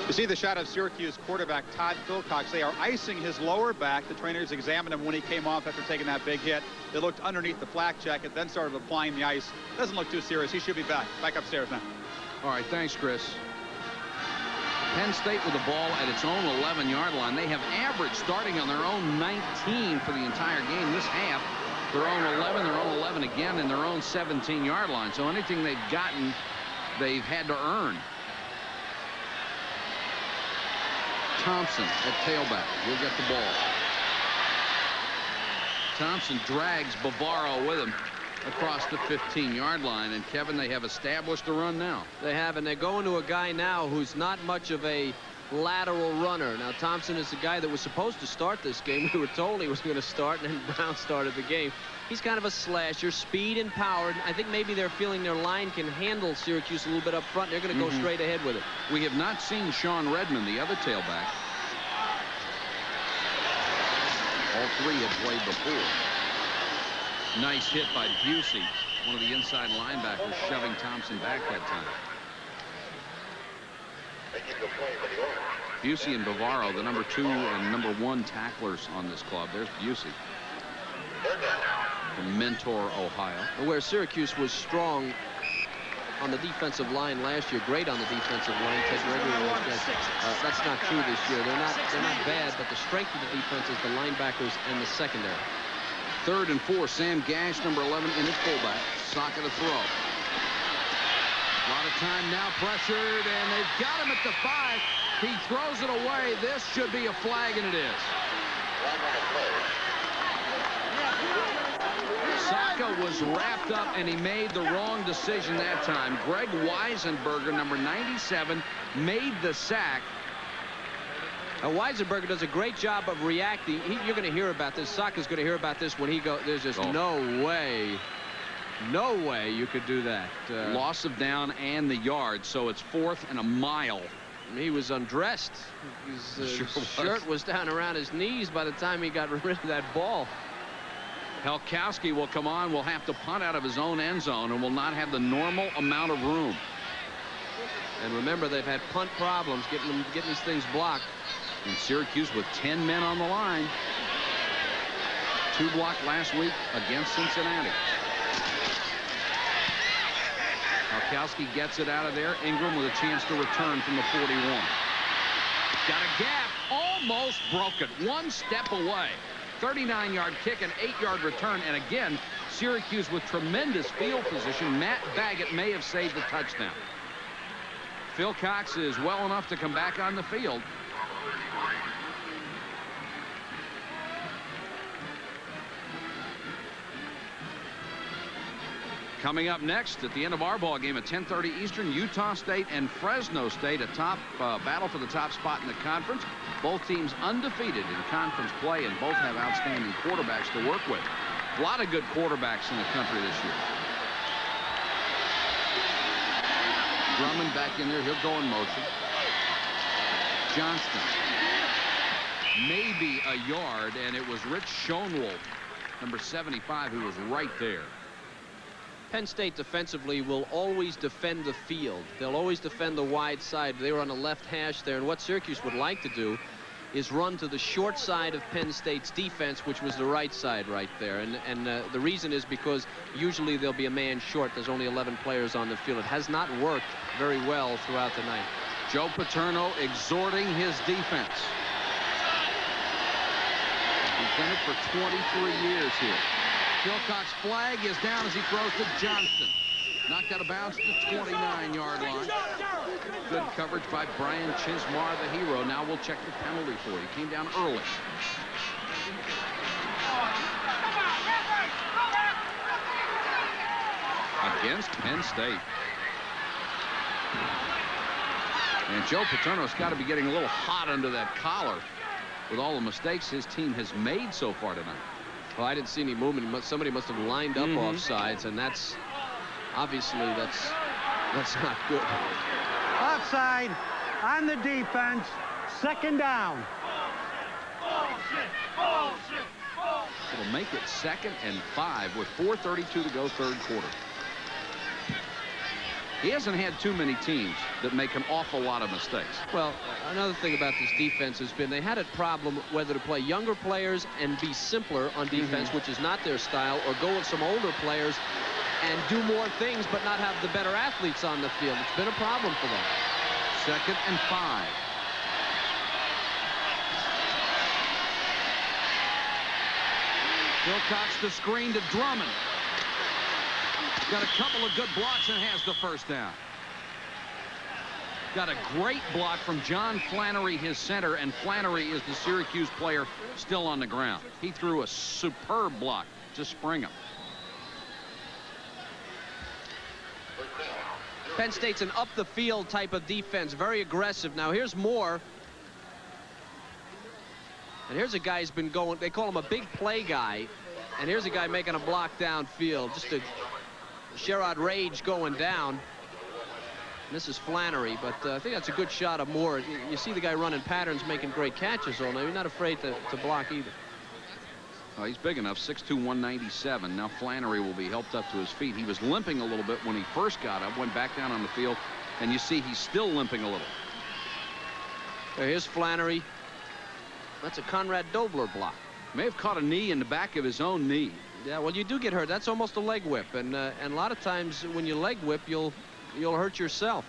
Speaker 4: You see the shot of Syracuse quarterback Todd Philcox. They are icing his lower back. The trainers examined him when he came off after taking that big hit. They looked underneath the flak jacket, then started applying the ice. Doesn't look too serious. He should be back. Back upstairs now.
Speaker 2: All right, thanks, Chris. Penn State with the ball at its own 11-yard line. They have averaged starting on their own 19 for the entire game this half. Their own 11, their own 11 again, and their own 17-yard line. So anything they've gotten, they've had to earn. Thompson at tailback. He'll get the ball. Thompson drags Bavaro with him across the 15-yard line. And, Kevin, they have established a run now.
Speaker 1: They have, and they're going to a guy now who's not much of a lateral runner. Now, Thompson is the guy that was supposed to start this game. We were told he was going to start, and then Brown started the game. He's kind of a slasher, speed and power. I think maybe they're feeling their line can handle Syracuse a little bit up front. They're going to go straight ahead with it.
Speaker 2: We have not seen Sean Redmond, the other tailback. All three have played before. Nice hit by Busey, one of the inside linebackers, shoving Thompson back that time. Busey and Bavaro, the number 2 and number 1 tacklers on this club. There's Busey from Mentor, Ohio.
Speaker 1: Where Syracuse was strong on the defensive line last year, great on the defensive line. Ted Gregory and those guys. That's not true this year. They're not bad, but the strength of the defense is the linebackers and the secondary.
Speaker 2: 3rd and 4. Sam Gash, number 11, in at fullback. Saka to throw. A lot of time now, pressured, and they've got him at the 5. He throws it away. This should be a flag, and it is. Saka was wrapped up, and he made the wrong decision that time. Greg Weisenberger, number 97, made the sack.
Speaker 1: Weisenberger does a great job of reacting. You're going to hear about this. Saka's going to hear about this when he goes. There's just no way you could do that.
Speaker 2: Loss of down and the yard, so it's 4th and a mile.
Speaker 1: He was undressed. His shirt was down around his knees by the time he got rid of that ball.
Speaker 2: Helkowski will come on, will have to punt out of his own end zone and will not have the normal amount of room.
Speaker 1: And remember, they've had punt problems getting these things blocked.
Speaker 2: And Syracuse with 10 men on the line. 2 blocked last week against Cincinnati. Helkowski gets it out of there. Ingram with a chance to return from the 41. Got a gap, almost broken, 1 step away. 39-yard kick, an 8-yard return, and again, Syracuse with tremendous field position. Matt Baggett may have saved the touchdown. Philcox is well enough to come back on the field. Coming up next at the end of our ball game at 10:30 Eastern, Utah State and Fresno State, a top battle for the top spot in the conference. Both teams undefeated in conference play, and both have outstanding quarterbacks to work with. A lot of good quarterbacks in the country this year. Drummond back in there. He'll go in motion. Johnston. Maybe a yard, and it was Rich Schoenwolf, number 75, who was right there.
Speaker 1: Penn State defensively will always defend the field. They'll always defend the wide side. They were on the left hash there, and what Syracuse would like to do is run to the short side of Penn State's defense, which was the right side right there. And the reason is because usually there'll be a man short. There's only 11 players on the field. It has not worked very well throughout the night.
Speaker 2: Joe Paterno exhorting his defense. He's done it for 23 years here. Philcock's flag is down as he throws to Johnston. Knocked out of bounds to the 29-yard line. Good coverage by Brian Chismar, the hero. Now we'll check the penalty for you. He came down early. Against Penn State. And Joe Paterno's got to be getting a little hot under that collar with all the mistakes his team has made so far tonight.
Speaker 1: Well, I didn't see any movement. Somebody must have lined up offsides, and that's obviously that's not good.
Speaker 5: Offside on the defense. Second down.
Speaker 2: It'll make it 2nd and 5 with 4:32 to go, third quarter. He hasn't had too many teams that make an awful lot of mistakes.
Speaker 1: Well, another thing about this defense has been they had a problem whether to play younger players and be simpler on defense, which is not their style, or go with some older players and do more things but not have the better athletes on the field. It's been a problem for them.
Speaker 2: 2nd and 5. Philcock's the screen to Drummond. Got a couple of good blocks and has the first down. Got a great block from John Flannery, his center, and Flannery is the Syracuse player still on the ground. He threw a superb block to Springham.
Speaker 1: Penn State's an up-the-field type of defense, very aggressive. Now, here's Moore. And here's a guy who's been going, they call him a big play guy. And here's a guy making a block downfield. Just a Sherrod Rage going down. This is Flannery, but I think that's a good shot of Moore. You see the guy running patterns, making great catches all night. He's not afraid to block either.
Speaker 2: Oh, he's big enough, 6'2", 197. Now Flannery will be helped up to his feet. He was limping a little bit when he first got up, went back down on the field, and you see he's still limping a little.
Speaker 1: Here's Flannery. That's a Conrad Dobler block.
Speaker 2: May have caught a knee in the back of his own knee.
Speaker 1: Yeah, well, you do get hurt. That's almost a leg whip, and a lot of times when you leg whip, you'll hurt yourself.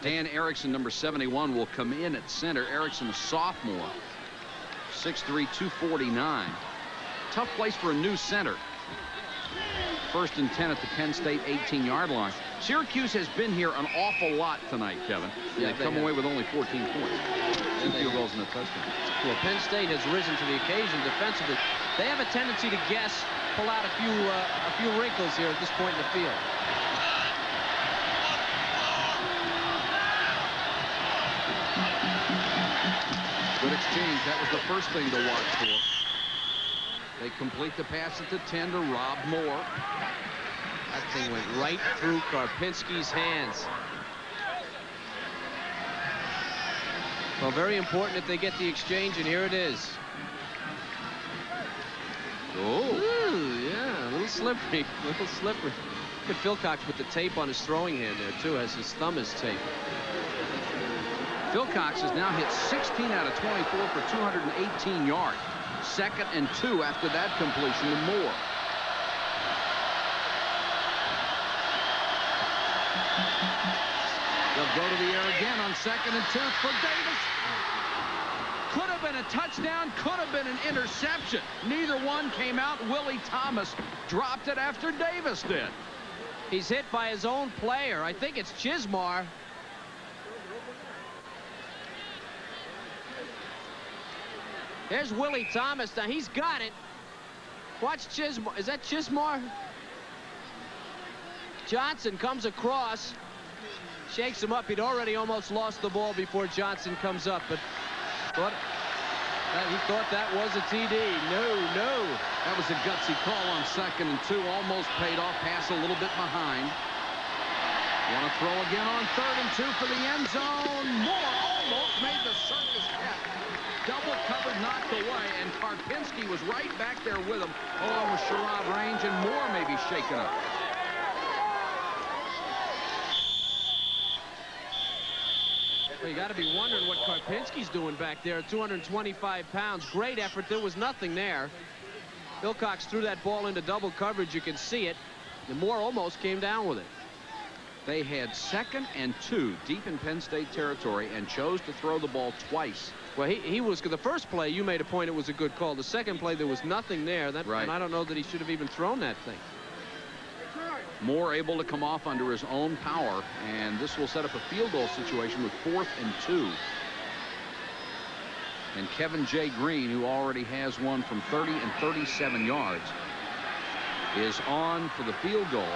Speaker 2: Dan Erickson, number 71, will come in at center. Erickson, a sophomore, 6'3", 249. Tough place for a new center. 1st and 10 at the Penn State 18-yard line. Syracuse has been here an awful lot tonight, Kevin. Yeah, they've come away with only 14 points. 2 field goals and a touchdown.
Speaker 1: Well, Penn State has risen to the occasion defensively. They have a tendency to pull out a few wrinkles here at this point in the field.
Speaker 2: Good exchange. That was the first thing to watch for. They complete the pass at the 10 to Rob Moore.
Speaker 1: That thing went right through Karpinski's hands. Well, very important that they get the exchange, and here it is.
Speaker 2: Oh.
Speaker 1: Ooh, yeah, a little slippery, a little slippery. Look at Philcox with the tape on his throwing hand there, too, as his thumb is taped.
Speaker 2: Philcox has now hit 16 out of 24 for 218 yards. 2nd and 2 after that completion to Moore. They'll go to the air again on 2nd and 2 for Davis. Could have been a touchdown, could have been an interception. Neither one came out. Willie Thomas dropped it after Davis did.
Speaker 1: He's hit by his own player. I think it's Chismar. There's Willie Thomas. Now he's got it. Watch Chismar. Is that Chismar? Johnson comes across, shakes him up. He'd already almost lost the ball before Johnson comes up, but he thought that was a TD. No.
Speaker 2: That was a gutsy call on 2nd and 2. Almost paid off. Pass a little bit behind. Want to throw again on 3rd and 2 for the end zone. Moore almost made the circus cat. Double covered, knocked away, and Karpinski was right back there with him, along with Sherrod Range, and Moore may be shaken up.
Speaker 1: Well, you got to be wondering what Karpinski's doing back there at 225 pounds. Great effort. There was nothing there. Philcox threw that ball into double coverage. You can see it. And Moore almost came down with it.
Speaker 2: They had 2nd and 2 deep in Penn State territory and chose to throw the ball twice.
Speaker 1: Well, he was the first play. You made a point it was a good call. The second play, there was nothing there.
Speaker 2: Right.
Speaker 1: And I don't know that he should have even thrown that thing.
Speaker 2: Moore able to come off under his own power, and this will set up a field goal situation with 4th and 2. And Kevin J. Green, who already has one from 30 and 37 yards, is on for the field goal.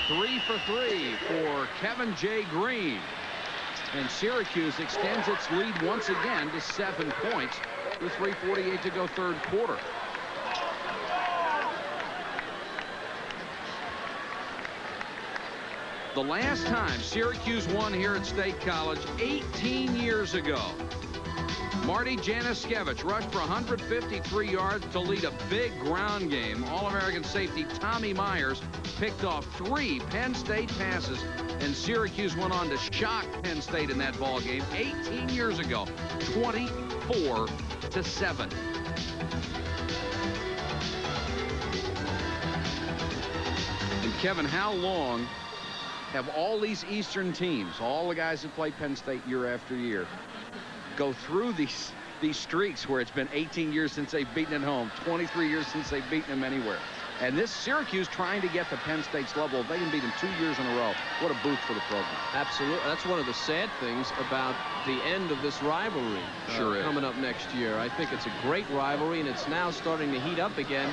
Speaker 2: Three for 3 for Kevin J. Green. And Syracuse extends its lead once again to 7 points with 3:48 to go, third quarter. The last time Syracuse won here at State College 18 years ago. Marty Januszkiewicz rushed for 153 yards to lead a big ground game. All-American safety Tommy Myers picked off 3 Penn State passes, and Syracuse went on to shock Penn State in that ball game 18 years ago, 24-7. And Kevin, how long have all these Eastern teams, all the guys that play Penn State year after year, go through these streaks where it's been 18 years since they've beaten at home, 23 years since they've beaten them anywhere? And this Syracuse trying to get to Penn State's level. If they can beat them 2 years in a row, what a boost for the program.
Speaker 1: Absolutely. That's one of the sad things about the end of this rivalry.
Speaker 2: Sure is.
Speaker 1: Coming up next year. I think it's a great rivalry, and it's now starting to heat up again.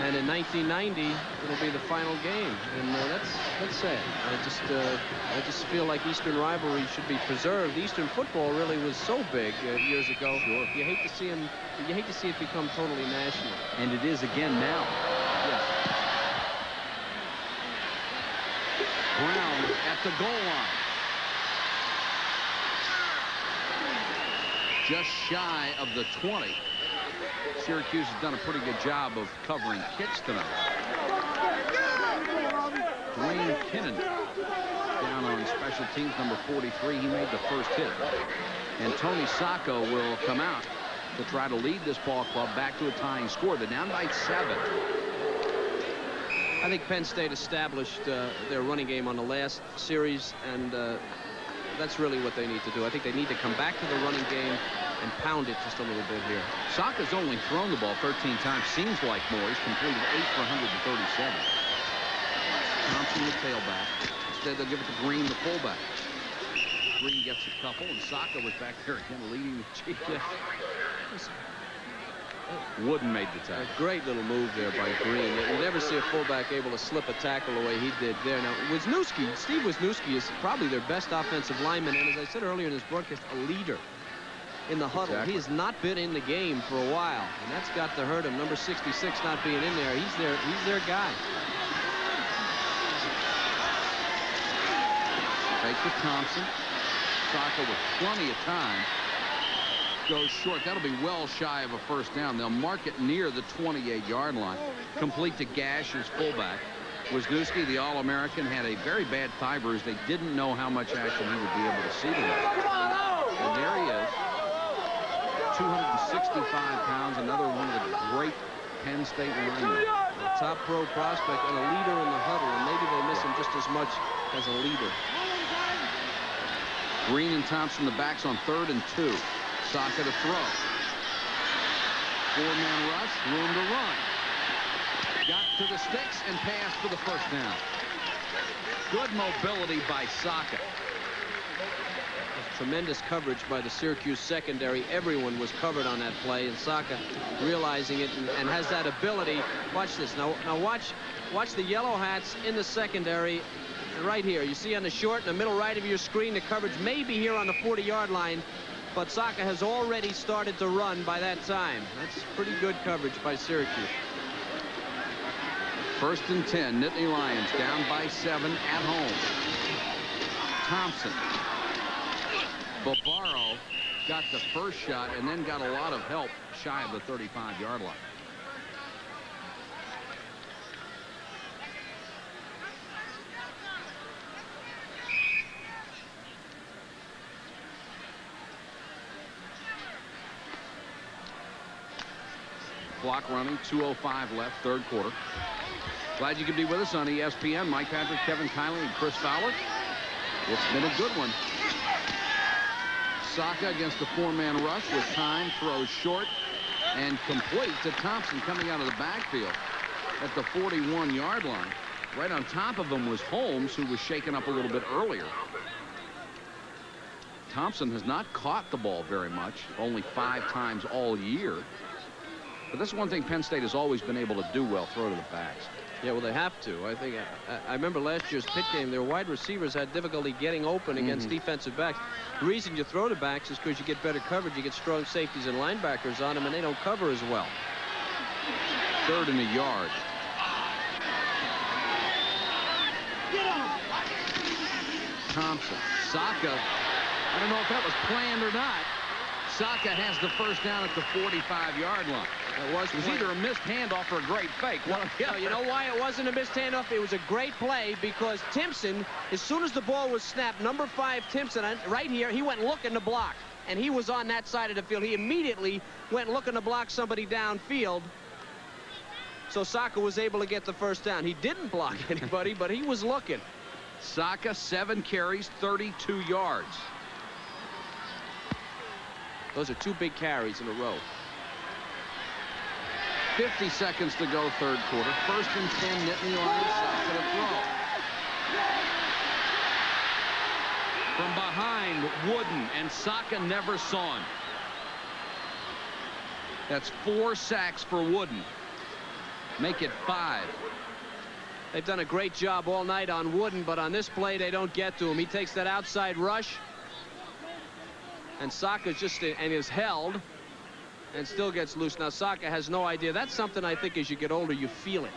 Speaker 1: And in 1990, it'll be the final game, and that's sad. I just feel like Eastern rivalry should be preserved. Eastern football really was so big years ago.
Speaker 2: Sure.
Speaker 1: You hate to see him. You hate to see it become totally national.
Speaker 2: And it is again now.
Speaker 1: Yes.
Speaker 2: Brown at the goal line. Just shy of the 20. Syracuse has done a pretty good job of covering kicks tonight. Dwayne Kinnan down on special teams, number 43. He made the first hit. And Tony Sacco will come out to try to lead this ball club back to a tying score. They're down by 7.
Speaker 1: I think Penn State established their running game on the last series, and that's really what they need to do. I think they need to come back to the running game and pound it just a little bit here.
Speaker 2: Saka's only thrown the ball 13 times. Seems like more. He's completed 8 for 137. Thompson, the tailback. Instead, they'll give it to Green, the fullback. Green gets a couple, and Saka was back there again leading the chief. Wooden made the tackle.
Speaker 1: A great little move there by Green. You never see a fullback able to slip a tackle the way he did there. Now, Steve Wisniewski is probably their best offensive lineman, and as I said earlier in this broadcast, a leader in the huddle.
Speaker 2: Exactly.
Speaker 1: He has not been in the game for a while, and that's got to hurt him. Number 66 not being in there. He's their guy.
Speaker 2: Take to Thompson. Saka with plenty of time. Goes short. That'll be well shy of a first down. They'll mark it near the 28-yard line. Complete to Gash, his fullback. Wisniewski, the All-American, had a very bad thigh bruise. They didn't know how much action he would be able to see tonight. And there he is. 265 pounds, another one of the great Penn State linemen.
Speaker 1: A top pro prospect and a leader in the huddle, and maybe they miss him just as much as a leader.
Speaker 2: Green and Thompson, the backs on 3rd and 2. Saka to throw. 4-man rush, room to run. Got to the sticks and passed for the first down. Good mobility by Saka.
Speaker 1: Tremendous coverage by the Syracuse secondary. Everyone was covered on that play, and Saka realizing it and has that ability. Watch this. Now watch the yellow hats in the secondary right here. You see on the short in the middle right of your screen, the coverage may be here on the 40-yard line, but Saka has already started to run by that time. That's pretty good coverage by Syracuse.
Speaker 2: 1st and 10. Nittany Lions down by 7 at home. Thompson. Barbaro got the first shot and then got a lot of help shy of the 35-yard line. Clock running, 2:05 left, third quarter. Glad you could be with us on ESPN. Mike Patrick, Kevin Kiley, and Chris Fowler. It's been a good one. Saka against the four-man rush with time, throws short and complete to Thompson coming out of the backfield at the 41-yard line. Right on top of him was Holmes, who was shaken up a little bit earlier. Thompson has not caught the ball very much, only 5 times all year. But that's one thing Penn State has always been able to do well, throw to the backs.
Speaker 1: Yeah, well, they have to. I think I remember last year's Pitt game, their wide receivers had difficulty getting open against defensive backs. The reason you throw to backs is because you get better coverage. You get strong safeties and linebackers on them, and they don't cover as well.
Speaker 2: 3rd and a yard. Thompson. Saka. I don't know if that was planned or not. Saka has the first down at the 45-yard line. It was either a missed handoff or a great fake.
Speaker 1: No, you know why it wasn't a missed handoff? It was a great play because Timpson, as soon as the ball was snapped, number 5 Timpson, right here, he went looking to block. And he was on that side of the field. He immediately went looking to block somebody downfield. So Saka was able to get the first down. He didn't block anybody, but he was looking.
Speaker 2: Saka, 7 carries, 32 yards.
Speaker 1: Those are 2 big carries in a row.
Speaker 2: 50 seconds to go, third quarter. 1st and 10, Nittany Lions. Saka to throw. From behind, Wooden, and Saka never saw him. That's 4 sacks for Wooden. Make it 5.
Speaker 1: They've done a great job all night on Wooden, but on this play, they don't get to him. He takes that outside rush, and Saka's just and is held and still gets loose. Now Saka has no idea. That's something I think as you get older you feel it.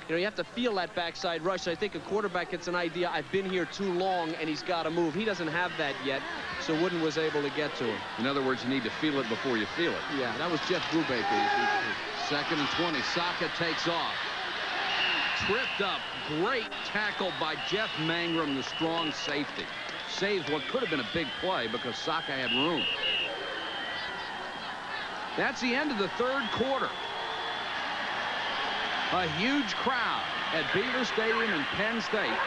Speaker 1: You know, you have to feel that backside rush. I think a quarterback gets an idea, I've been here too long, and he's got to move. He doesn't have that yet, so Wooden was able to get to him.
Speaker 2: In other words, you need to feel it before you feel it.
Speaker 1: Yeah, that was Jeff Brubaker.
Speaker 2: 2nd and 20. Saka takes off. Tripped up. Great tackle by Jeff Mangrum, the strong safety. Saves what could have been a big play because Saka had room. That's the end of the third quarter. A huge crowd at Beaver Stadium in Penn State,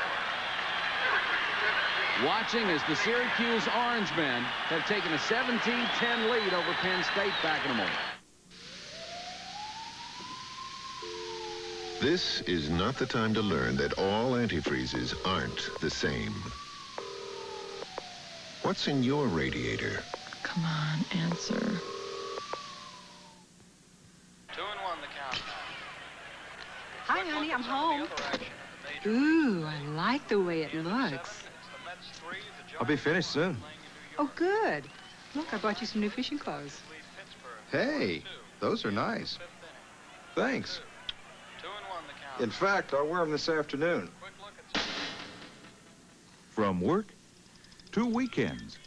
Speaker 2: watching as the Syracuse Orangemen have taken a 17-10 lead over Penn State. Back in a moment.
Speaker 9: This is not the time to learn that all antifreezes aren't the same. What's in your radiator?
Speaker 20: Come on, answer.
Speaker 11: 2 and 1 the count.
Speaker 17: Hi, honey, I'm home. Ooh, I like the way it looks.
Speaker 18: I'll be finished soon.
Speaker 17: Oh, good. Look, I bought you some new fishing clothes.
Speaker 18: Hey, those are nice. Thanks. In fact, I'll wear them this afternoon.
Speaker 13: From work to weekends,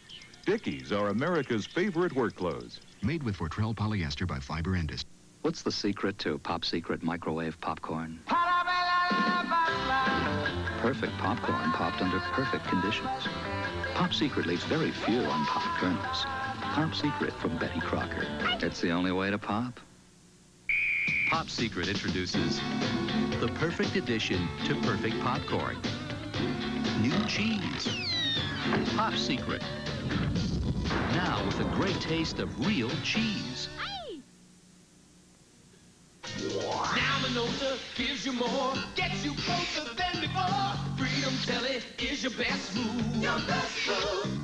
Speaker 13: Dickies are America's favorite work clothes.
Speaker 7: Made with Fortrell polyester by Fiber Industries.
Speaker 25: What's the secret to Pop Secret microwave popcorn? Perfect popcorn popped under perfect conditions. Pop Secret leaves very few unpopped kernels. Pop Secret from Betty Crocker. It's the only way to pop.
Speaker 26: Pop Secret introduces the perfect addition to perfect popcorn. New cheese. Pop Secret. Now with a great taste of real cheese.
Speaker 15: Now Minolta gives you more, gets you closer than before. Freedom Telly is your best move. Your best move.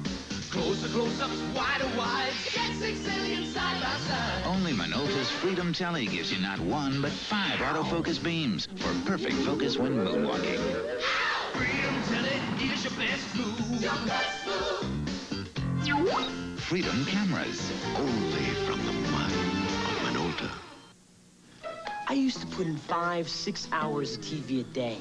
Speaker 15: Closer close-ups, wider wides. Get 6 alien side by side.
Speaker 27: Only Minolta's Freedom Telly gives you not 1, but 5 autofocus beams for perfect focus when moonwalking.
Speaker 15: Freedom Telly is your best move. Your best move.
Speaker 27: Freedom cameras.
Speaker 9: Only from the mind of Minolta.
Speaker 28: I used to put in 5-6 hours of TV a day.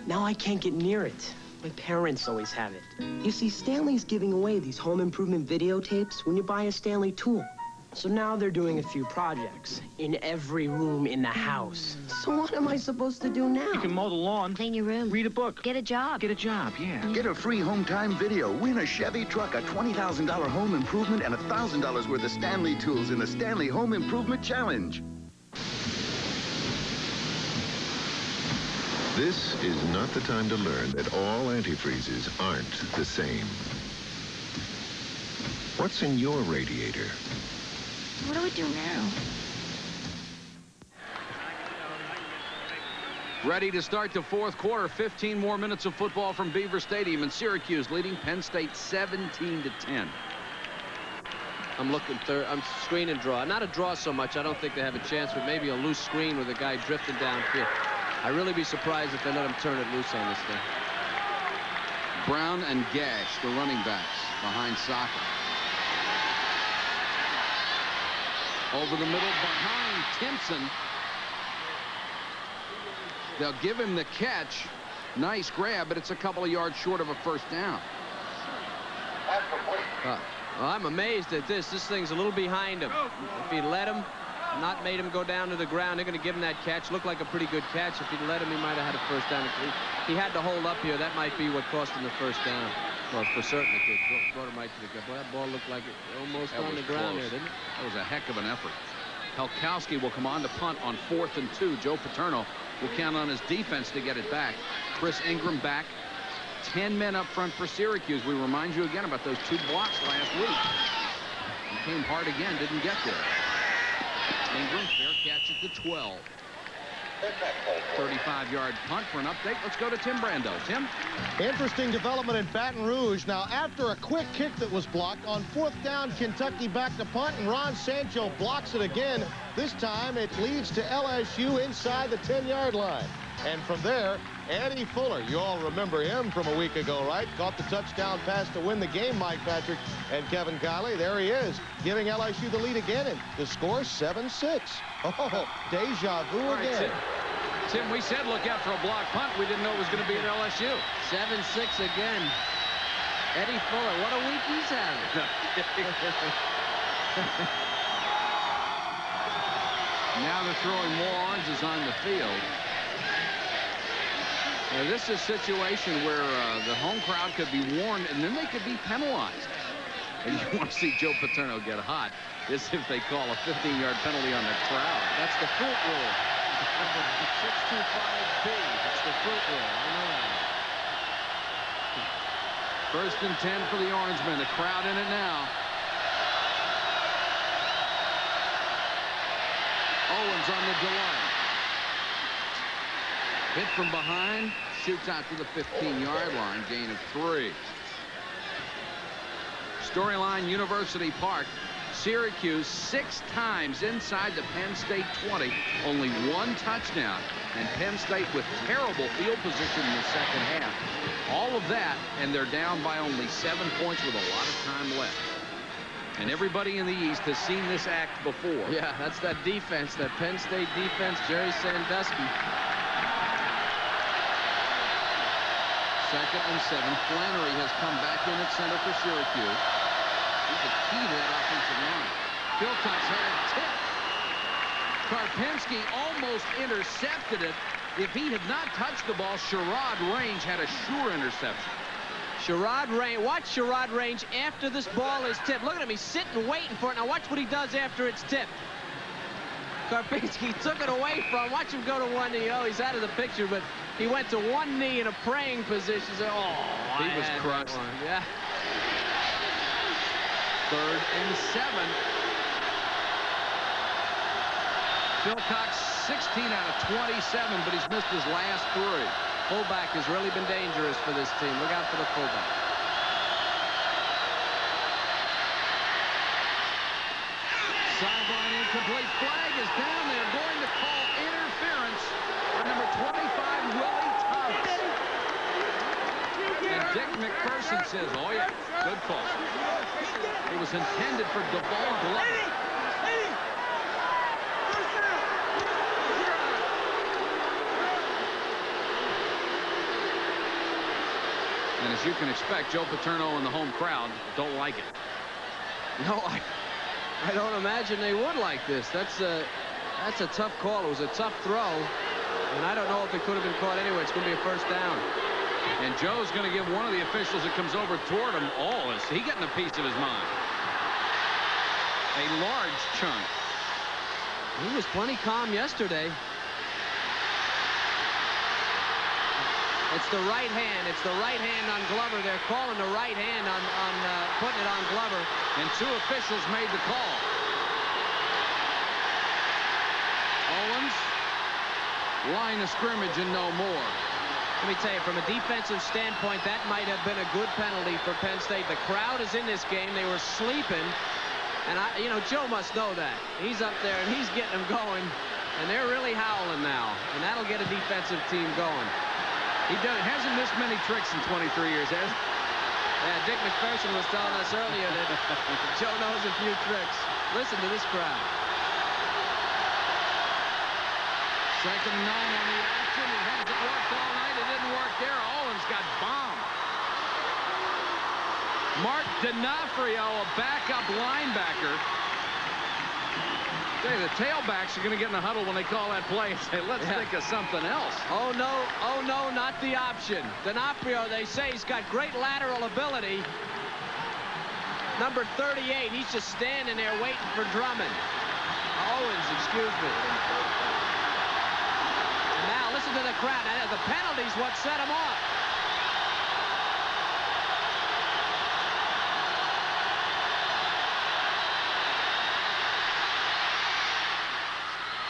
Speaker 28: Now I can't get near it. My parents always have it. You see, Stanley's giving away these home improvement videotapes when you buy a Stanley tool. So now they're doing a few projects in every room in the house. So what am I supposed to do now?
Speaker 7: You can mow the lawn.
Speaker 20: Clean your room.
Speaker 7: Read a book.
Speaker 20: Get a job.
Speaker 7: Get a job, yeah.
Speaker 27: Get a free home time video. Win a Chevy truck, a $20,000 home improvement, and $1,000 worth of Stanley tools in the Stanley Home Improvement Challenge.
Speaker 9: This is not the time to learn that all antifreezes aren't the same. What's in your radiator?
Speaker 20: What do we do now?
Speaker 2: Ready to start the fourth quarter. 15 more minutes of football from Beaver Stadium, and Syracuse leading Penn State 17-10.
Speaker 1: I'm looking third. I'm screen and draw. Not a draw so much. I don't think they have a chance, but maybe a loose screen with a guy drifting downfield. I'd really be surprised if they let him turn it loose on this thing.
Speaker 2: Brown and Gash, the running backs, behind Saka. Over the middle, behind Timpson. They'll give him the catch. Nice grab, but it's a couple of yards short of a first down.
Speaker 1: Well, I'm amazed at this. This thing's a little behind him. If he let him, not made him go down to the ground, they're going to give him that catch. Looked like a pretty good catch. If he'd let him, he might have had a first down. If he had to hold up here, that might be what cost him the first down. Well, for certain it did. Brought him right to the ground. Boy, that ball looked like it almost on the ground there, didn't it?
Speaker 2: That was a heck of an effort. Helkowski will come on to punt on 4th and 2. Joe Paterno will count on his defense to get it back. Chris Ingram back. 10 men up front for Syracuse. We remind you again about those 2 blocks last week. He came hard again, didn't get there. Ingram, fair catch at the 12. 35-yard punt for an update. Let's go to Tim Brando. Tim?
Speaker 3: Interesting development in Baton Rouge. Now, after a quick kick that was blocked, on 4th down, Kentucky back to punt, and Ron Sancho blocks it again. This time, it leads to LSU inside the 10-yard line. And from there, Eddie Fuller, you all remember him from a week ago, right? Caught the touchdown pass to win the game, Mike Patrick and Kevin Kiley. There he is, giving LSU the lead again, and the score 7-6. Oh, deja vu again.
Speaker 2: Tim, we said look out for a block punt. We didn't know it was going to be at LSU.
Speaker 1: 7-6 again. Eddie Fuller, what a week he's having.
Speaker 2: Now they're throwing more oranges on the field. Now, this is a situation where the home crowd could be warned, and then they could be penalized. And you want to see Joe Paterno get hot, is if they call a 15-yard penalty on the crowd.
Speaker 1: That's the fruit rule. 625B. It's the fruit rule. I know that.
Speaker 2: 1st and 10 for the Orangemen. The crowd in it now. Owens on the delay. Hit from behind, shoots out to the 15-yard line, gain of 3. Storyline University Park. Syracuse 6 times inside the Penn State 20, only 1 touchdown, and Penn State with terrible field position in the second half. All of that, and they're down by only 7 points with a lot of time left. And everybody in the East has seen this act before.
Speaker 1: Yeah, that's that defense, that Penn State defense, Jerry Sandusky.
Speaker 2: 2nd and 7. Flannery has come back in at center for Syracuse. He's the key to that offensive line. Philcox had a tip. Karpinski almost intercepted it. If he had not touched the ball, Sherrod Range had a sure interception.
Speaker 1: Sherrod Range, watch Sherrod Range after this ball is tipped. Look at him, he's sitting waiting for it. Now watch what he does after it's tipped. Karpinski took it away from him. Watch him go to one knee. Oh, he's out of the picture, but he went to one knee in a praying position. So,
Speaker 2: he was crushed.
Speaker 1: Yeah.
Speaker 2: 3rd and 7. Philcox 16 out of 27, but he's missed his last 3.
Speaker 1: Fullback has really been dangerous for this team. Look out for the fullback.
Speaker 2: Sideline incomplete. Flag is down. They're going to call interference on number 25, Willie Thomas. And Dick McPherson says, oh yeah, good call. It was intended for Devon Glover. And as you can expect, Joe Paterno and the home crowd don't like it.
Speaker 1: No, I don't imagine they would like this. That's a tough call. It was a tough throw, and I don't know if it could have been caught anyway. It's going to be a first down.
Speaker 2: And Joe's going to give one of the officials that comes over toward him, oh, is he getting a piece of his mind? A large chunk.
Speaker 1: He was plenty calm yesterday. It's the right hand. It's the right hand on Glover. They're calling the right hand on putting it on Glover.
Speaker 2: And 2 officials made the call. Owens, line of scrimmage and no more.
Speaker 1: Let me tell you, from a defensive standpoint, that might have been a good penalty for Penn State. The crowd is in this game. They were sleeping. And, you know, Joe must know that. He's up there, and he's getting them going. And they're really howling now. And that'll get a defensive team going.
Speaker 2: He hasn't missed many tricks in 23 years, has he?
Speaker 1: Yeah, Dick McPherson was telling us earlier that Joe knows a few tricks. Listen to this crowd.
Speaker 2: 2nd and 9 on the action. He has it worked all night. It didn't work there. Owens got bombed. Mark D'Onofrio, a backup linebacker. Hey, the tailbacks are going to get in the huddle when they call that play and say, let's think of something else.
Speaker 1: Oh, no, not the option. D'Onofrio, they say he's got great lateral ability. Number 38, he's just standing there waiting for Drummond. Owens, excuse me. And now listen to the crowd. The penalty's what set him off.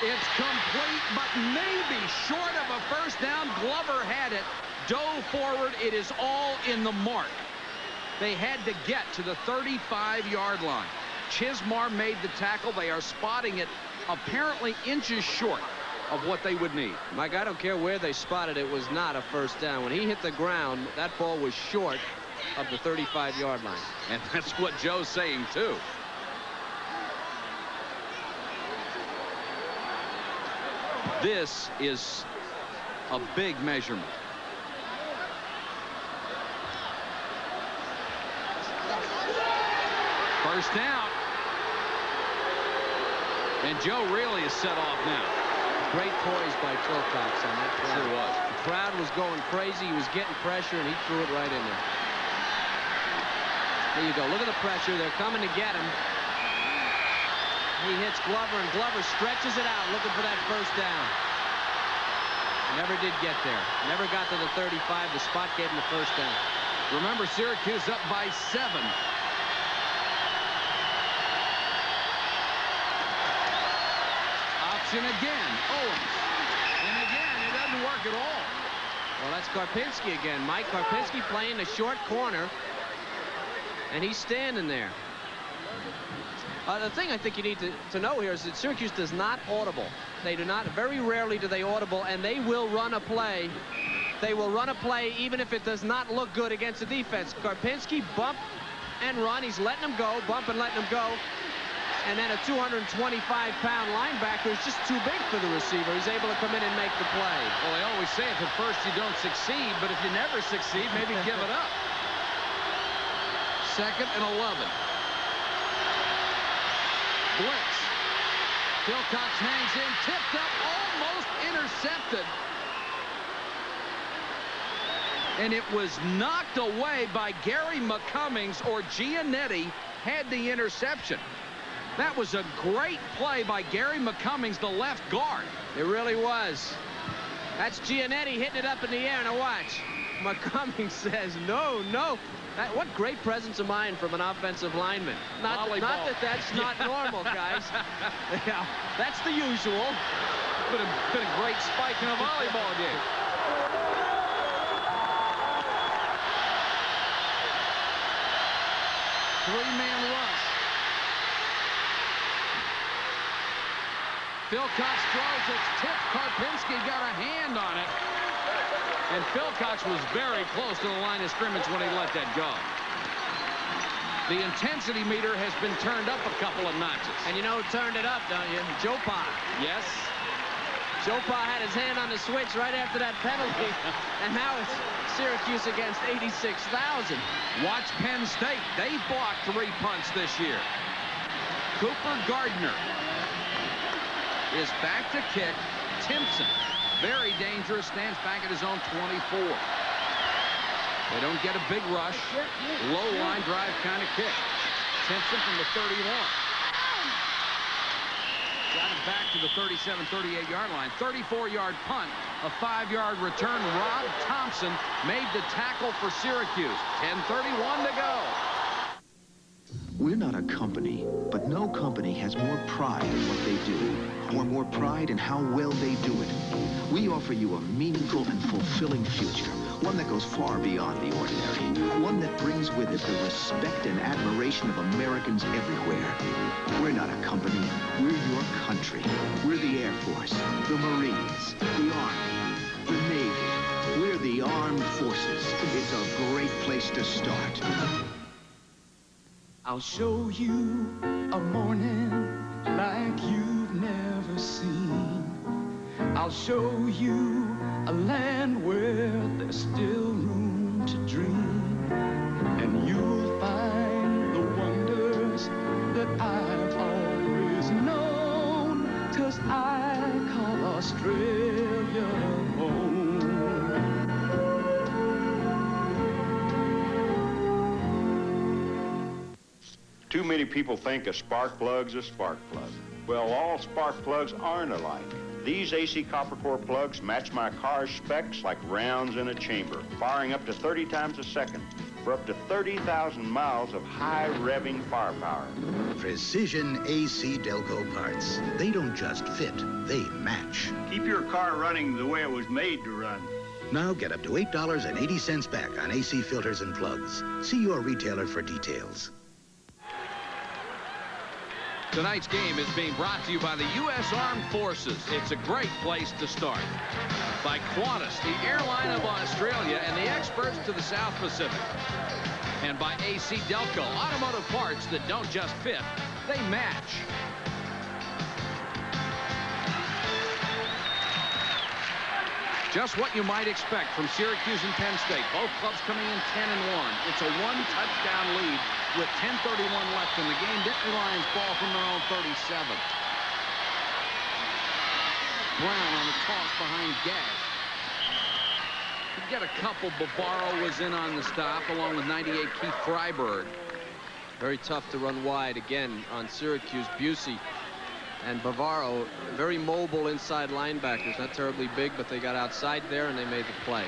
Speaker 2: It's complete, but maybe short of a first down. Glover had it, dove forward. It is all in the mark. They had to get to the 35-yard line. Chismar made the tackle. They are spotting it apparently inches short of what they would need.
Speaker 1: Mike, I don't care where they spotted it, was not a first down. When he hit the ground, that ball was short of the 35-yard line.
Speaker 2: And that's what Joe's saying, too. This is a big measurement. First down. And Joe really is set off now.
Speaker 1: Great poise by Philcox on that play.
Speaker 2: Sure was.
Speaker 1: The crowd was going crazy. He was getting pressure, and he threw it right in there. There you go. Look at the pressure. They're coming to get him. He hits Glover, and Glover stretches it out, looking for that first down. Never did get there. Never got to the 35. The spot gave him the first down.
Speaker 2: Remember, Syracuse up by 7. Option again. Owens. And again, it doesn't work at all.
Speaker 1: Well, that's Karpinski again. Mike Karpinski playing the short corner. And he's standing there. The thing I think you need to know here is that Syracuse does not audible. They do not. Very rarely do they audible, and they will run a play. They will run a play even if it does not look good against the defense. Karpinski bump and run. He's letting him go, bump and letting him go. And then a 225-pound linebacker is just too big for the receiver. He's able to come in and make the play.
Speaker 2: Well, they always say if at first you don't succeed, but if you never succeed, maybe give it up. 2nd and 11. Blitz. Philcox hangs in, tipped up, almost intercepted. And it was knocked away by Gary McCummings, or Giannetti had the interception. That was a great play by Gary McCummings, the left guard.
Speaker 1: It really was. That's Giannetti hitting it up in the air. Now watch. McCummings says, no. What great presence of mind from an offensive lineman. Not that that's not normal, guys. Yeah, that's the usual.
Speaker 2: Been a great spike in a volleyball game. Three-man rush. Philcox throws. It's tipped. Karpinski got a hand on it. And Philcox was very close to the line of scrimmage when he let that go. The intensity meter has been turned up a couple of notches.
Speaker 1: And you know who turned it up, don't you? Joe Pa.
Speaker 2: Yes.
Speaker 1: Joe Pa had his hand on the switch right after that penalty. And now it's Syracuse against 86,000.
Speaker 2: Watch Penn State. They've blocked 3 punts this year. Cooper Gardner is back to kick. Timpson, very dangerous, stands back at his own 24. They don't get a big rush. Low line drive kind of kick. Timpson from the 31. Got him back to the 37, 38-yard line. 34-yard punt, a 5-yard return. Rob Thompson made the tackle for Syracuse. 10:31 to go.
Speaker 7: We're not a company, but no company has more pride in what they do, or more pride in how well they do it. We offer you a meaningful and fulfilling future, one that goes far beyond the ordinary, one that brings with it the respect and admiration of Americans everywhere. We're not a company, we're your country. We're the Air Force, the Marines, the Army, the Navy. We're the Armed Forces. It's a great place to start.
Speaker 15: I'll show you a morning like you've never seen. I'll show you a land where there's still room to dream. And you'll find the wonders that I've always known, 'cause I call Australia home.
Speaker 6: Too many people think a spark plug's a spark plug. Well, all spark plugs aren't alike. These AC copper core plugs match my car's specs like rounds in a chamber, firing up to 30 times a second for up to 30,000 miles of high revving firepower.
Speaker 8: Precision AC Delco parts. They don't just fit, they match.
Speaker 6: Keep your car running the way it was made to run.
Speaker 8: Now get up to $8.80 back on AC filters and plugs. See your retailer for details.
Speaker 2: Tonight's game is being brought to you by the U.S. Armed Forces. It's a great place to start. By Qantas, the airline of Australia, and the experts to the South Pacific. And by AC Delco, automotive parts that don't just fit, they match. Just what you might expect from Syracuse and Penn State. Both clubs coming in 10-1. It's a one-touchdown lead with 10:31 left in the game. Nittany Lions ball from their own 37. Brown on the toss behind Gash. Could get a couple. Bavaro was in on the stop, along with 98 Keith Freiberg.
Speaker 1: Very tough to run wide again on Syracuse. Busey and Bavaro, very mobile inside linebackers, not terribly big, but they got outside there and they made the play.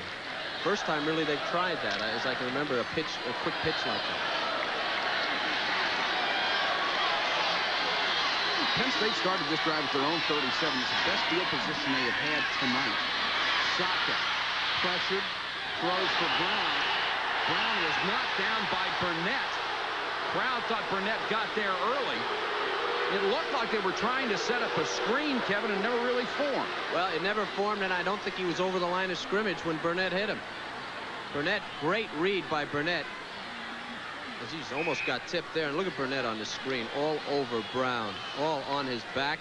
Speaker 1: First time really they've tried that, as I can remember, a quick pitch like that.
Speaker 2: Penn State started this drive with their own 37. It's the best field position they have had tonight. Saka pressured, throws for Brown. Brown was knocked down by Burnett. Brown thought Burnett got there early. It looked like they were trying to set up a screen, Kevin, and never really formed.
Speaker 1: Well, it never formed, and I don't think he was over the line of scrimmage when Burnett hit him. Burnett, great read by Burnett. He's almost got tipped there, and look at Burnett on the screen, all over Brown, all on his back.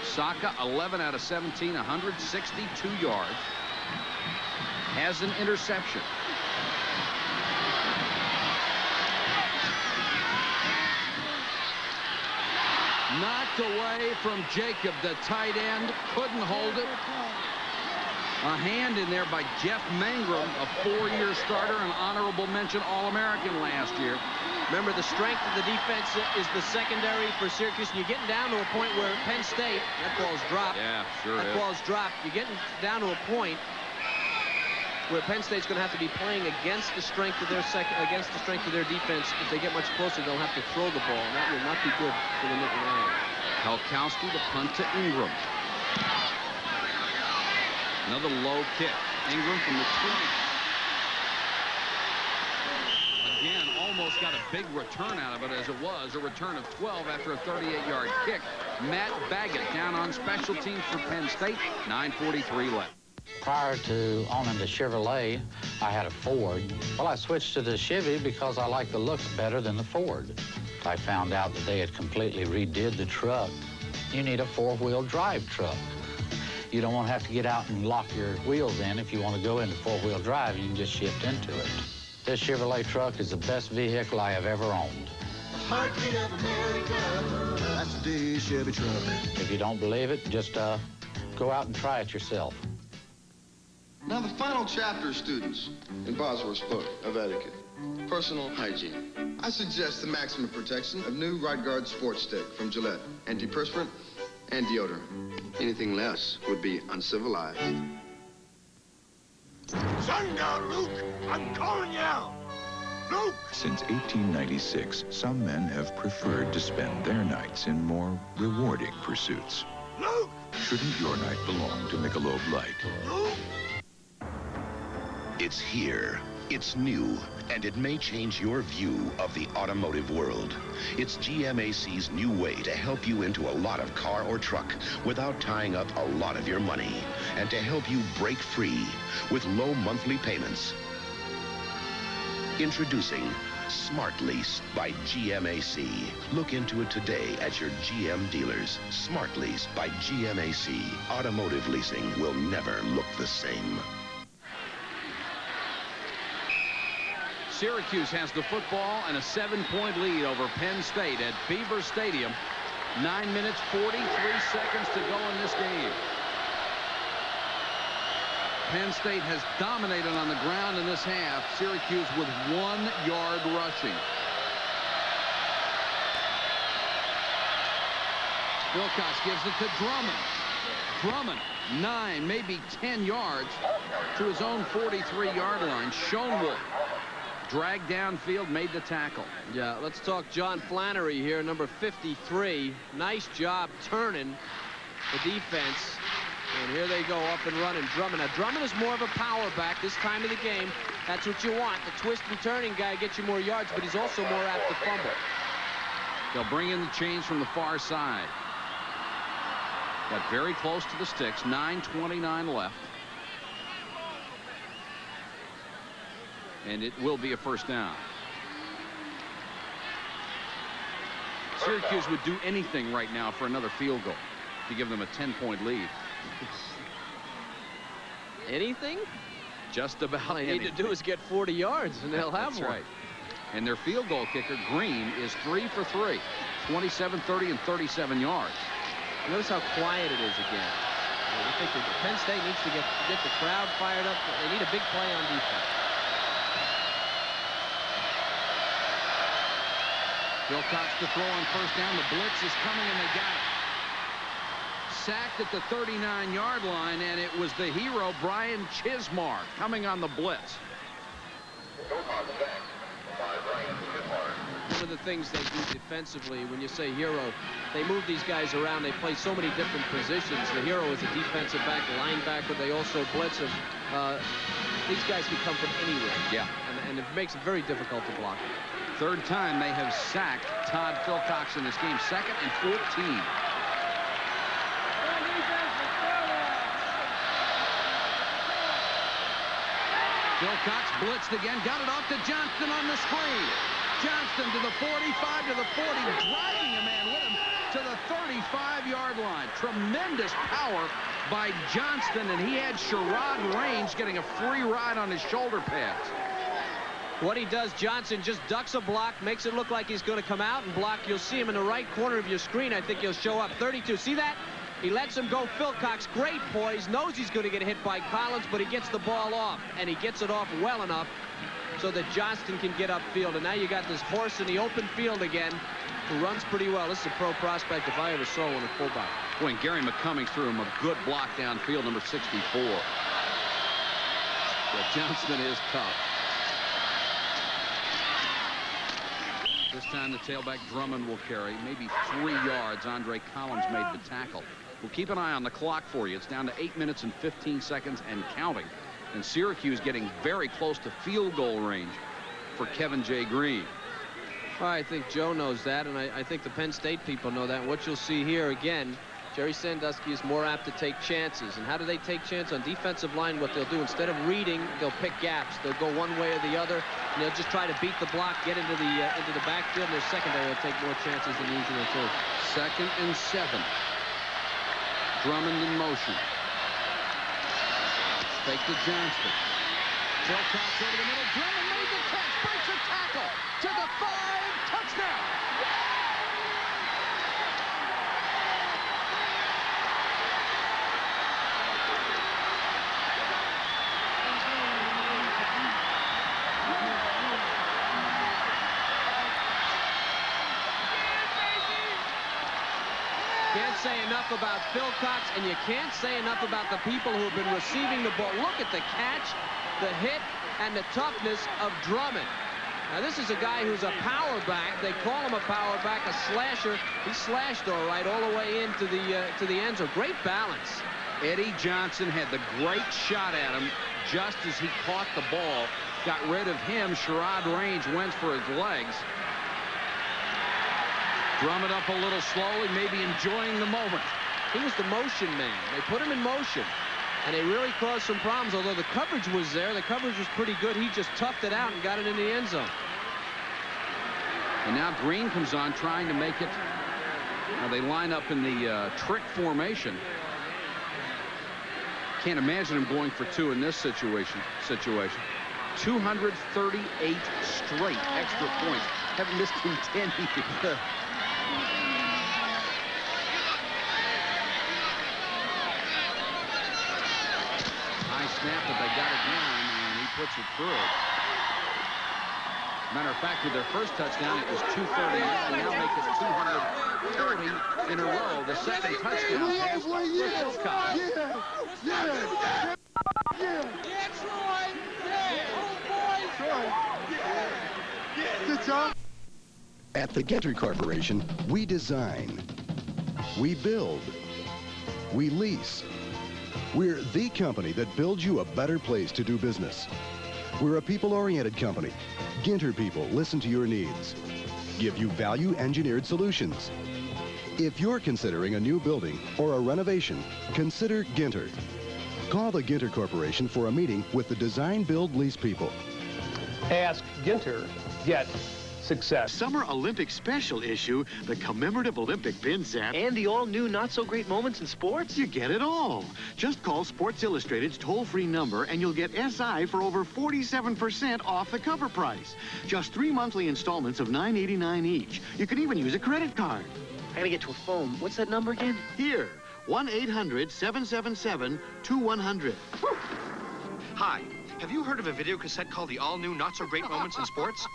Speaker 2: Saka, 11 out of 17, 162 yards. Has an interception. Knocked away from Jacob, the tight end. Couldn't hold it. A hand in there by Jeff Mangrum, a 4-year starter, an honorable mention All-American last year.
Speaker 1: Remember, the strength of the defense is the secondary for Syracuse, and you're getting down to a point where Penn State, that ball's dropped.
Speaker 2: Yeah, sure
Speaker 1: That ball's dropped. You're getting down to a point where Penn State's going to have to be playing against the strength of their defense. If they get much closer, they'll have to throw the ball, and that will not be good for the Nittany Lions.
Speaker 2: Helkowski to punt to Ingram. Another low kick. Ingram from the 20. Again, almost got a big return out of it, as it was a return of 12 after a 38-yard kick. Matt Baggett down on special teams for Penn State. 9:43 left.
Speaker 10: Prior to owning the Chevrolet, I had a Ford. Well, I switched to the Chevy because I like the looks better than the Ford. I found out that they had completely redid the truck. You need a 4-wheel drive truck. You don't want to have to get out and lock your wheels in. If you want to go into 4-wheel drive, you can just shift into it. This Chevrolet truck is the best vehicle I have ever owned.
Speaker 15: Heartbeat of America. That's the Chevy truck.
Speaker 10: If you don't believe it, just go out and try it yourself.
Speaker 18: Now, the final chapter, students, in Bosworth's book of etiquette, personal hygiene. I suggest the maximum protection of new Right Guard Sports Stick from Gillette. Antiperspirant and deodorant. Anything less would be uncivilized.
Speaker 12: Sundown, Luke! I'm calling you out! Luke!
Speaker 13: Since 1896, some men have preferred to spend their nights in more rewarding pursuits.
Speaker 12: Luke!
Speaker 13: Shouldn't your night belong to Michelob Light?
Speaker 12: Luke!
Speaker 14: It's here. It's new, and it may change your view of the automotive world. It's GMAC's new way to help you into a lot of car or truck without tying up a lot of your money, and to help you break free with low monthly payments. Introducing Smart Lease by GMAC. Look into it today at your GM dealers. Smart Lease by GMAC. Automotive leasing will never look the same.
Speaker 2: Syracuse has the football and a 7-point lead over Penn State at Beaver Stadium. 9 minutes, 43 seconds to go in this game. Penn State has dominated on the ground in this half. Syracuse with 1 yard rushing. Wilcox gives it to Drummond. Drummond, 9, maybe 10 yards to his own 43-yard line. Schoenwolf dragged downfield, made the tackle.
Speaker 1: Yeah, let's talk John Flannery here, number 53. Nice job turning the defense. And here they go up and running. Drummond. Now, Drummond is more of a power back this time of the game. That's what you want. The twist and turning guy gets you more yards, but he's also more apt to fumble.
Speaker 2: They'll bring in the chains from the far side. Got very close to the sticks. 9:29 left. And it will be a first down. Syracuse would do anything right now for another field goal to give them a 10-point lead.
Speaker 1: Anything?
Speaker 2: Just about
Speaker 1: All they
Speaker 2: anything.
Speaker 1: need to do is get 40 yards, and they'll have
Speaker 2: That's
Speaker 1: one.
Speaker 2: right. And their field goal kicker, Green, is 3 for 3. 27, 30, and 37 yards.
Speaker 1: Notice how quiet it is again. I think that Penn State needs to get the crowd fired up. They need a big play on defense.
Speaker 2: Wilcox to throw on first down. The blitz is coming, and they got it. Sacked at the 39-yard line, and it was the hero, Brian Chismar, coming on the blitz.
Speaker 1: One of the things they do defensively, when you say hero, they move these guys around. They play so many different positions. The hero is a defensive back, linebacker. They also blitz him. These guys can come from anywhere.
Speaker 2: Yeah.
Speaker 1: And it makes it very difficult to block them.
Speaker 2: Third time they have sacked Todd Wilcox in this game. 2nd and 14. Wilcox blitzed again. Got it off to Johnston on the screen. Johnston to the 45, to the 40, driving a man with him to the 35-yard line. Tremendous power by Johnston, and he had Sherrod Range getting a free ride on his shoulder pads.
Speaker 1: What he does, Johnson just ducks a block, makes it look like he's going to come out and block. You'll see him in the right corner of your screen. I think he'll show up. 32. See that? He lets him go. Wilcox, great poise, knows he's going to get hit by Collins, but he gets the ball off, and he gets it off well enough so that Johnston can get upfield. And now you got this horse in the open field again who runs pretty well. This is a pro prospect if I ever saw one at fullback.
Speaker 2: Boy, and Gary McCummings threw him a good block downfield, number 64. Yeah, Johnston is tough. This time the tailback Drummond will carry. Maybe 3 yards. Andre Collins made the tackle. We'll keep an eye on the clock for you. It's down to 8 minutes and 15 seconds and counting. And Syracuse getting very close to field goal range for Kevin J. Green.
Speaker 1: Well, I think Joe knows that, and I think the Penn State people know that. And what you'll see here again, Jerry Sandusky is more apt to take chances. And how do they take chances? On defensive line, what they'll do, instead of reading, they'll pick gaps. They'll go one way or the other, and they'll just try to beat the block, get into the backfield, and their secondary will take more chances than usual, too.
Speaker 2: 2nd and 7. Drummond in motion. Fake to Johnston. Wilcox over the middle. Drummond made the catch. Breaks a tackle to the 5. Touchdown.
Speaker 1: Can't say enough about Philcox, and you can't say enough about the people who have been receiving the ball. Look at the catch, the hit, and the toughness of Drummond. Now, this is a guy who's a power back. They call him a power back, a slasher. He slashed all right all the way into the end zone. Great balance.
Speaker 2: Eddie Johnson had the great shot at him just as he caught the ball. Got rid of him. Sherrod Range went for his legs. Drummond up a little slowly, maybe enjoying the moment.
Speaker 1: He was the motion man. They put him in motion, and they really caused some problems. Although the coverage was there, the coverage was pretty good. He just toughed it out and got it in the end zone.
Speaker 2: And now Green comes on trying to make it. Now they line up in the trick formation. Can't imagine him going for two in this situation. 238 straight extra points. Haven't missed him 10 either. High snap, but they got it down, and he puts it through. Matter of fact, with their first touchdown, it was 230. They now make it 240 in a row. The second touchdown pass for Philcox.
Speaker 4: At the Ginter Corporation, we design, we build, we lease. We're the company that builds you a better place to do business. We're a people-oriented company. Ginter people listen to your needs, give you value-engineered solutions. If you're considering a new building or a renovation, consider Ginter. Call the Ginter Corporation for a meeting with the design, build, lease people.
Speaker 5: Ask Ginter, get success.
Speaker 16: Summer Olympic special issue, the commemorative Olympic pin set. And the all-new not-so-great moments in sports. You get it all. Just call Sports Illustrated's toll-free number and you'll get SI for over 47% off the cover price. Just 3 monthly installments of $9.89 each. You can even use a credit card.
Speaker 28: I gotta get to a phone. What's that number again?
Speaker 16: Here, 1-800-777-2100.
Speaker 19: Hi, have you heard of a video cassette called The All-New Not-So-Great Moments in Sports?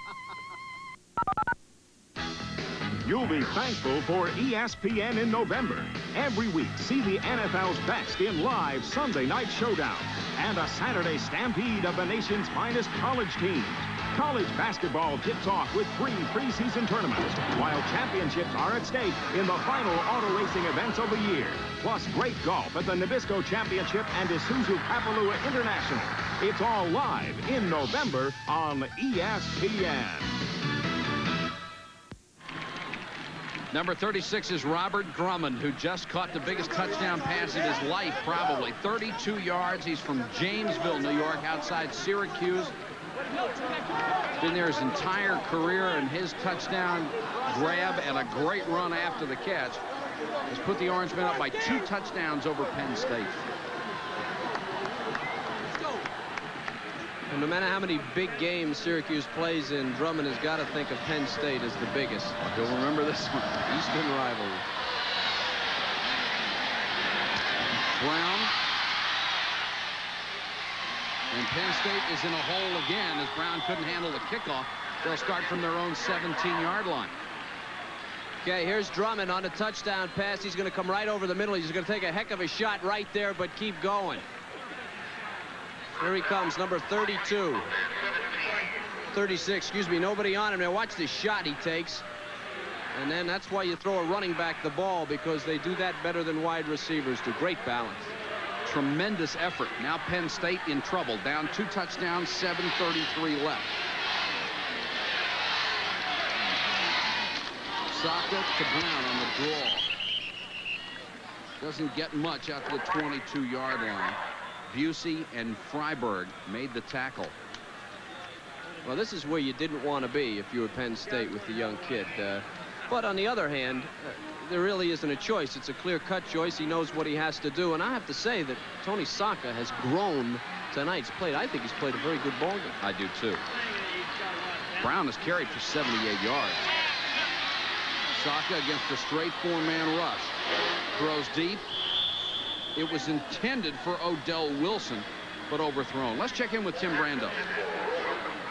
Speaker 21: You'll be thankful for ESPN in November. Every week, see the NFL's best in live Sunday night showdown and a Saturday stampede of the nation's finest college teams. College basketball tips off with 3 preseason tournaments, while championships are at stake in the final auto racing events of the year. Plus great golf at the Nabisco Championship and Isuzu Kapalua International. It's all live in November on ESPN.
Speaker 2: Number 36 is Robert Drummond, who just caught the biggest touchdown pass of his life, probably. 32 yards. He's from Jamesville, New York, outside Syracuse. Been there his entire career, and his touchdown grab and a great run after the catch has put the Orangemen up by 2 touchdowns over Penn State.
Speaker 1: And no matter how many big games Syracuse plays in, Drummond has got to think of Penn State as the biggest.
Speaker 2: You'll remember this one.
Speaker 1: Eastern rivalry.
Speaker 2: Brown. And Penn State is in a hole again as Brown couldn't handle the kickoff. They'll start from their own 17-yard line.
Speaker 1: Okay, here's Drummond on the touchdown pass. He's going to come right over the middle. He's going to take a heck of a shot right there, but keep going. Here he comes, number 32. 36, excuse me, nobody on him. Now watch the shot he takes. And then that's why you throw a running back the ball, because they do that better than wide receivers do. Great balance.
Speaker 2: Tremendous effort. Now Penn State in trouble. Down 2 touchdowns, 7:33 left. Saka to Brown on the draw. Doesn't get much out to the 22-yard line. Busey and Freiberg made the tackle.
Speaker 1: Well, this is where you didn't want to be if you were Penn State with the young kid. But on the other hand, there really isn't a choice. It's a clear-cut choice. He knows what he has to do. And I have to say that Tony Saka has grown tonight's play. I think he's played a very good ball game.
Speaker 2: I do, too. Brown has carried for 78 yards. Saka against a straight 4-man rush. Throws deep. It was intended for Odell Wilson, but overthrown. Let's check in with Tim Brando.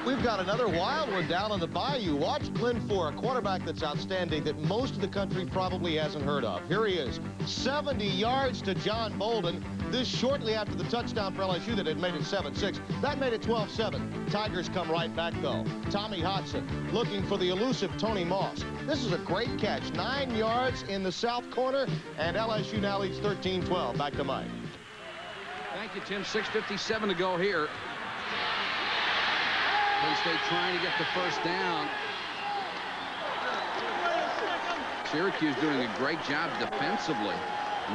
Speaker 3: We've got another wild one down on the bayou. Watch Glenn Ford, a quarterback that's outstanding that most of the country probably hasn't heard of. Here he is, 70 yards to John Bolden. This shortly after the touchdown for LSU that had made it 7-6. That made it 12-7. Tigers come right back, though. Tommy Hodson looking for the elusive Tony Moss. This is a great catch. 9 yards in the south corner, and LSU now leads 13-12. Back to Mike.
Speaker 2: Thank you, Tim. 6:57 to go here. Penn State trying to get the first down. Syracuse doing a great job defensively.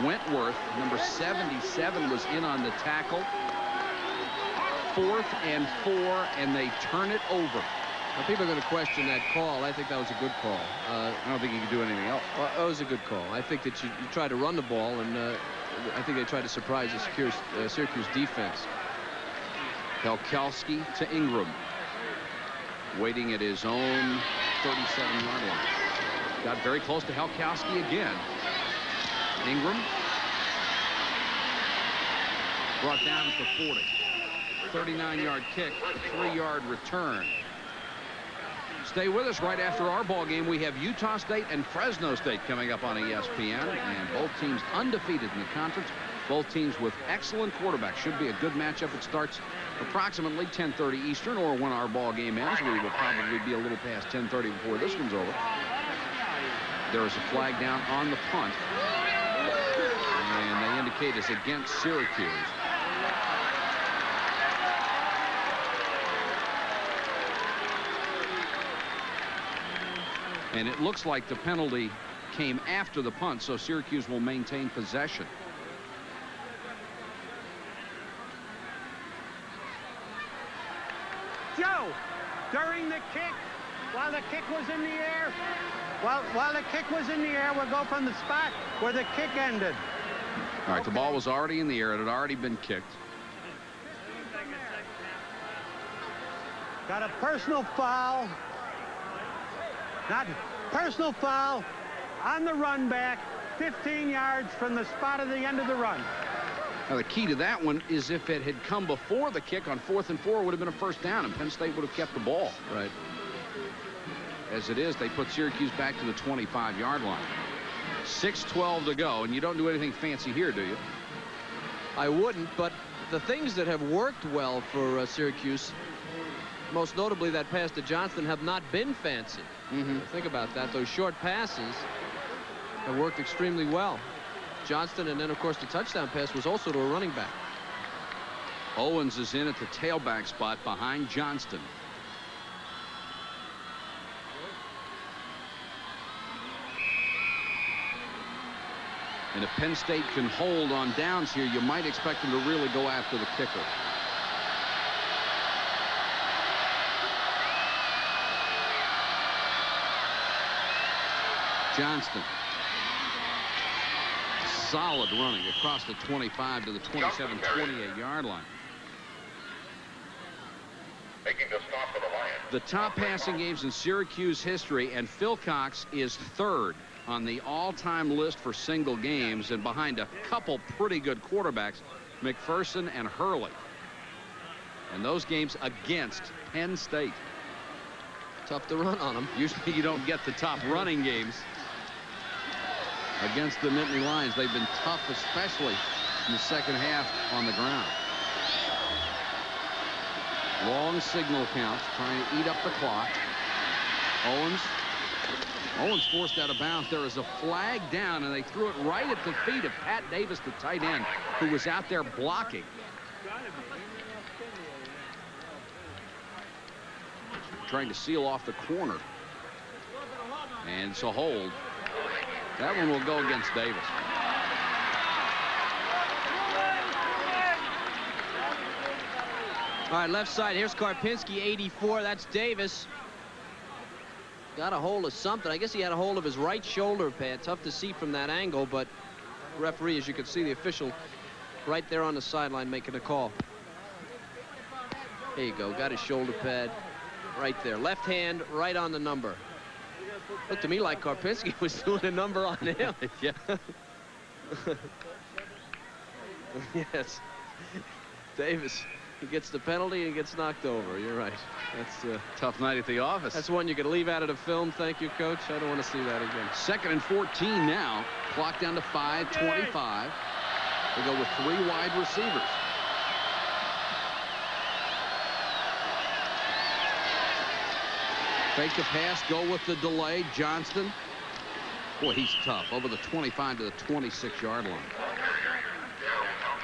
Speaker 2: Wentworth, number 77, was in on the tackle. 4th and 4, and they turn it over.
Speaker 1: Now, people are going to question that call. I think that was a good call.
Speaker 2: I don't think you can do anything else.
Speaker 1: Well, that was a good call. I think that you try to run the ball, and I think they tried to surprise the Syracuse defense.
Speaker 2: Helkowski to Ingram. Waiting at his own 37-yard line. Got very close to Helkowski again. Ingram. Brought down at the 40. 39-yard kick, 3-yard return. Stay with us. Right after our ball game, we have Utah State and Fresno State coming up on ESPN, and both teams undefeated in the conference. Both teams with excellent quarterbacks. Should be a good matchup. It starts approximately 10:30 Eastern, or when our ball game ends. We will probably be a little past 10:30 before this one's over. There is a flag down on the punt, and they indicate it's against Syracuse. And it looks like the penalty came after the punt, so Syracuse will maintain possession.
Speaker 11: Joe, during the kick, while the kick was in the air, while the kick was in the air, we'll go from the spot where the kick ended.
Speaker 2: All right, the ball was already in the air. It had already been kicked.
Speaker 11: Got a personal foul. Not personal foul on the run back, 15 yards from the spot of the end of the run.
Speaker 2: Now, the key to that one is if it had come before the kick on 4th and 4, it would have been a first down, and Penn State would have kept the ball.
Speaker 1: Right.
Speaker 2: As it is, they put Syracuse back to the 25-yard line. 6:12 to go, and you don't do anything fancy here, do you?
Speaker 1: I wouldn't, but the things that have worked well for Syracuse, most notably that pass to Johnston, have not been fancy. Think about that. Those short passes have worked extremely well. Johnston, and then, of course, the touchdown pass was also to a running back.
Speaker 2: Owens is in at the tailback spot behind Johnston. And if Penn State can hold on downs here, you might expect them to really go after the kicker. Johnston. Solid running across the 25 to the 27, 28-yard line.
Speaker 14: Making the stop for the Lions.
Speaker 2: The top passing games in Syracuse history, and Phil Cox is 3rd on the all-time list for single games, and behind a couple pretty good quarterbacks, McPherson and Hurley. And those games against Penn State.
Speaker 1: Tough to run on them.
Speaker 2: Usually you don't get the top running games against the Nittany Lions. They've been tough, especially in the second half on the ground. Long signal counts, trying to eat up the clock. Owens forced out of bounds. There is a flag down, and they threw it right at the feet of Pat Davis, the tight end, who was out there blocking. Trying to seal off the corner. And it's a hold. That one will go against Davis.
Speaker 1: All right, left side. Here's Karpinski, 84. That's Davis. Got a hold of something. I guess he had a hold of his right shoulder pad. Tough to see from that angle, but referee, as you can see, the official right there on the sideline making a call. There you go. Got his shoulder pad right there. Left hand right on the number. Looked to me like Karpinski was doing a number on him.
Speaker 2: Yeah.
Speaker 1: Yes. Davis He gets the penalty and he gets knocked over. You're right. That's a
Speaker 2: tough night at the office.
Speaker 1: That's one you could leave out of the film. Thank you, Coach. I don't want to see that again.
Speaker 2: 2nd and 14 now. Clock down to 5:25. They go with 3 wide receivers. Fake the pass, go with the delay. Johnston. Boy, he's tough. Over the 25 to the 26-yard line.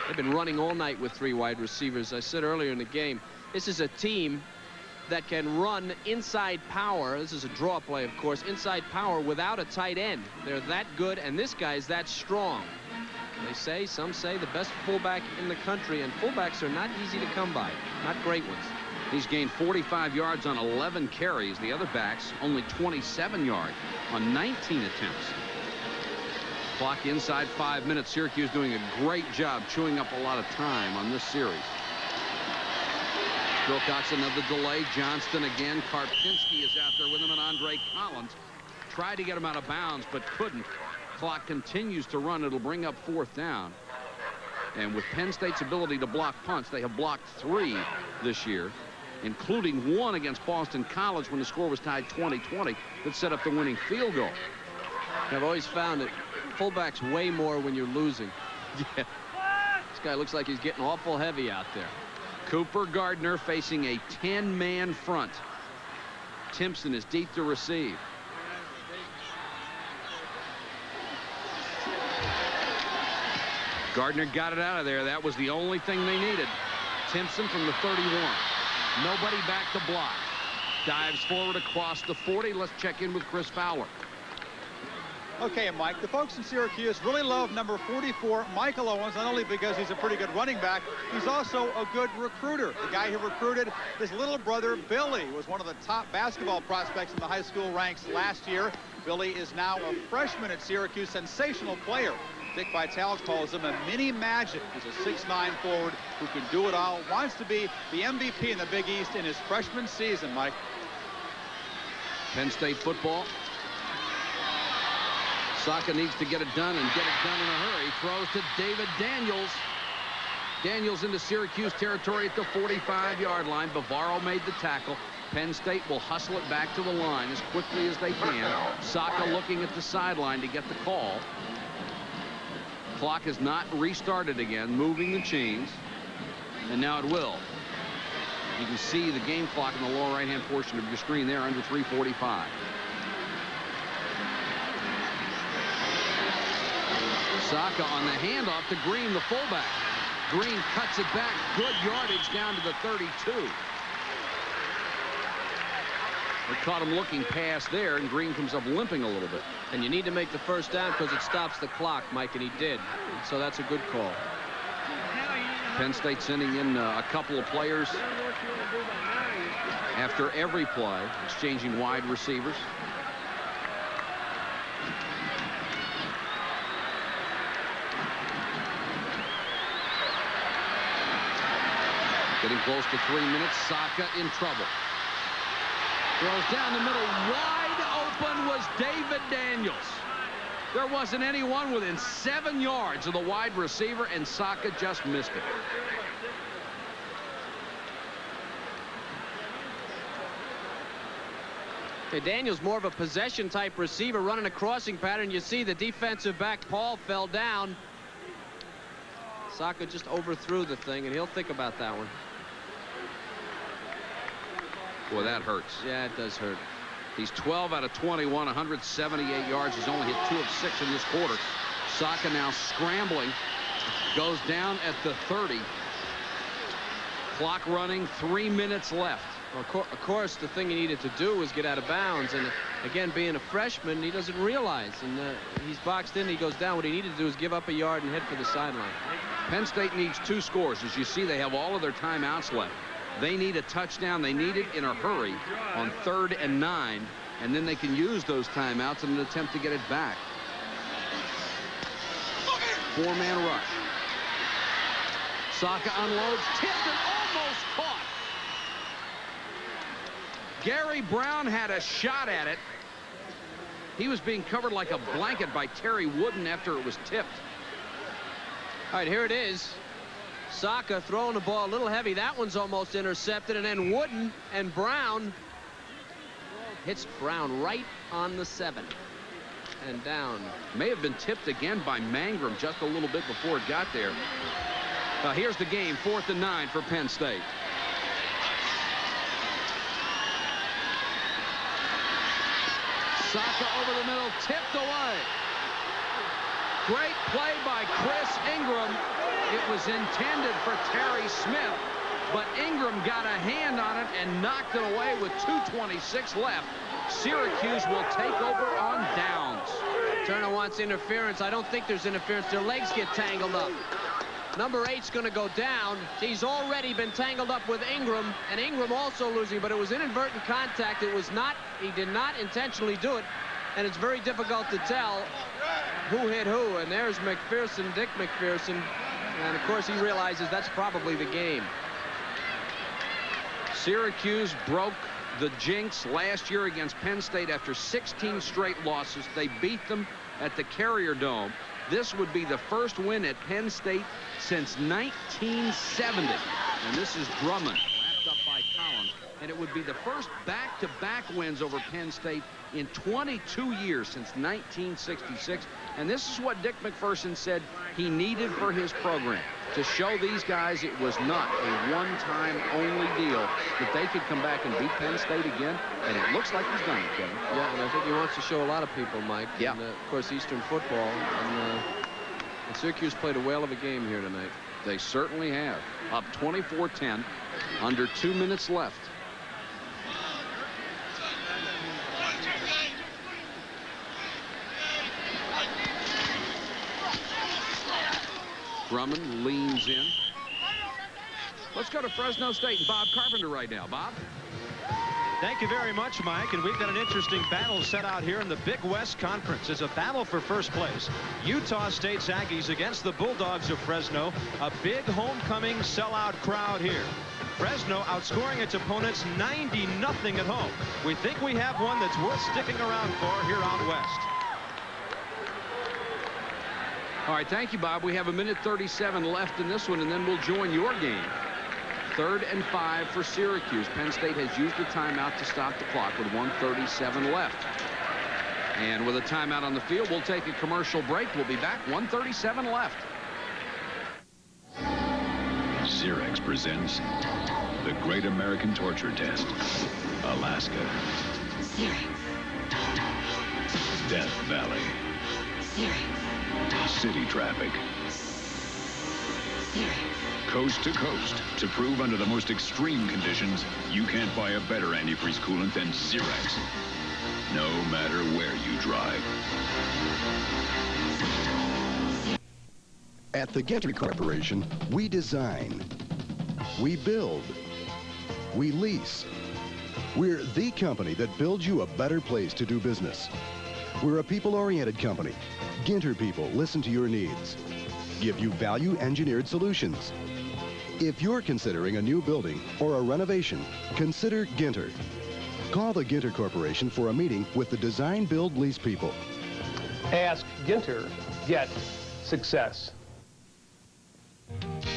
Speaker 1: They've been running all night with 3 wide receivers. I said earlier in the game, this is a team that can run inside power. This is a draw play, of course. Inside power without a tight end. They're that good, and this guy's that strong. Some say, the best fullback in the country, and fullbacks are not easy to come by. Not great ones.
Speaker 2: He's gained 45 yards on 11 carries. The other backs only 27 yards on 19 attempts. Clock inside 5 minutes. Syracuse doing a great job chewing up a lot of time on this series. Wilcox another delay. Johnston again. Karpinski is out there with him, and Andre Collins tried to get him out of bounds but couldn't. Clock continues to run. It'll bring up 4th down. And with Penn State's ability to block punts, they have blocked 3 this year, including 1 against Boston College when the score was tied 20-20 that set up the winning field goal.
Speaker 1: I've always found that fullbacks weigh more when you're losing.
Speaker 2: Yeah.
Speaker 1: This guy looks like he's getting awful heavy out there.
Speaker 2: Cooper Gardner facing a 10-man front. Timpson is deep to receive. Gardner got it out of there. That was the only thing they needed. Timpson from the 31. Nobody back to block. Dives forward across the 40. Let's check in with Chris Fowler.
Speaker 9: Okay, Mike, the folks in Syracuse really love number 44, Michael Owens, not only because he's a pretty good running back, he's also a good recruiter. The guy who recruited his little brother, Billy, was one of the top basketball prospects in the high school ranks last year. Billy is now a freshman at Syracuse, sensational player. Dick Vitale calls him a mini magic. He's a 6'9" forward who can do it all, wants to be the MVP in the Big East in his freshman season, Mike.
Speaker 2: Penn State football. Saka needs to get it done and get it done in a hurry. Throws to David Daniels. Daniels into Syracuse territory at the 45-yard line. Bavaro made the tackle. Penn State will hustle it back to the line as quickly as they can. Saka looking at the sideline to get the call. Clock has not restarted again, moving the chains, and now it will. You can see the game clock in the lower right-hand portion of your screen there, under 3:45. Saka on the handoff to Green, the fullback. Green cuts it back. Good yardage down to the 32. They caught him looking past there, and Green comes up limping a little bit.
Speaker 1: And you need to make the first down because it stops the clock, Mike, and he did. And so that's a good call.
Speaker 2: Penn State sending in a couple of players after every play, exchanging wide receivers. Getting close to 3 minutes. Saka in trouble. Throws down the middle. Wide open was David Daniels. There wasn't anyone within 7 yards of the wide receiver, and Saka just missed it.
Speaker 1: Okay, Daniels more of a possession type receiver running a crossing pattern. You see the defensive back Paul fell down. Saka just overthrew the thing, and he'll think about that one.
Speaker 2: Boy, that hurts.
Speaker 1: Yeah, it does hurt.
Speaker 2: He's 12 out of 21, 178 yards. He's only hit 2 of 6 in this quarter. Saka now scrambling. Goes down at the 30. Clock running, 3 minutes left.
Speaker 1: Well, of course, the thing he needed to do was get out of bounds. And again, being a freshman, he doesn't realize. And he's boxed in, he goes down. What he needed to do is give up a yard and head for the sideline.
Speaker 2: Penn State needs 2 scores. As you see, they have all of their timeouts left. They need a touchdown. They need it in a hurry on 3rd and 9, and then they can use those timeouts in an attempt to get it back. 4-man rush. Saka unloads, tipped and almost caught. Gary Brown had a shot at it. He was being covered like a blanket by Terry Wooden after it was tipped.
Speaker 1: All right, here it is. Saka throwing the ball a little heavy. That one's almost intercepted. And then Wooden and Brown hits Brown right on the 7. And down.
Speaker 2: May have been tipped again by Mangrum just a little bit before it got there. Here's the game, 4th and 9 for Penn State. Saka over the middle, tipped away. Great play by Chris Ingram. It was intended for Terry Smith, but Ingram got a hand on it and knocked it away with 2:26 left. Syracuse will take over on downs.
Speaker 1: Turner wants interference. I don't think there's interference. Their legs get tangled up. Number 8's going to go down. He's already been tangled up with Ingram, and Ingram also losing, but it was inadvertent contact. It was not, he did not intentionally do it, and it's very difficult to tell who hit who. And there's McPherson, Dick McPherson, and of course he realizes that's probably the game.
Speaker 2: Syracuse broke the jinx last year against Penn State after 16 straight losses. They beat them at the Carrier Dome. This would be the first win at Penn State since 1970. And this is Drummond, wrapped up by Collins. And it would be the first back-to-back wins over Penn State in 22 years since 1966. And this is what Dick McPherson said he needed for his program, to show these guys it was not a one-time only deal, that they could come back and beat Penn State again. And it looks like he's done it, Kevin.
Speaker 1: Yeah, and I think he wants to show a lot of people, Mike.
Speaker 2: Yeah.
Speaker 1: And, of course, Eastern football. And Syracuse played a whale of a game here tonight.
Speaker 2: They certainly have. Up 24-10, under 2 minutes left. Drummond leans in. Let's go to Fresno State and Bob Carpenter right now. Bob?
Speaker 17: Thank you very much, Mike. And we've got an interesting battle set out here in the Big West Conference. It's a battle for first place. Utah State's Aggies against the Bulldogs of Fresno. A big homecoming sellout crowd here. Fresno outscoring its opponents 90-0 at home. We think we have one that's worth sticking around for here out west.
Speaker 2: All right, thank you, Bob. We have 1:37 left in this one, and then we'll join your game. 3rd and 5 for Syracuse. Penn State has used a timeout to stop the clock with 1:37 left. And with a timeout on the field, we'll take a commercial break. We'll be back. 1:37 left.
Speaker 13: Xerox presents the Great American Torture Test, Alaska. Death Valley. City traffic. Coast to coast, to prove under the most extreme conditions, you can't buy a better antifreeze coolant than Xerox. No matter where you drive.
Speaker 4: At the Gentry Corporation, we design, we build, we lease. We're the company that builds you a better place to do business. We're a people-oriented company. Ginter people listen to your needs, give you value-engineered solutions. If you're considering a new building or a renovation, consider Ginter. Call the Ginter Corporation for a meeting with the Design Build Lease people.
Speaker 5: Ask Ginter, get success.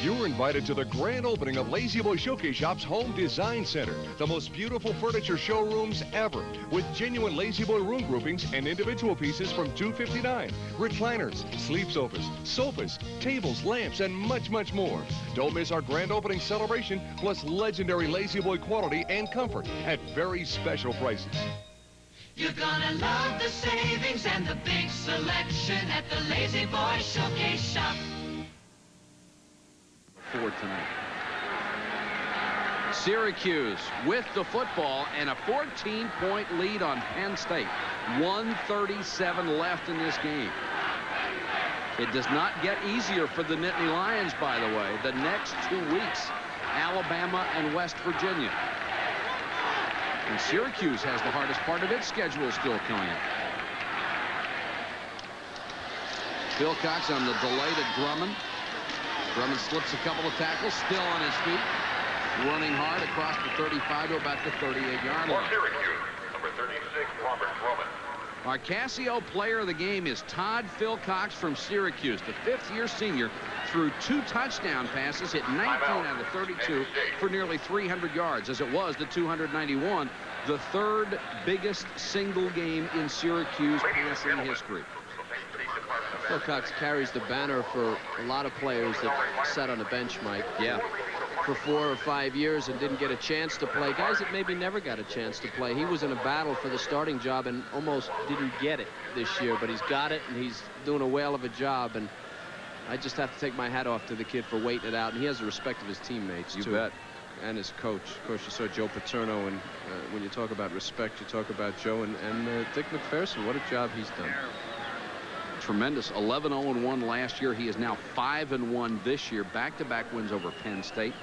Speaker 20: You're invited to the grand opening of Lazy Boy Showcase Shop's Home Design Center. The most beautiful furniture showrooms ever, with genuine Lazy Boy room groupings and individual pieces from $259. Recliners, sleep sofas, tables, lamps, and much, much more. Don't miss our grand opening celebration, plus legendary Lazy Boy quality and comfort at very special prices.
Speaker 15: You're gonna love the savings and the big selection at the Lazy Boy Showcase Shop.
Speaker 2: For tonight. Syracuse with the football and a 14-point lead on Penn State. 1:37 left in this game. It does not get easier for the Nittany Lions, by the way. The next 2 weeks, Alabama and West Virginia. And Syracuse has the hardest part of its schedule still coming up. Philcox on the delay to Drummond. Drummond slips a couple of tackles, still on his feet, running hard across the 35 to about the 38-yard line.
Speaker 22: For Syracuse, number 36, Robert Drummond.
Speaker 2: Our Casio player of the game is Todd Philcox from Syracuse. The fifth-year senior threw 2 touchdown passes, hit 19 out of 32 for nearly 300 yards, as it was the 291, the third biggest single game in Syracuse passing history.
Speaker 1: Philcox carries the banner for a lot of players that sat on the bench, Mike.
Speaker 2: Yeah.
Speaker 1: For 4 or 5 years and didn't get a chance to play. Guys that maybe never got a chance to play. He was in a battle for the starting job and almost didn't get it this year, but he's got it, and he's doing a whale of a job. And I just have to take my hat off to the kid for waiting it out. And he has the respect of his teammates,
Speaker 2: You
Speaker 1: too.
Speaker 2: bet.
Speaker 1: And his coach. Of course, you saw Joe Paterno, and when you talk about respect, you talk about Joe and Dick McPherson. What a job he's done.
Speaker 2: Tremendous. 11-0-1 last year. He is now 5-1 this year. Back-to-back wins over Penn State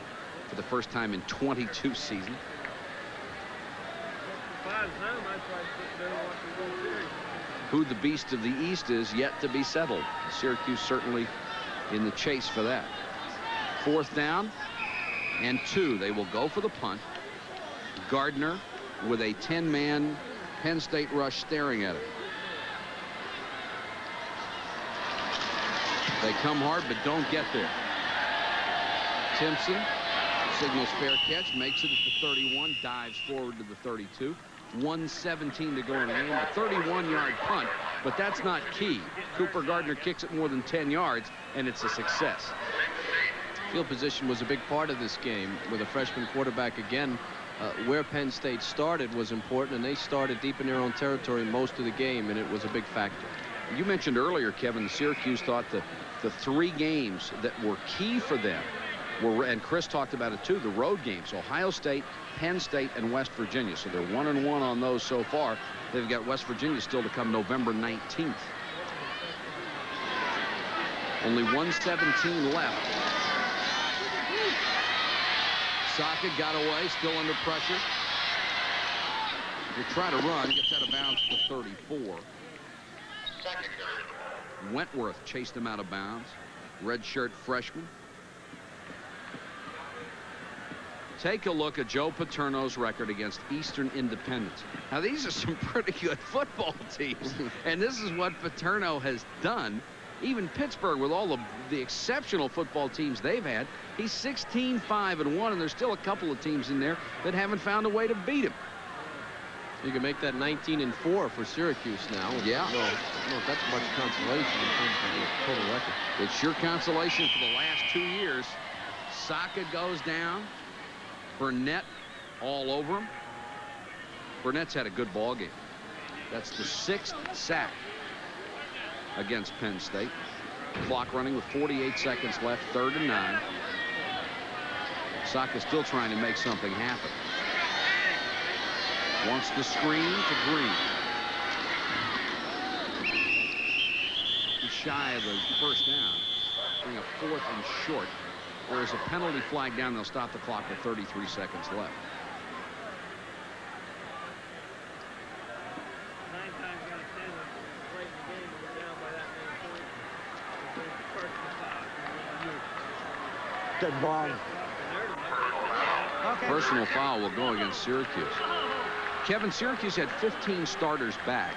Speaker 2: for the first time in 22 seasons. Who the beast of the East is yet to be settled. Syracuse certainly in the chase for that. 4th down and 2. They will go for the punt. Gardner with a 10-man Penn State rush staring at it. They come hard but don't get there. Timpson signals fair catch, makes it at the 31, dives forward to the 32. 1:17 to go in the game. A 31-yard punt, but that's not key. Cooper Gardner kicks it more than 10 yards, and it's a success.
Speaker 1: Field position was a big part of this game with a freshman quarterback again. Where Penn State started was important, and they started deep in their own territory most of the game, and it was a big factor.
Speaker 2: You mentioned earlier, Kevin, Syracuse thought the 3 games that were key for them were, and Chris talked about it too, the road games: Ohio State, Penn State, and West Virginia. So they're 1-1 on those so far. They've got West Virginia still to come November 19th. Only 1:17 left. Saka got away, still under pressure. Will try to run, gets out of bounds to 34. Wentworth chased him out of bounds. Redshirt freshman. Take a look at Joe Paterno's record against Eastern Independence. Now, these are some pretty good football teams, and this is what Paterno has done. Even Pittsburgh, with all of the exceptional football teams they've had, he's 16-5-1, and there's still a couple of teams in there that haven't found a way to beat him.
Speaker 1: You can make that 19-4 for Syracuse now.
Speaker 2: Yeah.
Speaker 1: No, that's much consolation in terms of the total record.
Speaker 2: It's sure consolation for the last 2 years. Saka goes down. Burnett all over him. Burnett's had a good ball game. That's the 6th sack against Penn State. Clock running with 48 seconds left, 3rd and 9. Saka still trying to make something happen. Wants the screen to Green. He's shy of the first down. Bring a 4th and short. There's a penalty flag down. They'll stop the clock with 33 seconds left.
Speaker 11: Good ball.
Speaker 2: Personal foul will go against Syracuse. Kevin, Syracuse had 15 starters back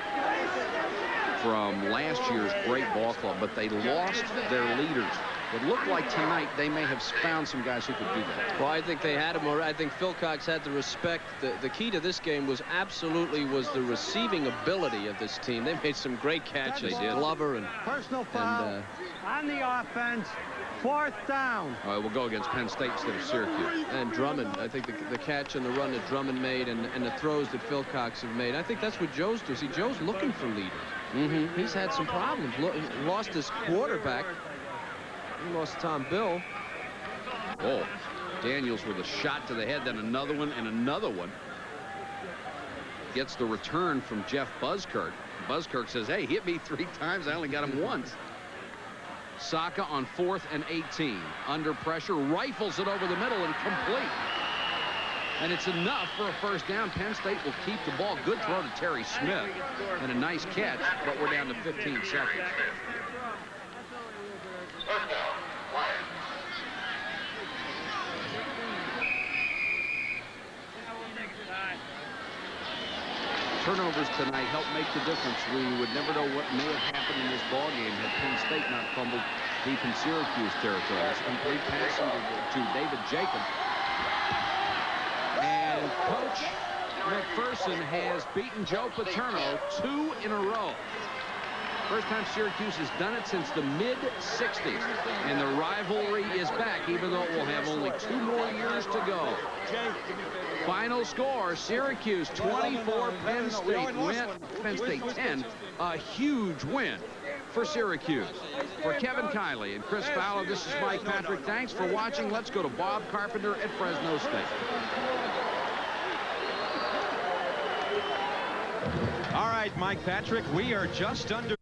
Speaker 2: from last year's great ball club, but they lost their leaders. It looked like tonight they may have found some guys who could do that.
Speaker 1: Well, I think they had him. I think Philcox had the respect. The key to this game was the receiving ability of this team. They made some great catches.
Speaker 2: They did.
Speaker 1: Glover and
Speaker 11: personal foul on the offense. 4th down.
Speaker 2: All right, we'll go against Penn State instead of Syracuse.
Speaker 1: And Drummond, I think the catch and the run that Drummond made and the throws that Philcox have made, I think that's what Joe's doing. See, Joe's looking for leaders. He's had some problems. Lost his quarterback. He lost Tom Bill.
Speaker 2: Oh, Daniels with a shot to the head, then another one and another one. Gets the return from Jeff Buzzkirk. Buzzkirk says, hey, hit me 3 times. I only got him once. Saka on 4th and 18. Under pressure, rifles it over the middle and complete. And it's enough for a first down. Penn State will keep the ball. Good throw to Terry Smith. And a nice catch, but we're down to 15 seconds. turnovers tonight help make the difference. We would never know what may have happened in this ball game had Penn State not fumbled deep in Syracuse territory. That's a complete pass to David Jacob. And Coach McPherson has beaten Joe Paterno 2 in a row. First time Syracuse has done it since the mid-60s. And the rivalry is back, even though it will have only 2 more years to go. Final score, Syracuse 24, Penn State 10. A huge win for Syracuse. For Kevin Kiley and Chris Fowler, this is Mike Patrick. Thanks for watching. Let's go to Bob Carpenter at Fresno State.
Speaker 17: All right, Mike Patrick, we are just under